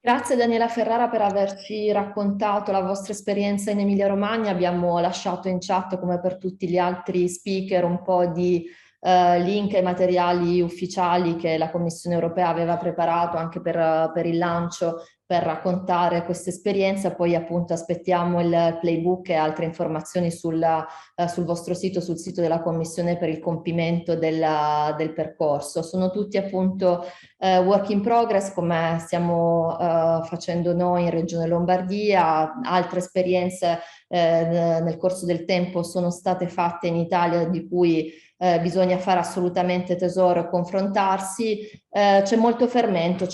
S1: Grazie Daniela Ferrara per averci raccontato la vostra esperienza in Emilia-Romagna. Abbiamo lasciato in chat, come per tutti gli altri speaker, un po' di link ai materiali ufficiali che la Commissione europea aveva preparato anche per il lancio per raccontare questa esperienza. Poi appunto aspettiamo il playbook e altre informazioni sul vostro sito, sul sito della Commissione per il compimento del percorso. Sono tutti appunto work in progress, come stiamo facendo noi in Regione Lombardia. Altre esperienze nel corso del tempo sono state fatte in Italia, di cui bisogna fare assolutamente tesoro e confrontarsi. C'è molto fermento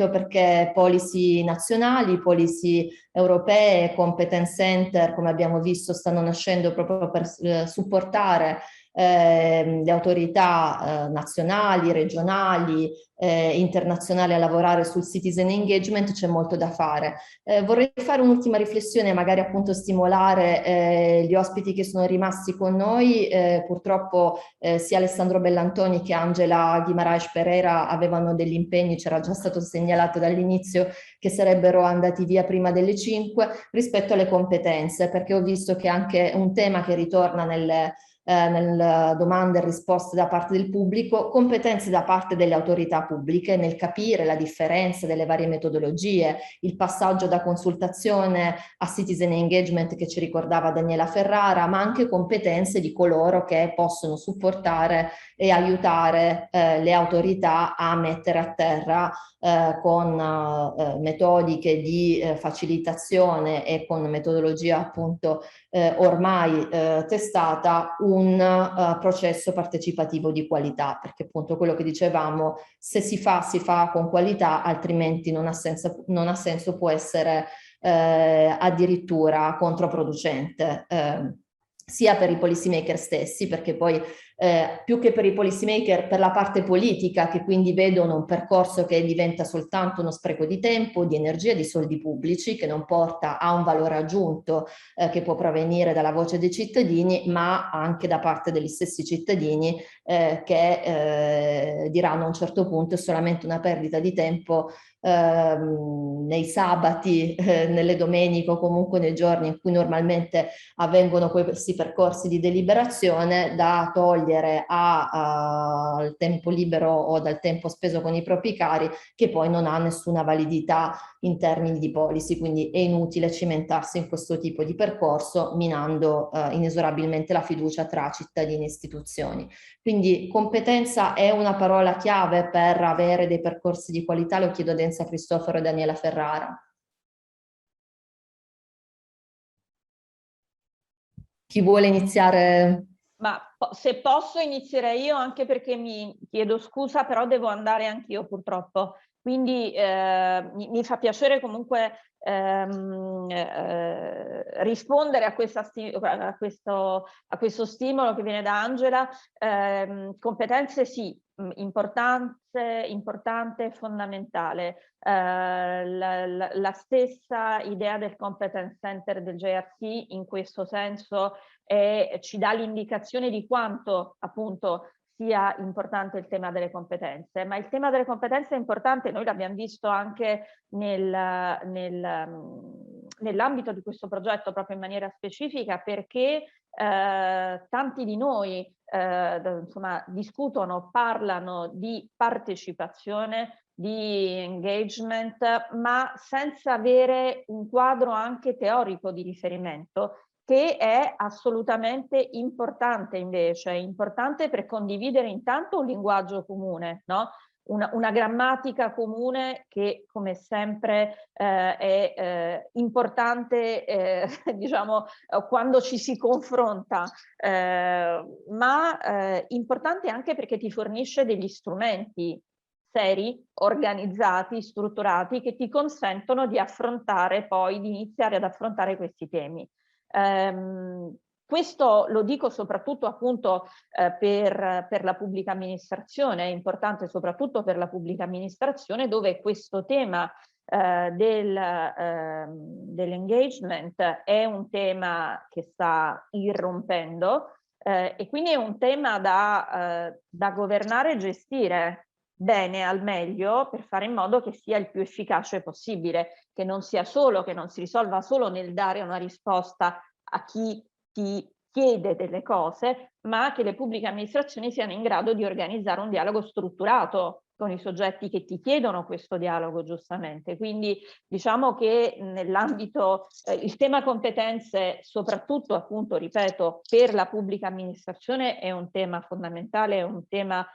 S1: perché policy nazionali, policy europee, competence center, come abbiamo visto, stanno nascendo proprio per supportare le autorità nazionali, regionali, internazionali a lavorare sul citizen engagement. C'è molto da fare. Vorrei fare un'ultima riflessione, magari appunto stimolare gli ospiti che sono rimasti con noi. Purtroppo sia Alessandro Bellantoni che Angela Guimaraes Pereira avevano degli impegni, c'era già stato segnalato dall'inizio che sarebbero andati via prima delle 5, rispetto alle competenze, perché ho visto che anche un tema che ritorna nelle domande e risposte da parte del pubblico, competenze da parte delle autorità pubbliche nel capire la differenza delle varie metodologie, il passaggio da consultazione a citizen engagement che ci ricordava Daniela Ferrara, ma anche competenze di coloro che possono supportare e aiutare le autorità a mettere a terra con metodiche di facilitazione e con metodologia appunto ormai testata, un processo partecipativo di qualità, perché appunto quello che dicevamo, se si fa con qualità, altrimenti non ha senso, può essere addirittura controproducente. Sia per i policy maker stessi, perché poi più che per i policy maker, per la parte politica, che quindi vedono un percorso che diventa soltanto uno spreco di tempo, di energia, di soldi pubblici, che non porta a un valore aggiunto che può provenire dalla voce dei cittadini, ma anche da parte degli stessi cittadini che diranno a un certo punto è solamente una perdita di tempo nei sabati, nelle domeniche o comunque nei giorni in cui normalmente avvengono questi percorsi di deliberazione, da togliere al tempo libero o dal tempo speso con i propri cari, che poi non ha nessuna validità in termini di policy. Quindi è inutile cimentarsi in questo tipo di percorso, minando inesorabilmente la fiducia tra cittadini e istituzioni. Quindi competenza è una parola chiave per avere dei percorsi di qualità. Lo chiedo ad Enza Cristoforo e Daniela Ferrara. Chi vuole iniziare?
S6: Ma se posso inizierei io, anche perché mi chiedo scusa, però devo andare anch'io purtroppo. Quindi mi fa piacere comunque rispondere a questo stimolo che viene da Angela. Competenze sì, importante e fondamentale. La stessa idea del competence center del JRC in questo senso ci dà l'indicazione di quanto appunto sia importante il tema delle competenze, ma il tema delle competenze è importante, noi l'abbiamo visto anche nell'ambito di questo progetto proprio in maniera specifica, perché tanti di noi insomma, discutono, parlano di partecipazione, di engagement, ma senza avere un quadro anche teorico di riferimento, che è assolutamente importante invece, importante per condividere intanto un linguaggio comune, no? Una grammatica comune che come sempre è importante diciamo quando ci si confronta, ma importante anche perché ti fornisce degli strumenti seri, organizzati, strutturati, che ti consentono di affrontare poi, di iniziare ad affrontare questi temi. Questo lo dico soprattutto appunto per la pubblica amministrazione, è importante soprattutto per la pubblica amministrazione, dove questo tema dell'engagement è un tema che sta irrompendo e quindi è un tema da governare e gestire bene, al meglio, per fare in modo che sia il più efficace possibile, che non si risolva solo nel dare una risposta a chi ti chiede delle cose, ma che le pubbliche amministrazioni siano in grado di organizzare un dialogo strutturato con i soggetti che ti chiedono questo dialogo, giustamente. Quindi diciamo che nell'ambito, il tema competenze, soprattutto appunto, ripeto, per la pubblica amministrazione è un tema fondamentale, è un tema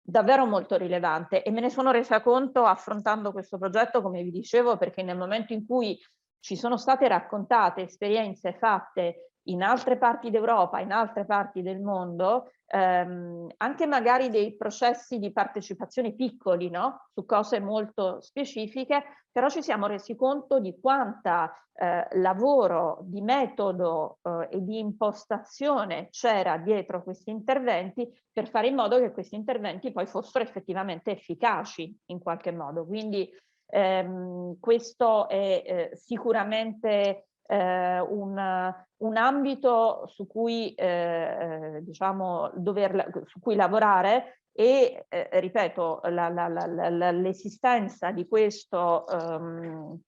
S6: davvero molto rilevante, e me ne sono resa conto affrontando questo progetto, come vi dicevo, perché nel momento in cui ci sono state raccontate esperienze fatte in altre parti d'Europa, in altre parti del mondo, anche magari dei processi di partecipazione piccoli, no? Su cose molto specifiche, però ci siamo resi conto di quanta lavoro di metodo e di impostazione c'era dietro questi interventi, per fare in modo che questi interventi poi fossero effettivamente efficaci in qualche modo. Quindi questo è sicuramente un ambito su cui diciamo su cui lavorare, e ripeto, l'esistenza di questo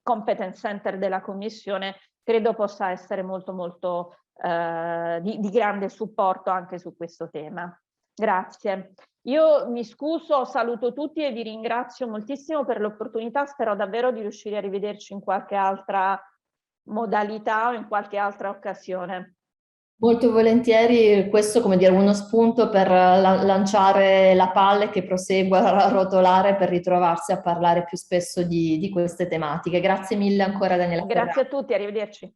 S6: competence center della Commissione credo possa essere molto molto di grande supporto anche su questo tema. Grazie. Io mi scuso, saluto tutti e vi ringrazio moltissimo per l'opportunità. Spero davvero di riuscire a rivederci in qualche altra modalità o in qualche altra occasione.
S1: Molto volentieri, questo come dire uno spunto per lanciare la palla e che prosegua a rotolare per ritrovarsi a parlare più spesso di queste tematiche. Grazie mille ancora, Daniela Ferrara.
S6: Grazie a tutti, arrivederci.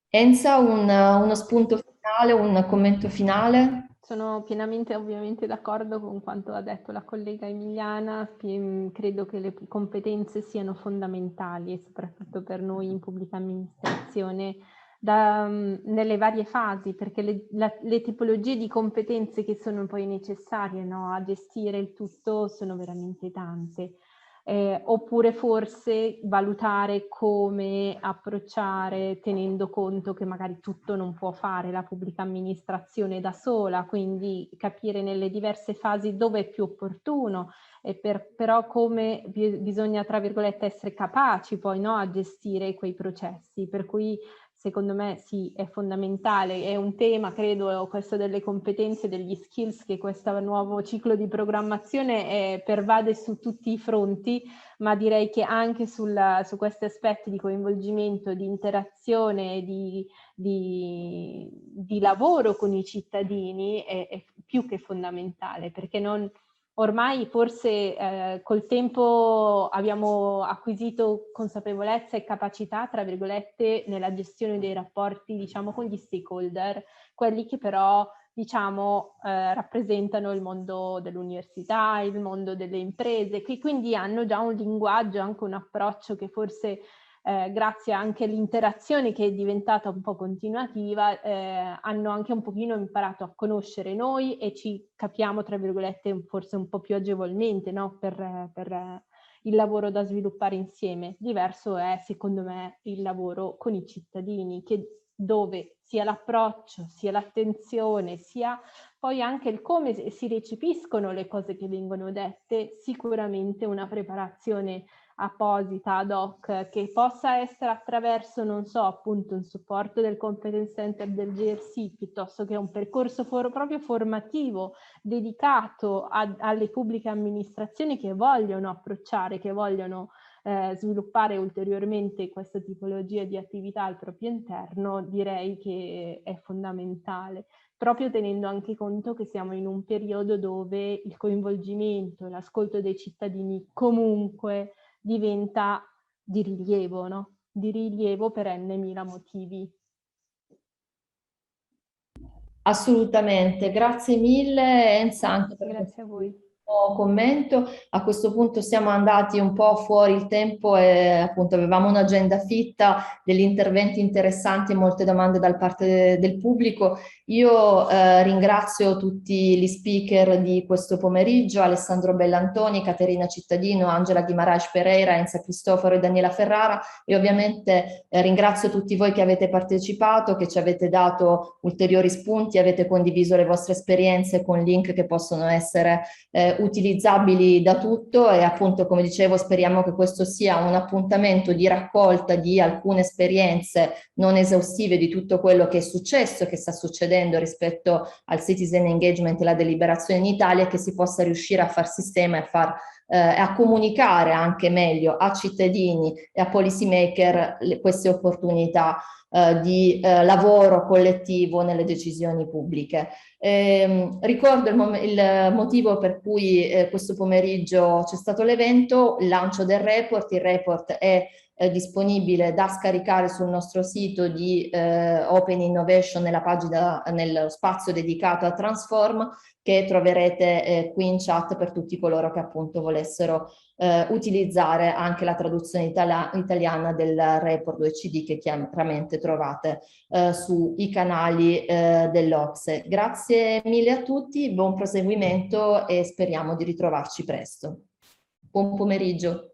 S1: Enza, uno spunto finale, un commento finale?
S5: Sono pienamente ovviamente d'accordo con quanto ha detto la collega Emiliana. Credo che le competenze siano fondamentali, e soprattutto per noi in pubblica amministrazione, nelle varie fasi, perché le tipologie di competenze che sono poi necessarie, no, a gestire il tutto sono veramente tante. Oppure forse valutare come approcciare, tenendo conto che magari tutto non può fare la pubblica amministrazione da sola, quindi capire nelle diverse fasi dove è più opportuno, e però come bisogna, tra virgolette, essere capaci poi, no, a gestire quei processi. Per cui secondo me sì, è fondamentale, è un tema, credo, questo delle competenze, degli skills, che questo nuovo ciclo di programmazione pervade su tutti i fronti, ma direi che anche su questi aspetti di coinvolgimento, di interazione, di lavoro con i cittadini è più che fondamentale, perché ormai forse col tempo abbiamo acquisito consapevolezza e capacità, tra virgolette, nella gestione dei rapporti, diciamo, con gli stakeholder, quelli che però, diciamo, rappresentano il mondo dell'università, il mondo delle imprese, che quindi hanno già un linguaggio, anche un approccio che forse grazie anche all'interazione che è diventata un po' continuativa, hanno anche un pochino imparato a conoscere noi e ci capiamo, tra virgolette, forse un po' più agevolmente, no? per il lavoro da sviluppare insieme. Diverso è, secondo me, il lavoro con i cittadini, dove sia l'approccio, sia l'attenzione, sia poi anche il come si recepiscono le cose che vengono dette, sicuramente una preparazione apposita ad hoc, che possa essere attraverso, non so, appunto un supporto del Competence Center del GRC, piuttosto che un percorso proprio formativo dedicato alle pubbliche amministrazioni che vogliono approcciare, che vogliono sviluppare ulteriormente questa tipologia di attività al proprio interno, direi che è fondamentale, proprio tenendo anche conto che siamo in un periodo dove il coinvolgimento, l'ascolto dei cittadini comunque diventa di rilievo, no? Di rilievo per n.000 motivi.
S1: Assolutamente, grazie mille Enza anche per
S5: Grazie a voi.
S1: commento. A questo punto siamo andati un po' fuori il tempo e appunto avevamo un'agenda fitta, degli interventi interessanti e molte domande da parte del pubblico. Io ringrazio tutti gli speaker di questo pomeriggio, Alessandro Bellantoni, Caterina Cittadino, Angela Guimaraes Pereira, Enza Cristoforo e Daniela Ferrara, e ovviamente ringrazio tutti voi che avete partecipato, che ci avete dato ulteriori spunti, avete condiviso le vostre esperienze con link che possono essere utilizzabili da tutto e appunto, come dicevo, speriamo che questo sia un appuntamento di raccolta di alcune esperienze non esaustive di tutto quello che è successo, che sta succedendo rispetto al citizen engagement e la deliberazione in Italia, che si possa riuscire a far sistema e a comunicare anche meglio a cittadini e a policy maker queste opportunità di lavoro collettivo nelle decisioni pubbliche. Ricordo il motivo per cui questo pomeriggio c'è stato l'evento, il lancio del report. Il report è disponibile da scaricare sul nostro sito di Open Innovation nella pagina, nello spazio dedicato a Transform, che troverete qui in chat per tutti coloro che appunto volessero utilizzare anche la traduzione italiana del report OECD, che chiaramente trovate sui canali dell'Ocse. Grazie mille a tutti, buon proseguimento e speriamo di ritrovarci presto. Buon pomeriggio.